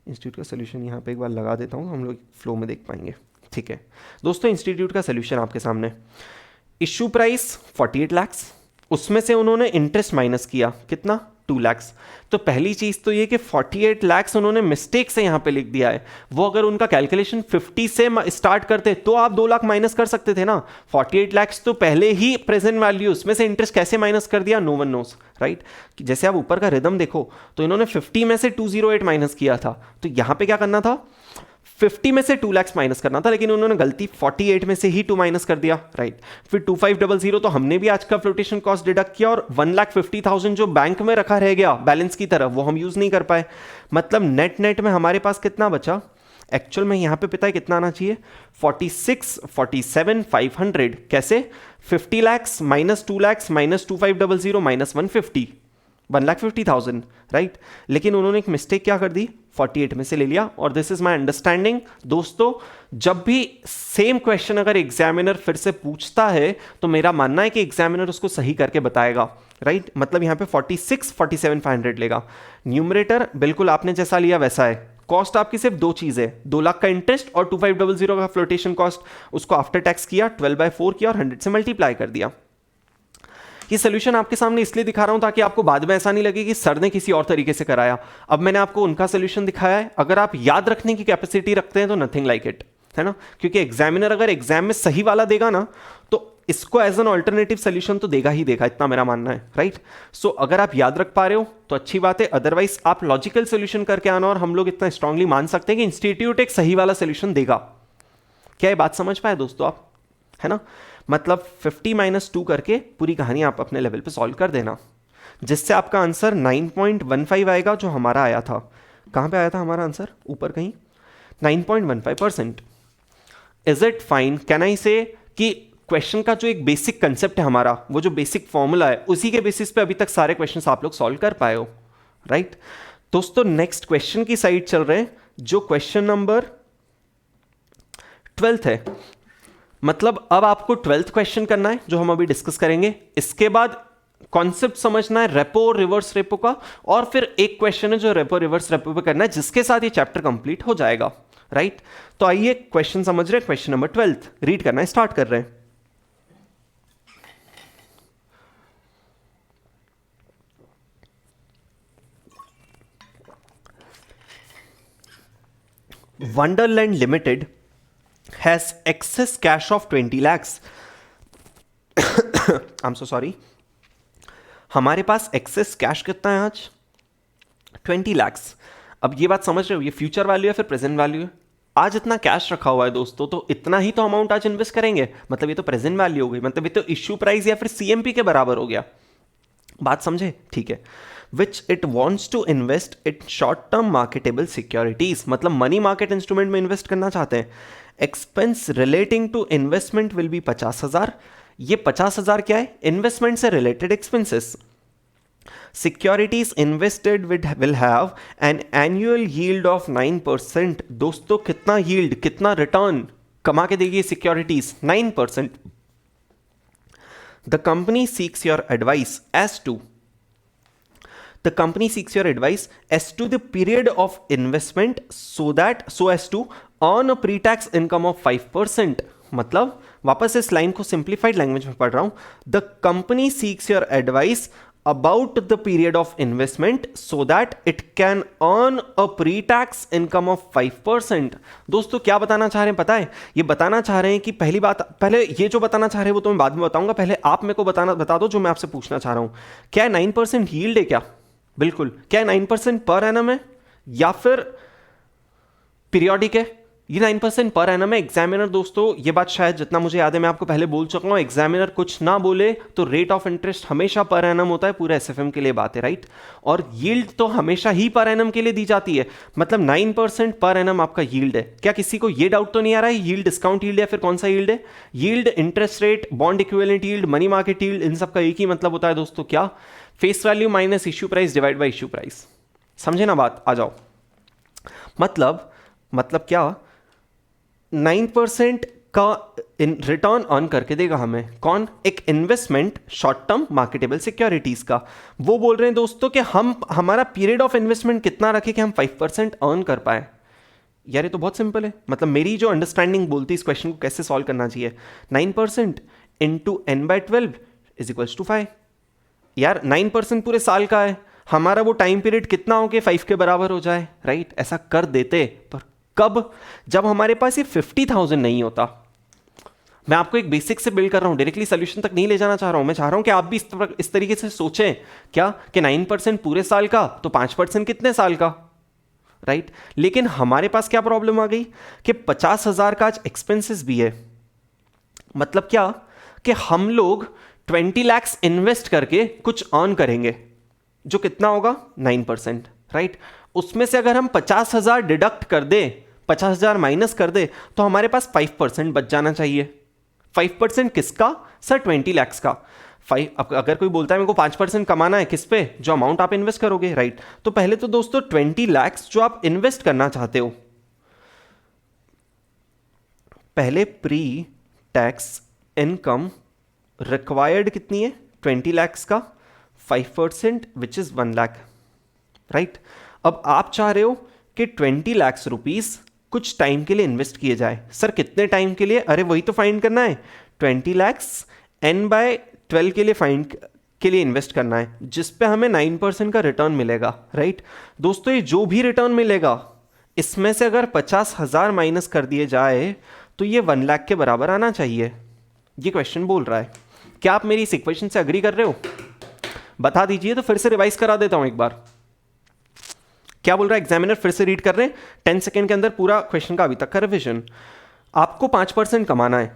इंस्टीट्यूट का सोल्यूशन यहां पे एक बार लगा देता हूं, हम लोग फ्लो में देख पाएंगे। ठीक है दोस्तों, इंस्टीट्यूट का सोल्यूशन आपके सामने। इश्यू प्राइस 48 लाख, उसमें से उन्होंने इंटरेस्ट माइनस किया कितना 2 लाख। तो पहली चीज तो ये कि 48 लाख उन्होंने मिस्टेक से यहां पे लिख दिया है। वो अगर उनका कैलकुलेशन 50 से स्टार्ट करते तो आप 2 लाख माइनस कर सकते थे ना। 48 लाख तो पहले ही प्रेजेंट वैल्यू, उसमें से इंटरेस्ट कैसे माइनस कर दिया, नो वन नोस, राइट। जैसे आप ऊपर का रिदम देखो तो इन्होंने 50 में से 208 माइनस किया था, तो यहां पे क्या करना था, 50 में से 2 लाख माइनस करना था, लेकिन उन्होंने गलती 48 में से ही 2 माइनस कर दिया, राइट। फिर 2500 तो हमने भी आज का फ्लोटेशन कॉस्ट डिडक्ट किया, और 1,50,000 जो बैंक में रखा रह गया बैलेंस की तरफ, वो हम यूज नहीं कर पाए। मतलब नेट में हमारे पास कितना बचा, एक्चुअल में यहां पे पता है कितना आना चाहिए, 46, 47, 500। कैसे, 50 lakh minus 2 lakh minus 2500 minus 150, 1,50,000, right. लेकिन उन्होंने एक मिस्टेक क्या कर दी, 48 में से ले लिया। और दिस इज माय अंडरस्टैंडिंग दोस्तों, जब भी सेम क्वेश्चन अगर एग्जामिनर फिर से पूछता है तो मेरा मानना है कि एग्जामिनर उसको सही करके बताएगा, राइट। मतलब यहां पे 46, 47, 500 लेगा। न्यूमरेटर बिल्कुल आपने जैसा लिया वैसा है। कॉस्ट आपकी सिर्फ दो चीज है, 2 लाख का इंटरेस्ट और 2500 का फ्लोटेशन कॉस्ट, उसको आफ्टर टैक्स किया, 12/4 किया और 100 से मल्टीप्लाई कर दिया। ये सोल्यूशन आपके सामने इसलिए दिखा रहा हूं ताकि आपको बाद में ऐसा नहीं लगे कि सर ने किसी और तरीके से कराया। अब मैंने आपको उनका सोल्यूशन दिखाया है, अगर आप याद रखने की कैपेसिटी रखते हैं तो नथिंग लाइक इट, है ना। क्योंकि एग्जामिनर अगर एग्जाम में सही वाला देगा ना तो इसको एज एन ऑल्टरनेटिव सोल्यूशन तो देगा ही देगा, इतना मेरा मानना है, राइट। सो अगर आप याद रख पा रहे हो तो अच्छी बात है, अदरवाइज आप लॉजिकल सोल्यूशन करके आना, और हम लोग इतना स्ट्रांगली मान सकते हैं कि इंस्टीट्यूट एक सही वाला सोल्यूशन देगा। क्या ये बात समझ पाए दोस्तों आप, है ना। मतलब 50 - 2 करके पूरी कहानी आप अपने लेवल पे सॉल्व कर देना, जिससे आपका आंसर 9.15 आएगा, जो हमारा आया था। कहां पे आया था हमारा आंसर, ऊपर कहीं 9.15%। Is it fine, can I से कि क्वेश्चन का जो एक बेसिक कंसेप्ट है हमारा, वो जो बेसिक फॉर्मूला है, उसी के बेसिस पे अभी तक सारे क्वेश्चंस आप लोग सॉल्व कर पाए हो, राइट। दोस्तों नेक्स्ट क्वेश्चन की साइड चल रहे हैं, जो क्वेश्चन नंबर ट्वेल्थ है, मतलब अब आपको 12th क्वेश्चन करना है जो हम अभी डिस्कस करेंगे। इसके बाद कॉन्सेप्ट समझना है रेपो और रिवर्स रेपो का, और फिर एक क्वेश्चन है जो रेपो रिवर्स रेपो पे करना है, जिसके साथ ये चैप्टर कंप्लीट हो जाएगा, राइट। तो आइए क्वेश्चन समझ रहे हैं। क्वेश्चन नंबर 12 रीड करना है, स्टार्ट कर रहे हैं। Wonderland Limited has excess cash of 20 lakhs. I'm so sorry. हमारे पास एक्सेस कैश कितना है आज? 20 lakhs. अब ये बात समझ रहे हो, ये फ्यूचर वैल्यू है फिर प्रेजेंट वैल्यू है। आज इतना कैश रखा हुआ है दोस्तों, तो इतना ही तो अमाउंट आज इन्वेस्ट करेंगे, मतलब ये तो प्रेजेंट वैल्यू हो गई, मतलब ये तो इश्यू प्राइस या फिर सीएमपी के बराबर हो गया। बात समझे? ठीक है। Which it wants to invest in short term marketable securities, मतलब मनी मार्केट इंस्ट्रूमेंट में इन्वेस्ट करना चाहते हैं। Expense relating to investment will be 50,000। ये 50,000 क्या है? इन्वेस्टमेंट से related expenses. Securities invested will have an annual yield of 9%। दोस्तों कितना यील्ड, कितना रिटर्न कमा के देगी securities? 9%। The company seeks your advice as to The company seeks your advice as to the period of investment so as to earn a pre-tax income of 5%। मतलब वापस इस line को सिंप्लीफाइड लैंग्वेज में पढ़ रहा हूं। The company seeks your advice about the period of investment so that it can earn a pre-tax income of 5%। दोस्तों क्या बताना चाह रहे हैं पता है? ये बताना चाह रहे हैं कि पहली बात, पहले ये जो बताना चाह रहे हैं वो तो मैं बाद में बताऊंगा, पहले आप मेरे को बता दो जो मैं आपसे पूछना चाह रहा हूं। क्या 9% यील्ड है क्या? बिल्कुल। क्या 9% पर एनम है या फिर पीरियोडिक है? ये 9% पर एनम है। एग्जामिनर दोस्तों, ये बात शायद जितना मुझे याद है मैं आपको पहले बोल चुका हूं, एग्जामिनर कुछ ना बोले तो रेट ऑफ इंटरेस्ट हमेशा पर एनम होता है, पूरे एसएफएम के लिए बात है, राइट। और यील्ड तो हमेशा ही पर एनम के लिए दी जाती है, मतलब 9% पर एनम आपका यील्ड है। क्या किसी को ये डाउट तो नहीं आ रहा है यील्ड डिस्काउंट यील्ड या फिर कौन सा यील्ड है? Yield, interest rate, bond equivalent yield, money market yield, इन सब का एक ही मतलब होता है दोस्तों, क्या? Face value minus issue price divide by issue price. समझे ना बात? आ जाओ। मतलब क्या? 9% का रिटर्न अर्न करके देगा हमें कौन? एक investment short term marketable securities का। वो बोल रहे हैं दोस्तों कि हमारा पीरियड ऑफ इन्वेस्टमेंट कितना रखे कि हम 5% अर्न कर पाए। यार ये तो बहुत सिंपल है, मतलब मेरी जो अंडरस्टैंडिंग बोलती है इस क्वेश्चन को कैसे सॉल्व करना चाहिए। 9% into n/12 is equals to 5। यार 9% पूरे साल का है, हमारा वो टाइम पीरियड कितना हो कि 5 के बराबर हो जाए, राइट। ऐसा कर देते, पर कब? जब हमारे पास ये 50,000 नहीं होता। मैं आपको एक बेसिक से बिल्ड कर रहा हूं, डायरेक्टली सॉल्यूशन तक नहीं ले जाना चाह रहा हूं। मैं चाह रहा हूं कि आप भी इस तरीके से सोचें, क्या कि 9% पूरे साल का तो 5% कितने साल का, राइट। लेकिन हमारे पास क्या प्रॉब्लम आ गई कि 50,000 का आज एक्सपेंसेस भी है। मतलब क्या कि हम लोग 20 lakhs इन्वेस्ट करके कुछ अर्न करेंगे, जो कितना होगा? 9%, राइट। उसमें से अगर हम 50,000 डिडक्ट कर दे, 50,000 माइनस कर दे, तो हमारे पास 5% बच जाना चाहिए। 5% किसका? सर 20 lakhs का। अगर कोई बोलता है मेरे को 5% कमाना है, किस पे? जो अमाउंट आप इन्वेस्ट करोगे, राइट। तो पहले तो दोस्तों 20 lakhs जो आप इन्वेस्ट करना चाहते हो, पहले प्री टैक्स इनकम रिक्वायर्ड कितनी है? 20 lakhs का 5% विच इज 1 लाख, राइट। अब आप चाह रहे हो कि 20 lakhs रुपीस कुछ टाइम के लिए इन्वेस्ट किए जाए। सर कितने टाइम के लिए? अरे वही तो फाइंड करना है। 20 lakhs n/12 के लिए इन्वेस्ट करना है, जिस पे हमें 9% का रिटर्न मिलेगा, राइट। दोस्तों ये जो भी रिटर्न मिलेगा, इसमें से अगर 50,000 माइनस कर दिए जाए तो ये 1 लाख के बराबर आना चाहिए। ये क्वेश्चन बोल रहा है। क्या आप मेरी इस इक्वेशन से अग्री कर रहे हो? बता दीजिए, तो फिर से रिवाइज करा देता हूं एक बार। क्या बोल रहा है एग्जामिनर? फिर से रीड कर रहे हैं 10 सेकेंड के अंदर पूरा क्वेश्चन का अभी तक का रिविजन। आपको 5% कमाना है।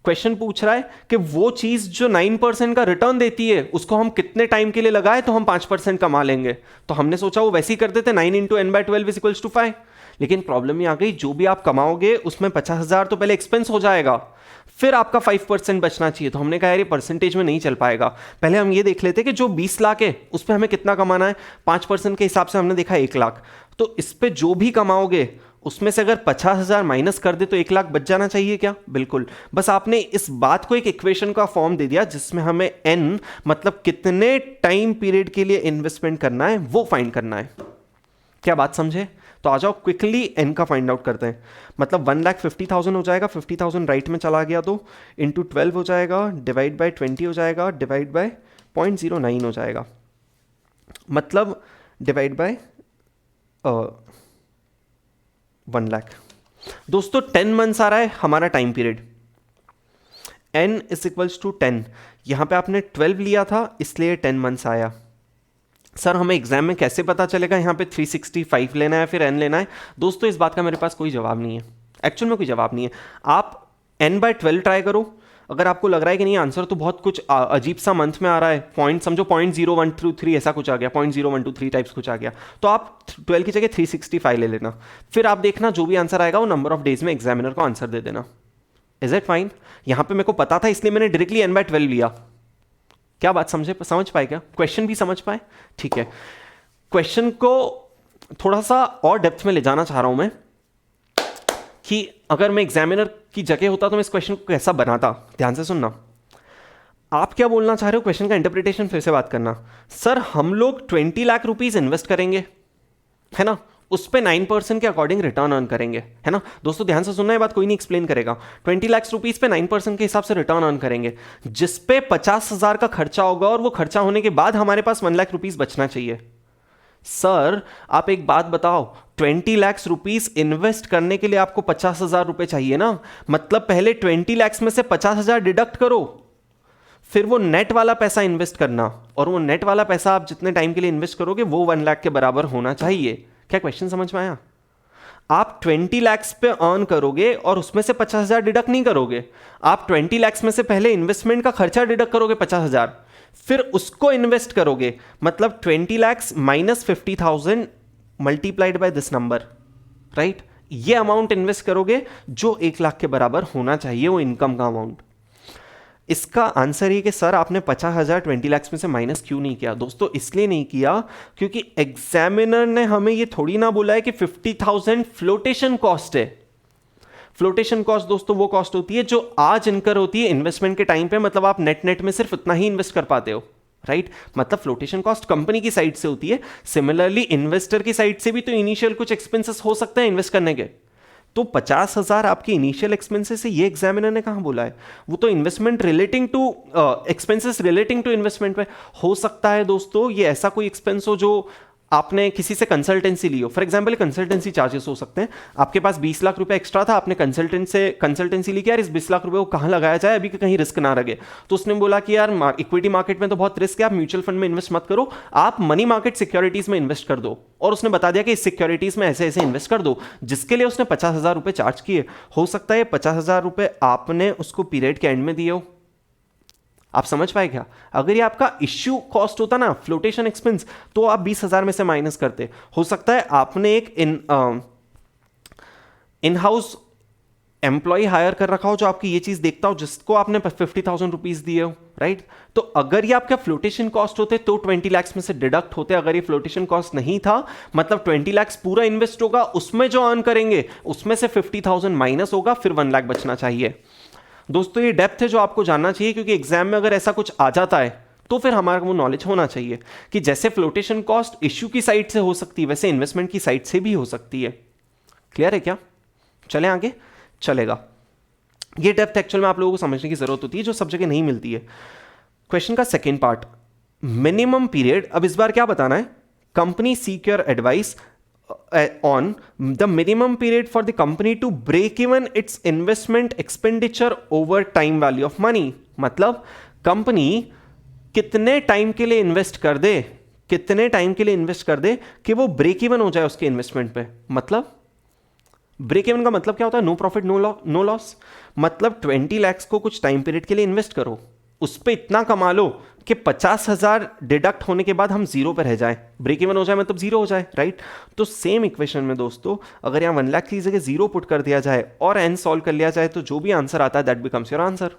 क्वेश्चन पूछ रहा है कि वो चीज जो 9% का रिटर्न देती है उसको हम कितने टाइम के लिए लगाए तो हम 5% कमा लेंगे। तो हमने सोचा वो वैसे ही कर देते, 9 into n/12 is equals to 5। लेकिन प्रॉब्लम ये आ गई, जो भी आप कमाओगे उसमें 50,000 तो पहले एक्सपेंस हो जाएगा, फिर आपका 5% बचना चाहिए। तो हमने कहा यार ये परसेंटेज में नहीं चल पाएगा, पहले हम ये देख लेते कि जो 20 लाख है उस पर हमें कितना कमाना है। 5% के हिसाब से हमने देखा 1 लाख, तो इस पे जो भी कमाओगे उसमें से अगर 50,000 माइनस कर दे तो 1 लाख बच जाना चाहिए क्या? बिल्कुल। बस आपने इस बात को एक इक्वेशन का फॉर्म दे दिया जिसमें हमें n मतलब कितने टाइम पीरियड के लिए इन्वेस्टमेंट करना है वो फाइंड करना है। क्या बात समझे? तो आ जाओ क्विकली n का फाइंड आउट करते हैं। मतलब 1,50,000 हो जाएगा, 50,000 राइट में चला गया तो इंटू 12 हो जाएगा, डिवाइड बाय 20 हो जाएगा, डिवाइड बाय 0.09 हो जाएगा, मतलब डिवाइड बाय 1 लाख। दोस्तों 10 मंथ्स आ रहा है हमारा time period, n is equals to 10। यहां पे आपने 12 लिया था इसलिए 10 मंथ्स आया। सर हमें एग्जाम में कैसे पता चलेगा यहाँ पे 365 लेना है फिर n लेना है? दोस्तों इस बात का मेरे पास कोई जवाब नहीं है, एक्चुअल में कोई जवाब नहीं है। आप n/12 ट्राई करो, अगर आपको लग रहा है कि नहीं आंसर तो बहुत कुछ अजीब सा मंथ में आ रहा है, पॉइंट समझो 0.0123 ऐसा कुछ आ गया, 0.0123 टाइप्स कुछ आ गया, तो आप 12 की जगह 365 ले लेना। फिर आप देखना जो भी आंसर आएगा वो नंबर ऑफ डेज में एग्जामिनर को आंसर दे देना। Is it fine? यहां पे मेरे को पता था इसलिए मैंने डायरेक्टली n/12 लिया। क्या बात समझ पाए? क्या क्वेश्चन भी समझ पाए? ठीक है, क्वेश्चन को थोड़ा सा और डेप्थ में ले जाना चाह रहा हूं मैं कि अगर मैं एग्जामिनर की जगह होता तो मैं इस क्वेश्चन को कैसा बनाता। ध्यान से सुनना, आप क्या बोलना चाह रहे हो, क्वेश्चन का इंटरप्रिटेशन फिर से बात करना। सर हम लोग 20 लाख रुपीज इन्वेस्ट करेंगे, है ना, उस पे 9% के अकॉर्डिंग रिटर्न अर्न करेंगे, है ना। दोस्तों ध्यान से सुनना, ये बात कोई नहीं एक्सप्लेन करेगा। 20 लाख रुपीज पे 9% के हिसाब से रिटर्न अर्न करेंगे, जिस पे 50,000 का खर्चा होगा और वो खर्चा होने के बाद हमारे पास 1 लाख रुपीज बचना चाहिए। सर आप एक बात बताओ, 20 लाख रुपीज इन्वेस्ट करने के लिए आपको 50,000 रुपए चाहिए ना, मतलब पहले 20 लाख में से 50,000 डिडक्ट करो, फिर वो नेट वाला पैसा इन्वेस्ट करना, और वो नेट वाला पैसा आप जितने टाइम के लिए इन्वेस्ट करोगे वो 1 लाख के बराबर होना चाहिए। क्या क्वेश्चन समझ में आया? आप 20 लाख पे अर्न करोगे और उसमें से 50,000 डिडक्ट नहीं करोगे, आप 20 लाख में से पहले इन्वेस्टमेंट का खर्चा डिडक्ट करोगे 50,000, फिर उसको इन्वेस्ट करोगे, मतलब 20 lakh minus 50,000 multiplied by this number, right. ये अमाउंट इन्वेस्ट करोगे जो 1 लाख के बराबर होना चाहिए, वो इनकम का अमाउंट। इसका आंसर ये कि सर आपने 50,000 20 लाख में से माइनस क्यों नहीं किया? दोस्तों इसलिए नहीं किया क्योंकि एग्जामिनर ने हमें ये थोड़ी ना बोला है कि 50,000 फ्लोटेशन कॉस्ट है। फ्लोटेशन कॉस्ट दोस्तों वो कॉस्ट होती है जो आज इनकर होती है इन्वेस्टमेंट के टाइम पे, मतलब आप नेट में सिर्फ इतना ही इन्वेस्ट कर पाते हो, राइट। मतलब फ्लोटेशन कॉस्ट कंपनी की साइड से होती है, सिमिलरली इन्वेस्टर की साइड से भी तो इनिशियल कुछ एक्सपेंसेस हो सकते हैं इन्वेस्ट करने के। तो 50,000 आपकी इनिशियल एक्सपेंसेस है, ये एग्जामिनर ने कहां बोला है? वो तो investment relating to expenses relating to investment पे हो सकता है। दोस्तों ये ऐसा कोई एक्सपेंस हो जो आपने किसी से कंसल्टेंसी ली हो, फॉर एग्जांपल कंसल्टेंसी चार्जेस हो सकते हैं। आपके पास 20 लाख रुपए एक्स्ट्रा था, आपने कंसल्टेंट से कंसल्टेंसी ली कि यार इस 20 लाख रुपए को कहां लगाया जाए अभी कहीं रिस्क ना लगे, तो उसने बोला कि यार इक्विटी मार्केट में तो बहुत रिस्क है, आप म्यूचुअल फंड में इन्वेस्ट मत करो, आप मनी मार्केट सिक्योरिटीज में इन्वेस्ट कर दो। और उसने बता दिया कि इस सिक्योरिटीज में ऐसे ऐसे इन्वेस्ट कर दो, जिसके लिए उसने 50,000 रुपए चार्ज किए। हो सकता है 50,000 रुपए आपने उसको पीरियड के एंड में दिए हो। आप समझ पाए क्या? अगर ये आपका इश्यू कॉस्ट होता ना, फ्लोटेशन एक्सपेंस, तो आप 20,000 में से माइनस करते। हो सकता है आपने एक इन हाउस एम्प्लॉय हायर कर रखा हो जो आपकी ये चीज देखता हो, जिसको आपने 50,000 रुपीज दिए हो, राइट। तो अगर ये आपका फ्लोटेशन कॉस्ट होते तो 20 लाख में से डिडक्ट होते। अगर ये फ्लोटेशन कॉस्ट नहीं था, मतलब 20 लाख पूरा इन्वेस्ट होगा, उसमें जो अर्न करेंगे उसमें से 50,000 माइनस होगा, फिर 1 लाख बचना चाहिए। दोस्तों ये डेप्थ है जो आपको जानना चाहिए, क्योंकि एग्जाम में अगर ऐसा कुछ आ जाता है तो फिर हमारा वो नॉलेज होना चाहिए कि जैसे फ्लोटेशन कॉस्ट इश्यू की साइड से हो सकती है, वैसे इन्वेस्टमेंट की साइड से भी हो सकती है। क्लियर है क्या? चले आगे, चलेगा। ये डेप्थ एक्चुअल में आप लोगों को समझने की जरूरत होती है जो सब जगह नहीं मिलती है। क्वेश्चन का सेकेंड पार्ट, मिनिमम पीरियड। अब इस बार क्या बताना है? Company seek your advice on the minimum period for the company to break even its investment expenditure over time value of money। मतलब कंपनी कितने टाइम के लिए इन्वेस्ट कर दे, कितने टाइम के लिए इन्वेस्ट कर दे कि वो ब्रेक इवन हो जाए उसके इन्वेस्टमेंट पे। मतलब ब्रेक इवन का मतलब क्या होता है? No profit no loss. मतलब 20 लाख को कुछ टाइम पीरियड के लिए इन्वेस्ट करो, उस पर इतना कमा लो कि 50,000 डिडक्ट होने के बाद हम जीरो पर रह जाए, ब्रेक इवन हो जाए, मतलब जीरो हो जाए, राइट। तो सेम इक्वेशन में दोस्तों अगर यहाँ 1 लाख की जगह जीरो पुट कर दिया जाए और एन सॉल्व कर लिया जाए तो जो भी आंसर आता है दैट बिकम्स योर आंसर।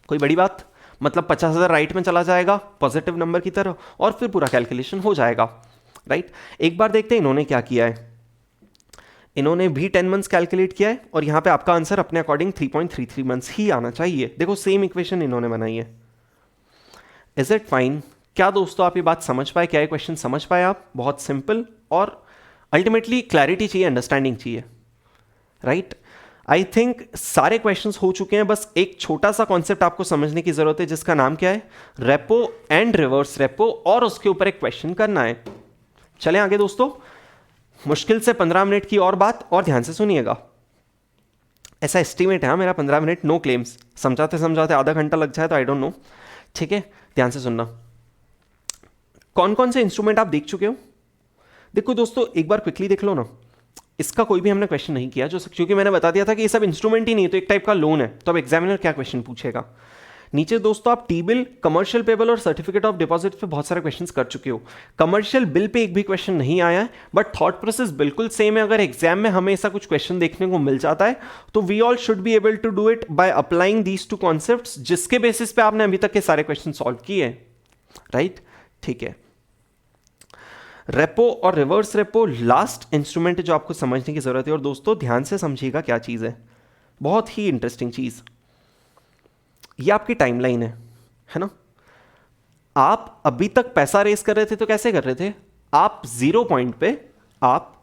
कोई बड़ी बात? मतलब 50,000 राइट में चला जाएगा पॉजिटिव नंबर की तरह और फिर पूरा कैलकुलेशन हो जाएगा, राइट। एक बार देखते हैं इन्होंने क्या किया है। इन्होंने भी 10 मंथ्स कैलकुलेट किया है और यहाँ पे आपका आंसर अपने अकॉर्डिंग 3.33 मंथ्स ही आना चाहिए। देखो सेम इक्वेशन इन्होंने बनाई है। Is it fine? क्या दोस्तों आप ये बात समझ पाए? क्या ये क्वेश्चन समझ पाए आप? बहुत सिंपल और अल्टीमेटली क्लैरिटी चाहिए, अंडरस्टैंडिंग चाहिए, राइट? आई थिंक सारे क्वेश्चंस हो चुके हैं, बस एक छोटा सा कॉन्सेप्ट आपको समझने की जरूरत है जिसका नाम क्या है? रेपो एंड रिवर्स रेपो, और उसके ऊपर एक क्वेश्चन करना है। चलें आगे दोस्तों, मुश्किल से 15 मिनट की और बात, और ध्यान से सुनिएगा। ऐसा एस्टिमेट है मेरा 15 मिनट, नो क्लेम्स। समझाते समझाते आधा घंटा लग जाए तो आई डोंट नो, ठीक है? ध्यान से सुनना। कौन कौन से इंस्ट्रूमेंट आप देख चुके हो? देखो दोस्तों एक बार क्विकली देख लो ना, इसका कोई भी हमने क्वेश्चन नहीं किया, जो क्योंकि मैंने बता दिया था कि ये सब इंस्ट्रूमेंट ही नहीं है, तो एक टाइप का लोन है। तो अब एग्जामिनर क्या क्वेश्चन पूछेगा? नीचे दोस्तों आप टी बिल, कमर्शियल पेबल और सर्टिफिकेट ऑफ डिपॉजिट पे बहुत सारे क्वेश्चंस कर चुके हो। कमर्शियल बिल पे एक भी क्वेश्चन नहीं आया है, बट थॉट प्रोसेस बिल्कुल सेम है। अगर एग्जाम में हमें ऐसा कुछ क्वेश्चन देखने को मिल जाता है तो we all should be able to do it by applying these two concepts, जिसके बेसिस पे आपने अभी तक के सारे क्वेश्चन सॉल्व किए, राइट? ठीक है। रेपो और रिवर्स रेपो लास्ट इंस्ट्रूमेंट है जो आपको समझने की जरूरत है। और दोस्तों ध्यान से समझिएगा क्या चीज है, बहुत ही इंटरेस्टिंग चीज। ये आपकी टाइमलाइन है ना? आप अभी तक पैसा रेस कर रहे थे तो कैसे कर रहे थे? आप 0 पॉइंट पे, आप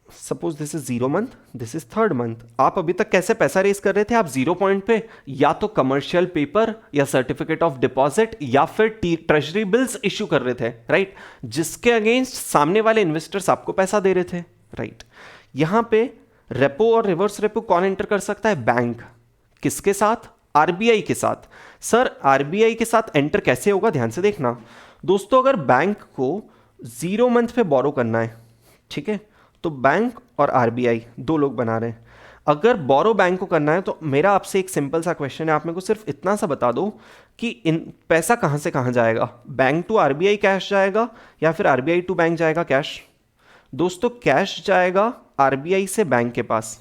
suppose this is 0 month, this is 3rd month, आप अभी तक कैसे पैसा रेस कर रहे थे? आप 0 पॉइंट पे या तो कमर्शियल पेपर या सर्टिफिकेट ऑफ डिपॉजिट या फिर ट्रेजरी बिल्स इश्यू कर रहे थे, राइट? जिसके अगेंस्ट सामने वाले इन्वेस्टर्स आपको पैसा दे रहे थे, राइट? यहां पे रेपो और रिवर्स रेपो कौन एंटर कर सकता है? बैंक। किसके साथ? आरबीआई के साथ। सर आरबीआई के साथ एंटर कैसे होगा? ध्यान से देखना दोस्तों, अगर बैंक को 0 मंथ पे बोरो करना है, ठीक है, तो बैंक और आरबीआई दो लोग बना रहे हैं। अगर बोरो बैंक को करना है तो मेरा आपसे एक सिंपल सा क्वेश्चन है, आप मेरे को सिर्फ इतना सा बता दो कि इन पैसा कहां से कहां जाएगा? बैंक टू आरबीआई कैश जाएगा या फिर आरबीआई टू बैंक जाएगा कैश? दोस्तों कैश जाएगा आरबीआई से बैंक के पास।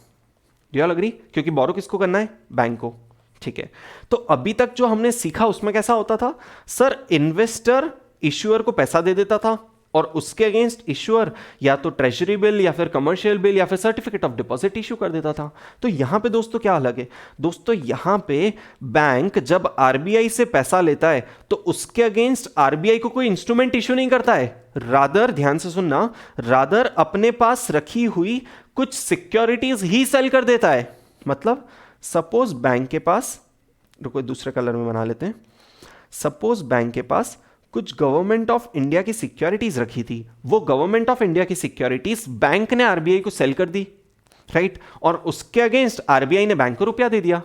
Do you all agree? क्योंकि बोरो किसको करना है? बैंक को, ठीक है। तो अभी तक जो हमने सीखा उसमें कैसा होता था? सर इन्वेस्टर इश्यूअर को पैसा दे देता था और उसके अगेंस्ट इश्यूअर या तो ट्रेजरी बिल या फिर कमर्शियल बिल या फिर सर्टिफिकेट ऑफ डिपॉजिट इश्यू कर देता था। तो यहां पे दोस्तों क्या अलग है? दोस्तों यहां पे बैंक जब आरबीआई से पैसा लेता है तो उसके अगेंस्ट आरबीआई को कोई इंस्ट्रूमेंट इश्यू नहीं करता है, रादर, ध्यान से सुनना, रादर अपने पास रखी हुई कुछ सिक्योरिटीज ही सेल कर देता है। मतलब सपोज बैंक के पास, रुको दूसरे कलर में बना लेते हैं, सपोज बैंक के पास कुछ गवर्नमेंट ऑफ इंडिया की सिक्योरिटीज रखी थी, वो गवर्नमेंट ऑफ इंडिया की सिक्योरिटीज बैंक ने आरबीआई को सेल कर दी, राइट? और उसके अगेंस्ट आरबीआई ने बैंक को रुपया दे दिया।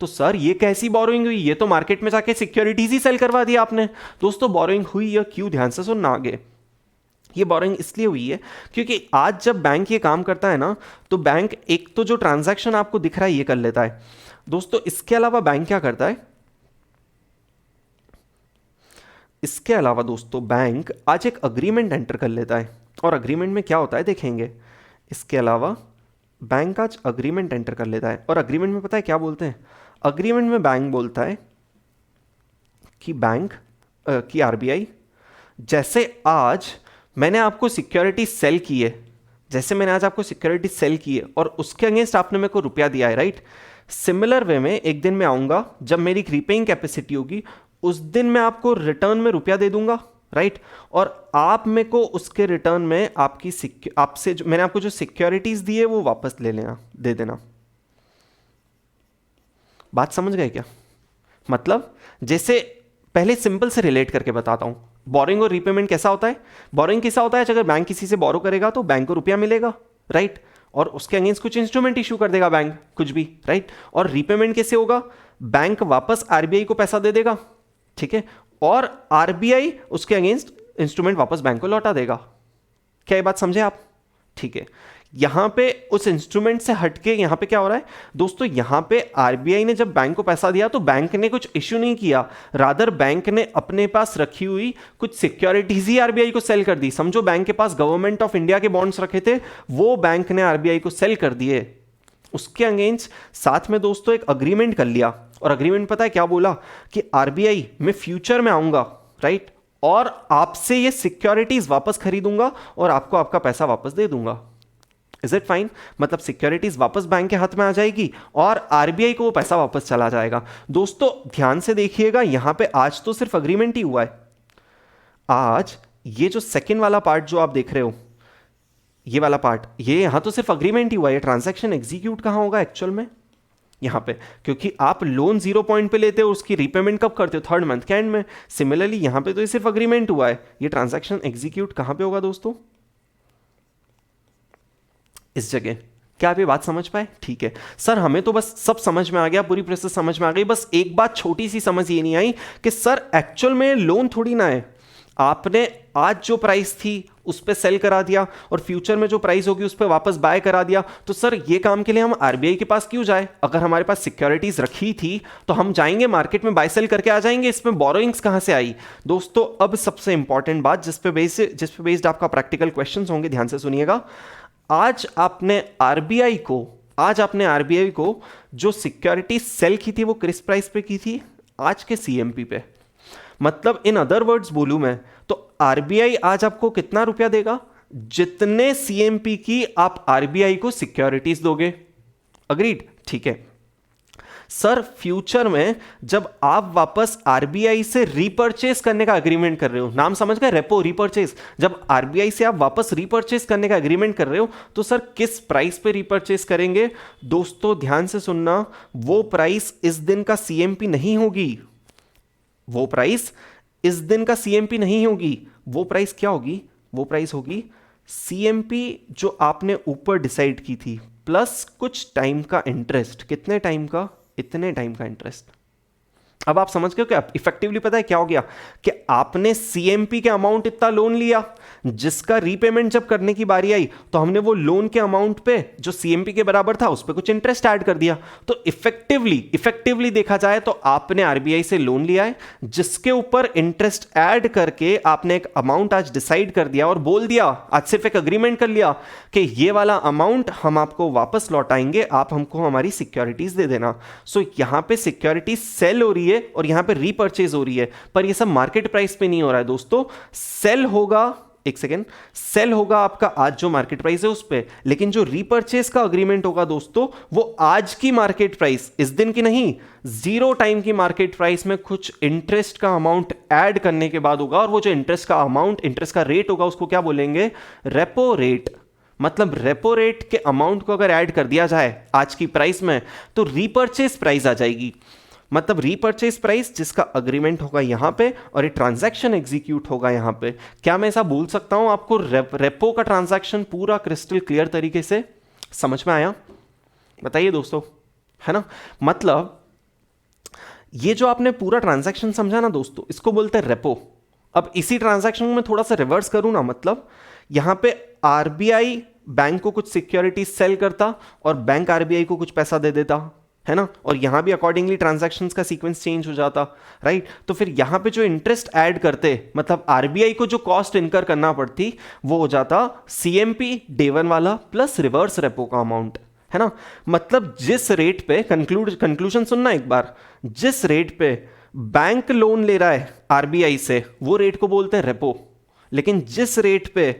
तो सर ये कैसी बोरोइंग हुई? ये तो मार्केट में जाके सिक्योरिटीज ही सेल करवा दिया आपने। दोस्तों बोरोइंग हुई या क्यों? ध्यान से सुनना आगे। ये बोरोइंग इसलिए हुई है क्योंकि आज जब बैंक ये काम करता है ना, तो बैंक एक तो जो ट्रांजैक्शन आपको दिख रहा है ये कर लेता है। दोस्तों इसके अलावा बैंक क्या करता है? इसके अलावा दोस्तों बैंक आज एक अग्रीमेंट एंटर कर लेता है, और अग्रीमेंट में क्या होता है देखेंगे। इसके अलावा बैंक आज अग्रीमेंट एंटर कर लेता है, और अग्रीमेंट में पता है क्या बोलते हैं? अग्रीमेंट में बैंक बोलता है कि बैंक की आरबीआई, जैसे आज मैंने आपको सिक्योरिटी सेल की है, जैसे मैंने आज आपको सिक्योरिटी सेल की है और उसके अगेंस्ट आपने मेरे को रुपया दिया है, राइट? सिमिलर वे में एक दिन मैं आऊंगा जब मेरी रीपेइंग कैपेसिटी होगी, उस दिन मैं आपको रिटर्न में रुपया दे दूंगा, राइट? और आप मेरे को उसके रिटर्न में आपसे जो मैंने आपको जो सिक्योरिटीज दी है वो वापस ले लेना, दे देना। बात समझ गए क्या? मतलब जैसे पहले सिंपल से रिलेट करके बताता हूं, बोरिंग और रीपेमेंट कैसा होता है? बोरिंग कैसा होता है? अगर बैंक किसी से बोरो करेगा तो बैंक को रुपया मिलेगा, राइट? और उसके अगेंस्ट कुछ इंस्ट्रूमेंट इशू कर देगा बैंक, कुछ भी, राइट? और रीपेमेंट कैसे होगा? बैंक वापस आरबीआई को पैसा दे देगा, ठीक है, और आरबीआई उसके अगेंस्ट इंस्ट्रूमेंट वापस बैंक को लौटा देगा। क्या ये बात समझे आप? ठीक है। यहां पे उस इंस्ट्रूमेंट से हटके यहां पे क्या हो रहा है दोस्तों? यहां पे आरबीआई ने जब बैंक को पैसा दिया तो बैंक ने कुछ इश्यू नहीं किया, रादर बैंक ने अपने पास रखी हुई कुछ सिक्योरिटीज ही आरबीआई को सेल कर दी। समझो बैंक के पास गवर्नमेंट ऑफ इंडिया के बॉन्ड्स रखे थे, वो बैंक ने आरबीआई को सेल कर दिए। उसके अगेंस्ट साथ में दोस्तों एक अग्रीमेंट कर लिया, और अग्रीमेंट पता है क्या बोला? कि आरबीआई मैं फ्यूचर में आऊंगा, राइट, और आपसे ये सिक्योरिटीज वापस खरीदूंगा और आपको आपका पैसा वापस दे दूंगा। Is it fine? मतलब सिक्योरिटीज वापस बैंक के हाथ में आ जाएगी और आरबीआई को वो पैसा वापस चला जाएगा। दोस्तों ध्यान से देखिएगा, यहां पे आज तो सिर्फ अग्रीमेंट ही हुआ है। आज ये जो सेकंड वाला पार्ट जो आप देख रहे हो, ये वाला पार्ट, ये यहां तो सिर्फ अग्रीमेंट ही हुआ है। ट्रांजैक्शन एग्जीक्यूट कहां होगा एक्चुअल में? यहां पे, क्योंकि आप लोन 0 पॉइंट पे लेते हो, उसकी रीपेमेंट कब करते हो? 3rd मंथ के एंड में। सिमिलरली यहां पे तो ये सिर्फ अग्रीमेंट हुआ है, ये ट्रांजैक्शन एग्जीक्यूट कहां पे होगा दोस्तों? इस जगह। क्या आप ये बात समझ पाए? ठीक है सर, हमें तो बस सब समझ में आ गया, पूरी प्रोसेस समझ में आ गई, बस एक बात छोटी सी समझ ये नहीं आई कि सर एक्चुअल में लोन थोड़ी ना है, आपने आज जो प्राइस थी उस पे सेल करा दिया और फ्यूचर में जो प्राइस होगी उस पे वापस बाय करा दिया। तो सर ये काम के लिए हम आरबीआई के पास क्यों जाए? अगर हमारे पास सिक्योरिटीज रखी थी तो हम जाएंगे मार्केट में बाय सेल करके आ जाएंगे, इसमें बोरोइंग्स कहां से आई? दोस्तों अब सबसे इंपॉर्टेंट बात जिस पे बेस्ड आपका प्रैक्टिकल क्वेश्चंस होंगे, ध्यान से सुनिएगा। आज आपने आरबीआई को जो सिक्योरिटी सेल की थी वो किस प्राइस पे की थी? आज के सीएमपी पे। मतलब इन अदर वर्ड्स बोलूं मैं तो आरबीआई आज आपको कितना रुपया देगा? जितने सीएमपी की आप आरबीआई को सिक्योरिटीज दोगे। अग्रीड? ठीक है सर, फ्यूचर में जब आप वापस आरबीआई से रीपर्चेस करने का एग्रीमेंट कर रहे हो, नाम समझ गए, रेपो रीपर्चेस, जब आरबीआई से आप वापस रीपर्चेस करने का एग्रीमेंट कर रहे हो तो सर किस प्राइस पे रीपर्चेस करेंगे? दोस्तों ध्यान से सुनना, वो प्राइस इस दिन का सीएमपी नहीं होगी। वो प्राइस इस दिन का सीएमपी नहीं होगी। वो प्राइस क्या होगी? वो प्राइस होगी सीएमपी जो आपने ऊपर डिसाइड की थी प्लस कुछ टाइम का इंटरेस्ट। कितने टाइम का? इतने टाइम का इंटरेस्ट। अब आप समझ गए क्या? इफेक्टिवली पता है क्या हो गया कि आपने सीएमपी के अमाउंट इतना लोन लिया, जिसका रीपेमेंट जब करने की बारी आई तो हमने वो लोन के अमाउंट पे जो सीएमपी के बराबर था उस पे कुछ इंटरेस्ट ऐड कर दिया। तो इफेक्टिवली देखा जाए तो आपने आरबीआई से लोन लिया है, जिसके ऊपर इंटरेस्ट ऐड करके आपने एक अमाउंट आज डिसाइड कर दिया और बोल दिया, आज सिर्फ एक अग्रीमेंट कर लिया कि ये वाला अमाउंट हम आपको वापस लौटाएंगे, आप हमको हमारी सिक्योरिटीज दे देना। सो यहां पे सिक्योरिटी सेल हो रही है और यहां पे रीपर्चेज हो रही है, पर ये सब मार्केट प्राइस पे नहीं हो रहा है दोस्तों। सेल होगा, एक सेकेंड, सेल होगा आपका आज जो मार्केट प्राइस है उस पे, लेकिन जो रीपर्चेज का अग्रीमेंट होगा दोस्तों वो आज की मार्केट प्राइस, इस दिन की नहीं, 0 टाइम की मार्केट प्राइस में कुछ इंटरेस्ट का अमाउंट ऐड करने के बाद होगा। और वो जो इंटरेस्ट का अमाउंट, इंटरेस्ट का रेट होगा उसको क्या बोलेंगे? Repo rate. मतलब रेपो रेट के अमाउंट को अगर ऐड कर दिया जाए आज की प्राइस में तो रीपर्चेज प्राइस आ जाएगी। मतलब रीपर्चेज प्राइस जिसका अग्रीमेंट होगा यहां पे और ये ट्रांजैक्शन एग्जीक्यूट होगा यहां पे। क्या मैं ऐसा बोल सकता हूं आपको रेपो का ट्रांजैक्शन पूरा क्रिस्टल क्लियर तरीके से समझ में आया? बताइए दोस्तों, है ना? मतलब ये जो आपने पूरा ट्रांजैक्शन समझा ना दोस्तों, इसको बोलते हैं रेपो। अब इसी ट्रांजैक्शन में थोड़ा सा रिवर्स करूं ना, मतलब यहां पे आरबीआई बैंक को कुछ सिक्योरिटी सेल करता और बैंक आरबीआई को कुछ पैसा दे देता, है ना? और यहां भी अकॉर्डिंगली ट्रांजैक्शंस का सीक्वेंस चेंज हो जाता, राइट? तो फिर यहां पे जो इंटरेस्ट ऐड करते, मतलब आरबीआई को जो कॉस्ट इनकर करना पड़ती वो हो जाता सीएमपी डे 1 वाला प्लस रिवर्स रेपो का अमाउंट, है ना? मतलब जिस रेट पे, कंक्लूजन सुनना एक बार, जिस रेट पे बैंक लोन ले रहा है आरबीआई से वो रेट को बोलते हैं रेपो, लेकिन जिस रेट पे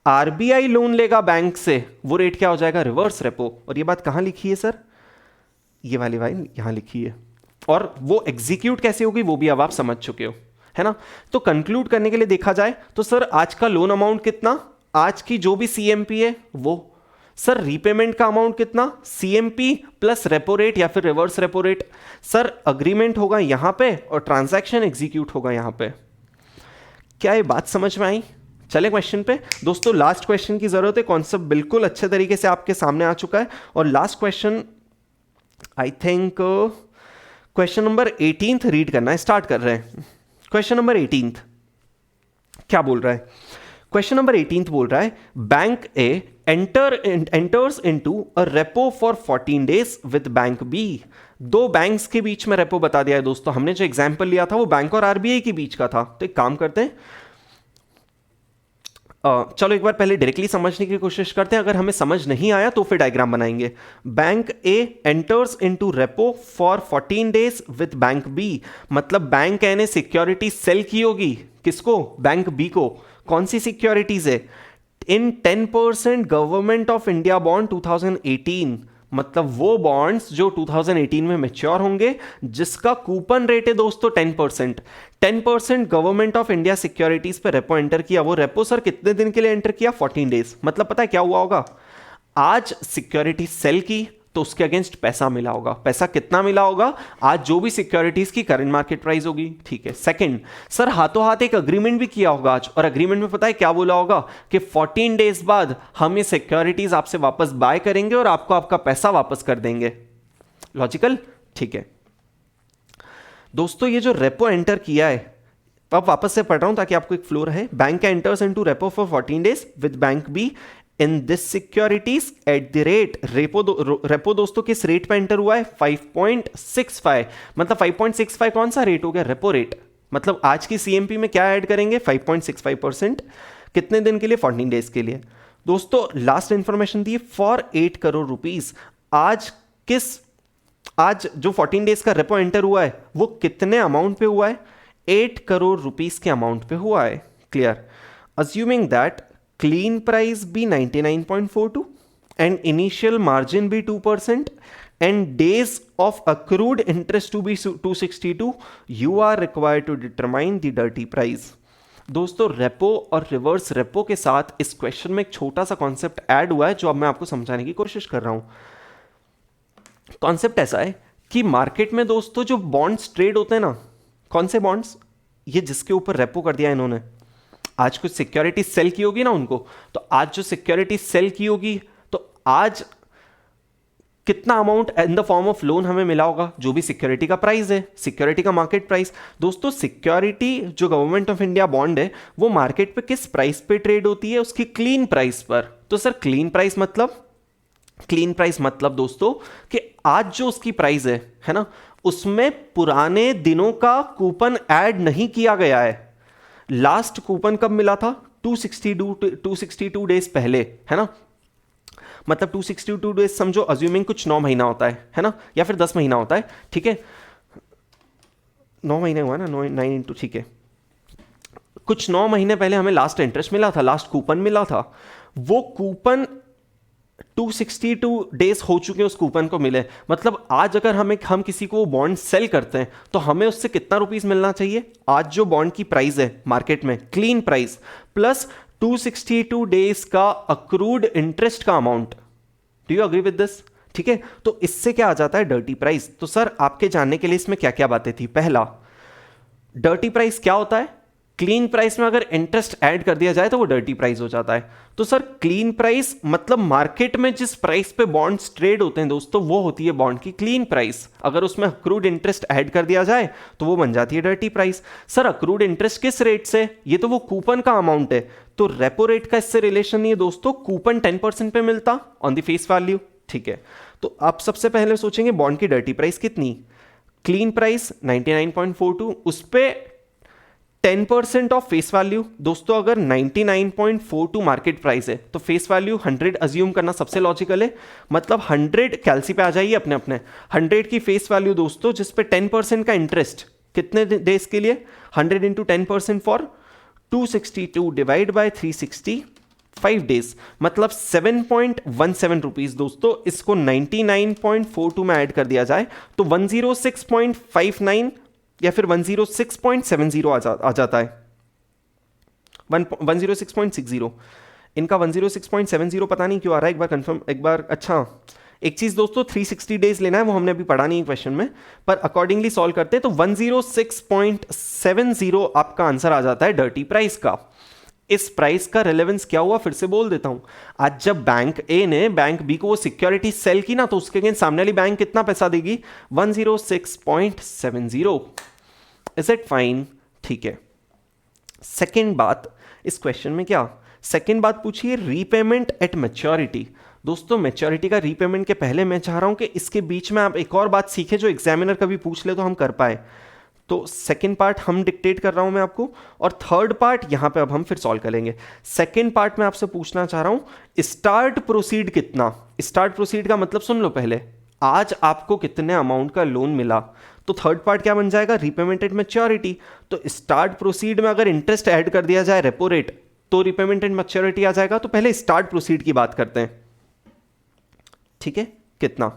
आरबीआई लोन लेगा बैंक से वो रेट क्या हो जाएगा? Reverse repo. और ये बात कहां लिखी है सर? ये वाली लाइन यहां लिखी है। और वो एग्जीक्यूट कैसे होगी वो भी अब आप समझ चुके हो, है ना? तो कंक्लूड करने के लिए देखा जाए तो सर आज का लोन अमाउंट कितना? आज की जो भी सीएमपी है वो। सर रीपेमेंट का अमाउंट कितना? सीएमपी प्लस रेपो रेट या फिर reverse repo rate. Sir agreement होगा यहां पे और ट्रांजैक्शन एग्जीक्यूट होगा यहां पे। क्या ये बात समझ में आई? चले क्वेश्चन पे दोस्तों, लास्ट क्वेश्चन की जरूरत है, कॉन्सेप्ट बिल्कुल अच्छे तरीके से आपके सामने आ चुका है। और last question I think question number 18 read करना है, स्टार्ट कर रहे हैं। क्वेश्चन नंबर 18 क्या बोल रहा है? क्वेश्चन नंबर 18 बोल रहा है bank A enters into a repo for 14 days with bank B. दो बैंक्स के बीच में रेपो बता दिया है दोस्तों। हमने जो एग्जांपल लिया था वो बैंक और आरबीआई के बीच का था। तो एक काम करते हैं, चलो एक बार पहले डायरेक्टली समझने की कोशिश करते हैं, अगर हमें समझ नहीं आया तो फिर डायग्राम बनाएंगे। Bank A enters into repo for 14 days with bank B. मतलब बैंक ए ने सिक्योरिटी सेल की होगी, किसको? बैंक बी को। कौन सी सिक्योरिटीज है? इन 10% गवर्नमेंट ऑफ इंडिया बॉन्ड 2018, मतलब वो बॉन्ड्स जो 2018 में मैच्योर होंगे, जिसका कूपन रेट है दोस्तों 10%। 10% गवर्नमेंट ऑफ इंडिया सिक्योरिटीज पे रेपो एंटर किया। वो रेपो सर कितने दिन के लिए एंटर किया? 14 डेज। मतलब पता है क्या हुआ होगा? आज सिक्योरिटी सेल की तो उसके अगेंस्ट पैसा मिला होगा। पैसा कितना मिला होगा? आज जो भी सिक्योरिटीज की करंट मार्केट प्राइस होगी, ठीक है। सेकंड, सर हाथों हाथ एक अग्रीमेंट भी किया होगा आज, और अग्रीमेंट में पता है क्या बोला होगा कि 14 डेज बाद हम ये सिक्योरिटीज आपसे वापस बाय करेंगे और आपको आपका पैसा वापस कर देंगे। लॉजिकल? ठीक है दोस्तों, ये जो रेपो एंटर किया है, अब वापस से पढ़ रहा हूं ताकि आपको एक फ्लो रहे। Bank enters into repo for 14 days with bank be in this securities at the rate, repo दोस्तों किस रेट पे एंटर हुआ है? 5.65। मतलब 5.65 कौन सा रेट हो गया? Repo rate. मतलब आज की सीएमपी में क्या ऐड करेंगे? 5.65%। कितने दिन के लिए? 14 डेज के लिए। दोस्तों last information the, for 8 crore rupees. आज जो 14 डेज का रेपो एंटर हुआ है वो कितने अमाउंट पे हुआ है? 8 करोड़ रुपीस के अमाउंट पे हुआ है। Clear? Assuming that clean price भी 99.42 एंड इनिशियल मार्जिन भी 2% and days of accrued interest to be 262, you are required to determine the dirty price. दोस्तों रेपो और रिवर्स रेपो के साथ इस क्वेश्चन में एक छोटा सा कॉन्सेप्ट ऐड हुआ है जो अब मैं आपको समझाने की कोशिश कर रहा हूं। कॉन्सेप्ट ऐसा है कि मार्केट में दोस्तों जो बॉन्ड्स ट्रेड होते हैं ना, कौन से बॉन्ड्स? ये जिसके ऊपर रेपो कर दिया इन्होंने, आज कुछ सिक्योरिटी सेल की होगी ना उनको, तो आज जो सिक्योरिटी सेल की होगी तो आज कितना amount in the form of loan हमें मिला होगा? जो भी सिक्योरिटी का प्राइस है, सिक्योरिटी का मार्केट प्राइस। दोस्तों सिक्योरिटी जो गवर्नमेंट ऑफ इंडिया बॉन्ड है वो मार्केट पे किस प्राइस पे ट्रेड होती है? उसकी क्लीन प्राइस पर। तो सर क्लीन प्राइस मतलब दोस्तों कि आज जो उसकी प्राइस है ना, उसमें पुराने दिनों का कूपन ऐड नहीं किया गया है। लास्ट कूपन कब मिला था? 262 डेज पहले, है ना। मतलब 262 डेज समझो, अज्यूमिंग कुछ 9 महीना होता है ना, या फिर 10 महीना होता है, ठीक है। 9 महीने हुआ ना, 9 इंटू, ठीक है। कुछ 9 महीने पहले हमें लास्ट इंटरेस्ट मिला था, लास्ट कूपन मिला था। वो कूपन 262 डेज हो चुके हैं उस कूपन को मिले। मतलब आज अगर हम किसी को बॉन्ड सेल करते हैं तो हमें उससे कितना रुपीस मिलना चाहिए? आज जो बॉन्ड की प्राइस है मार्केट में, क्लीन प्राइस प्लस 262 डेज का अक्रूड इंटरेस्ट का amount. Do you agree with this? ठीक है, तो इससे क्या आ जाता है? Dirty price. तो सर आपके जानने के लिए इसमें क्या क्या बातें थी? पहला, डर्टी प्राइस क्या होता है? क्लीन प्राइस में अगर इंटरेस्ट ऐड कर दिया जाए तो वो डर्टी प्राइस हो जाता है। तो सर क्लीन प्राइस मतलब मार्केट में जिस प्राइस पे बॉन्ड्स ट्रेड होते हैं दोस्तों, वो होती है बॉन्ड की क्लीन प्राइस। अगर उसमें अक्रूड इंटरेस्ट ऐड कर दिया जाए तो वो बन जाती है dirty price. Sir accrued interest किस रेट से? ये तो वो कूपन का अमाउंट है, तो रेपो रेट का इससे रिलेशन नहीं है दोस्तों। कूपन 10% पे मिलता ऑन द फेस वैल्यू, ठीक है। तो आप सबसे पहले सोचेंगे बॉन्ड की डर्टी प्राइस कितनी? क्लीन प्राइस 99.42, उस पे 10% ऑफ फेस वैल्यू। दोस्तों अगर 99.42 मार्केट प्राइस है तो फेस वैल्यू 100 अज्यूम करना सबसे लॉजिकल है। मतलब 100 कैलसी पे आ जाइए अपने अपने। 100 की फेस वैल्यू दोस्तों जिस पे 10% का इंटरेस्ट, कितने डेज के लिए? 100 into 10% for 262 divide by 365 days, मतलब 7.17 रुपीज। दोस्तों इसको 99.42 में ऐड कर दिया जाए तो 106.59 या फिर 106.70 आ जाता है। 106.60, इनका 106.70 पता नहीं क्यों आ रहा है, एक बार कंफर्म, एक बार। अच्छा एक चीज दोस्तों, 360 डेज लेना है, वो हमने अभी पढ़ा नहीं क्वेश्चन में, पर अकॉर्डिंगली सॉल्व करते हैं तो 106.70 आपका आंसर आ जाता है डर्टी प्राइस का। इस प्राइस का रेलेवेंस क्या हुआ फिर से बोल देता हूं। आज जब बैंक ए ने बैंक बी को वो सिक्योरिटी सेल की ना, तो उसके अगेंस्ट सामने वाली बैंक कितना पैसा देगी? 106.70। Is it fine? ठीक है। सेकेंड बात इस क्वेश्चन में क्या? सेकेंड बात पूछिए, रीपेमेंट एट मैच्योरिटी। दोस्तों मैच्योरिटी का रीपेमेंट के पहले मैं चाह रहा हूं कि इसके बीच में आप एक और बात सीखें जो एग्जामिनर कभी पूछ ले तो हम कर पाए। तो सेकेंड पार्ट हम डिक्टेट कर रहा हूं मैं आपको, और थर्ड पार्ट यहां पे अब हम फिर सॉल्व करेंगे। सेकेंड पार्ट में आपसे पूछना चाह रहा हूं, स्टार्ट प्रोसीड कितना? स्टार्ट प्रोसीड का मतलब सुन लो पहले, आज आपको कितने अमाउंट का लोन मिला। तो थर्ड पार्ट क्या बन जाएगा? Repayment at maturity. तो स्टार्ट प्रोसीड में अगर इंटरेस्ट ऐड कर दिया जाए रेपो रेट, तो रिपेमेंट एंड मैच्योरिटी आ जाएगा। तो पहले स्टार्ट प्रोसीड की बात करते हैं, ठीक है। कितना,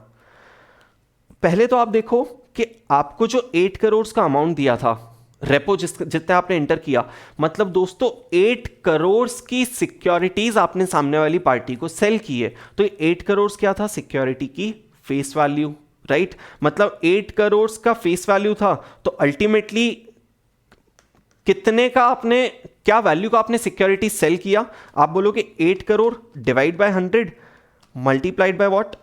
पहले तो आप देखो कि आपको जो 8 करोड़ का अमाउंट दिया था रेपो जितना आपने एंटर किया, मतलब दोस्तों 8 करोड़ की सिक्योरिटीज आपने सामने वाली पार्टी को सेल की है। तो 8 करोड़ क्या था, सिक्योरिटी की फेस वैल्यू, राइट। मतलब 8 करोड़ का फेस वैल्यू था, तो अल्टीमेटली कितने का आपने, क्या वैल्यू का आपने सिक्योरिटी सेल किया। आप बोलोगे 8 crore divide by 100 multiplied by what,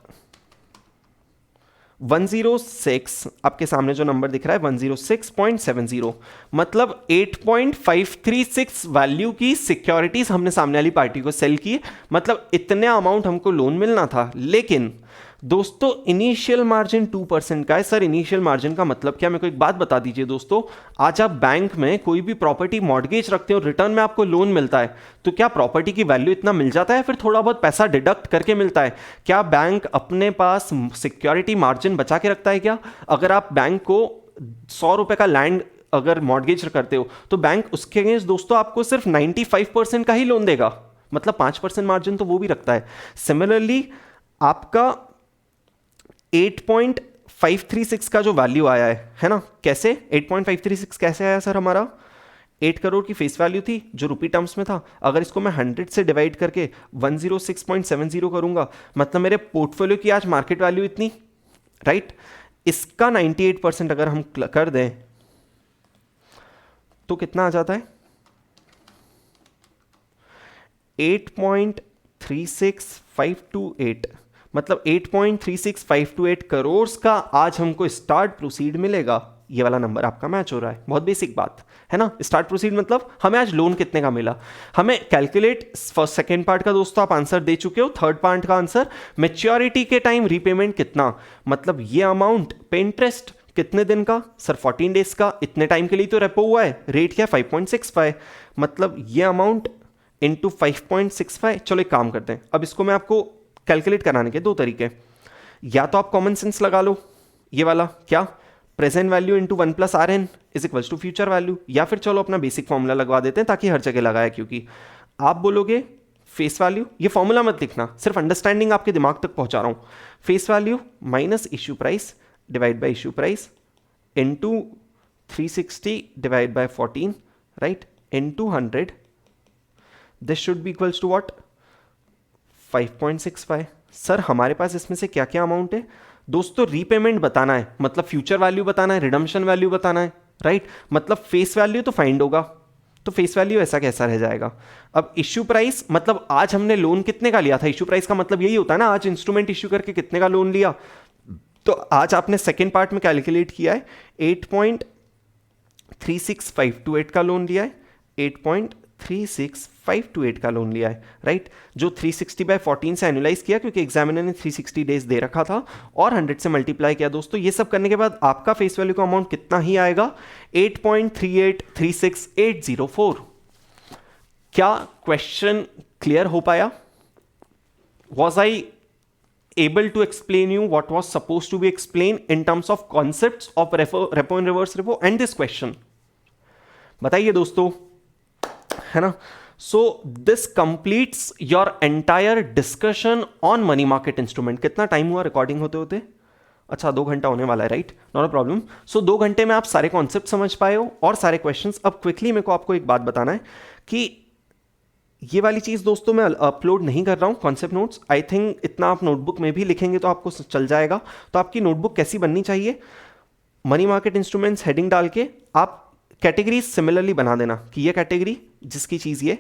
106। आपके सामने जो नंबर दिख रहा है 106.70, मतलब 8.536 वैल्यू की सिक्योरिटीज हमने सामने वाली पार्टी को सेल की। मतलब इतने अमाउंट हमको लोन मिलना था। लेकिन दोस्तों इनिशियल मार्जिन 2% का है। सर इनिशियल मार्जिन का मतलब क्या, मेरे को एक बात बता दीजिए दोस्तों। आज आप बैंक में कोई भी प्रॉपर्टी मॉर्गेज रखते हो, रिटर्न में आपको लोन मिलता है, तो क्या प्रॉपर्टी की वैल्यू इतना मिल जाता है, फिर थोड़ा बहुत पैसा डिडक्ट करके मिलता है? क्या बैंक अपने पास सिक्योरिटी मार्जिन बचा के रखता है क्या? अगर आप बैंक को 100 रुपए का लैंड अगर मॉर्गेज करते हो, तो बैंक उसके अगेंस्ट दोस्तों आपको सिर्फ 95% का ही लोन देगा, मतलब 5% मार्जिन तो वो भी रखता है। सिमिलरली आपका 8.536 का जो वैल्यू आया है ना, कैसे 8.536 कैसे आया सर? हमारा 8 करोड़ की फेस वैल्यू थी जो रुपी टर्म्स में था, अगर इसको मैं 100 से डिवाइड करके 106.70 करूंगा, मतलब मेरे पोर्टफोलियो की आज मार्केट वैल्यू इतनी, राइट। इसका 98% अगर हम कर दें तो कितना आ जाता है, 8.36528, मतलब 8.36528 करोड़ का आज हमको स्टार्ट प्रोसीड मिलेगा। ये वाला नंबर आपका मैच हो रहा है, बहुत बेसिक बात है ना। स्टार्ट प्रोसीड मतलब हमें आज लोन कितने का मिला, हमें कैलकुलेट। फर्स्ट सेकंड पार्ट का दोस्तों आप आंसर दे चुके हो, थर्ड पार्ट का आंसर मैच्योरिटी के टाइम रीपेमेंट कितना, मतलब ये अमाउंट पे इंटरेस्ट कितने दिन का सर, 14 डेज का। इतने टाइम के लिए तो रेपो हुआ है, रेट क्या 5.65, मतलब ये अमाउंट इंटू 5.65। चलो एक काम करते हैं, अब इसको मैं आपको कैलकुलेट कराने के दो तरीके, या तो आप कॉमन सेंस लगा लो, ये वाला क्या, present value into 1 plus R N is equal to future value, या फिर चलो अपना बेसिक फॉर्मूला लगवा देते हैं ताकि हर जगह लगाया, क्योंकि आप बोलोगे फेस वैल्यू, ये फॉर्मूला मत लिखना, सिर्फ अंडरस्टैंडिंग आपके दिमाग तक पहुंचा रहा हूं। Face value minus issue price divide by issue price into 360 divide by 14, right, into 100, this should be equals to what, 5.65। Sir हमारे पास इसमें से क्या क्या अमाउंट है दोस्तों, रीपेमेंट बताना है, मतलब फ्यूचर वैल्यू बताना है, रिडम्पशन वैल्यू बताना है, राइट। मतलब फेस वैल्यू तो फाइंड होगा, तो फेस वैल्यू ऐसा कैसा रह जाएगा। अब इश्यू प्राइस, मतलब आज हमने लोन कितने का लिया था, इश्यू प्राइस का मतलब यही होता है ना, आज इंस्ट्रूमेंट इश्यू करके कितने का लोन लिया। तो आज आपने सेकेंड पार्ट में कैलकुलेट किया है 8.36528 का लोन लिया है, 8.36528 का लोन लिया है, राइट। जो 360/14 से एनुलाइज किया, क्योंकि एग्जामिनर ने 360 डेज दे रखा था, और 100 से मल्टीप्लाई किया दोस्तों। ये सब करने के बाद आपका फेस वैल्यू का अमाउंट कितना ही आएगा, 8.3836804। क्या क्वेश्चन क्लियर हो पाया? Was I able to explain you what was supposed to be explained in terms of concepts of repo and reverse repo and this question? बताइए दोस्तों, है ना। So this completes your entire discussion on money market instrument. कितना time हुआ recording होते होते? अच्छा 2 घंटा होने वाला है, राइट, नॉट अ प्रॉब्लम। सो 2 घंटे में आप सारे कॉन्सेप्ट समझ पाए हो और सारे क्वेश्चंस। अब क्विकली मेरे को आपको एक बात बताना है कि ये वाली चीज़ दोस्तों मैं अपलोड नहीं कर रहा हूँ, कॉन्सेप्ट नोट्स। आई थिंक इतना आप नोटबुक में भी लिखेंगे तो आपको चल जाएगा। तो आपकी नोटबुक कैसी बननी चाहिए, मनी मार्केट इंस्ट्रूमेंट्स हेडिंग डाल के आप कैटेगरी सिमिलरली बना देना कि ये कैटेगरी जिसकी चीज़ ये,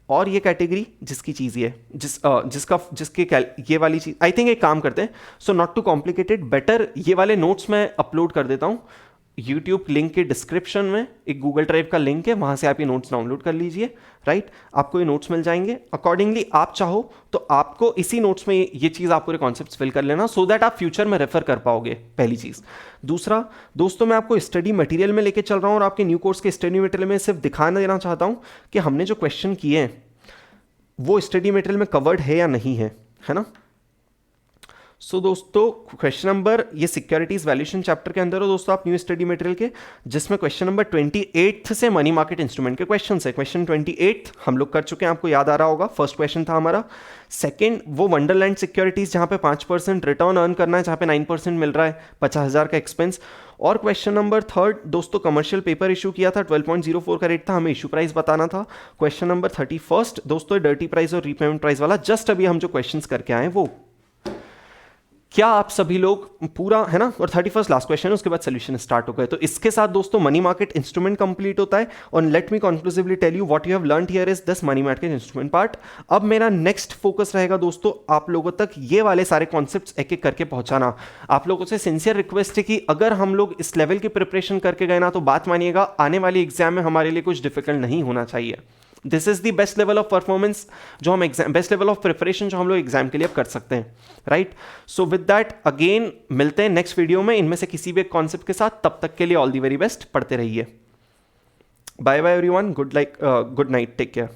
और ये कैटेगरी जिसकी चीज़ ये, जिसके ये वाली चीज़। आई थिंक एक काम करते हैं, so not too complicated, better ये वाले नोट्स मैं अपलोड कर देता हूँ यूट्यूब लिंक के डिस्क्रिप्शन में। एक गूगल ड्राइव का लिंक है, वहाँ से आप ये नोट्स डाउनलोड कर लीजिए, राइट। आपको ये नोट्स मिल जाएंगे। अकॉर्डिंगली आप चाहो तो आपको इसी नोट्स में ये चीज़ आप पूरे कॉन्सेप्ट्स फिल कर लेना, सो दैट आप फ्यूचर में रेफर कर पाओगे, पहली चीज़। दूसरा दोस्तों, मैं आपको स्टडी मटेरियल में लेके चल रहा हूँ और आपके न्यू कोर्स के स्टडी मटेरियल में सिर्फ दिखाना देना चाहता हूँ कि हमने जो क्वेश्चन किए हैं वो स्टडी मटेरियल में कवर्ड है या नहीं है, है ना। सो दोस्तों क्वेश्चन नंबर, ये सिक्योरिटीज वैल्यूएशन चैप्टर के अंदर हो दोस्तों आप न्यू स्टडी मटेरियल के, जिसमें क्वेश्चन नंबर 28 से मनी मार्केट इंस्ट्रूमेंट के क्वेश्चन है। क्वेश्चन 28 हम लोग कर चुके हैं, आपको याद आ रहा होगा, फर्स्ट क्वेश्चन था हमारा। सेकंड वो वंडरलैंड सिक्योरिटीज जहां पे 5% रिटर्न अर्न करना है, जहां पे 9% मिल रहा है, 50,000 का एक्सपेंस। और क्वेश्चन नंबर थर्ड दोस्तों कमर्शियल पेपर इशू किया था, 12.04 का रेट था, हमें इशू प्राइस बताना था। क्वेश्चन नंबर 31 दोस्तों डर्टी प्राइस और रीपेमेंट प्राइस वाला, जस्ट अभी हम जो क्वेश्चंस करके आए वो। क्या आप सभी लोग पूरा है ना, और 31 लास्ट क्वेश्चन, उसके बाद सोल्यूशन स्टार्ट हो गए। तो इसके साथ दोस्तों मनी मार्केट इंस्ट्रूमेंट कंप्लीट होता है। और let me conclusively tell you what you have learned here is this money market instrument part. अब मेरा नेक्स्ट फोकस रहेगा दोस्तों आप लोगों तक ये वाले सारे कॉन्सेप्ट्स एक एक करके पहुंचाना। आप लोगों से सिंसियर रिक्वेस्ट है कि अगर हम लोग इस लेवल की प्रिपरेशन करके गए ना, तो बात मानिएगा आने वाली एग्जाम में हमारे लिए कुछ डिफिकल्ट नहीं होना चाहिए। This is the best level of performance जो हम exam, best level of preparation जो हम लोग एग्जाम के लिए अब कर सकते हैं, right. So with that again मिलते हैं नेक्स्ट वीडियो में इनमें से किसी भी एक कॉन्सेप्ट के साथ। तब तक के लिए ऑल द वेरी बेस्ट, पढ़ते रहिए। Bye bye everyone, good night, take care.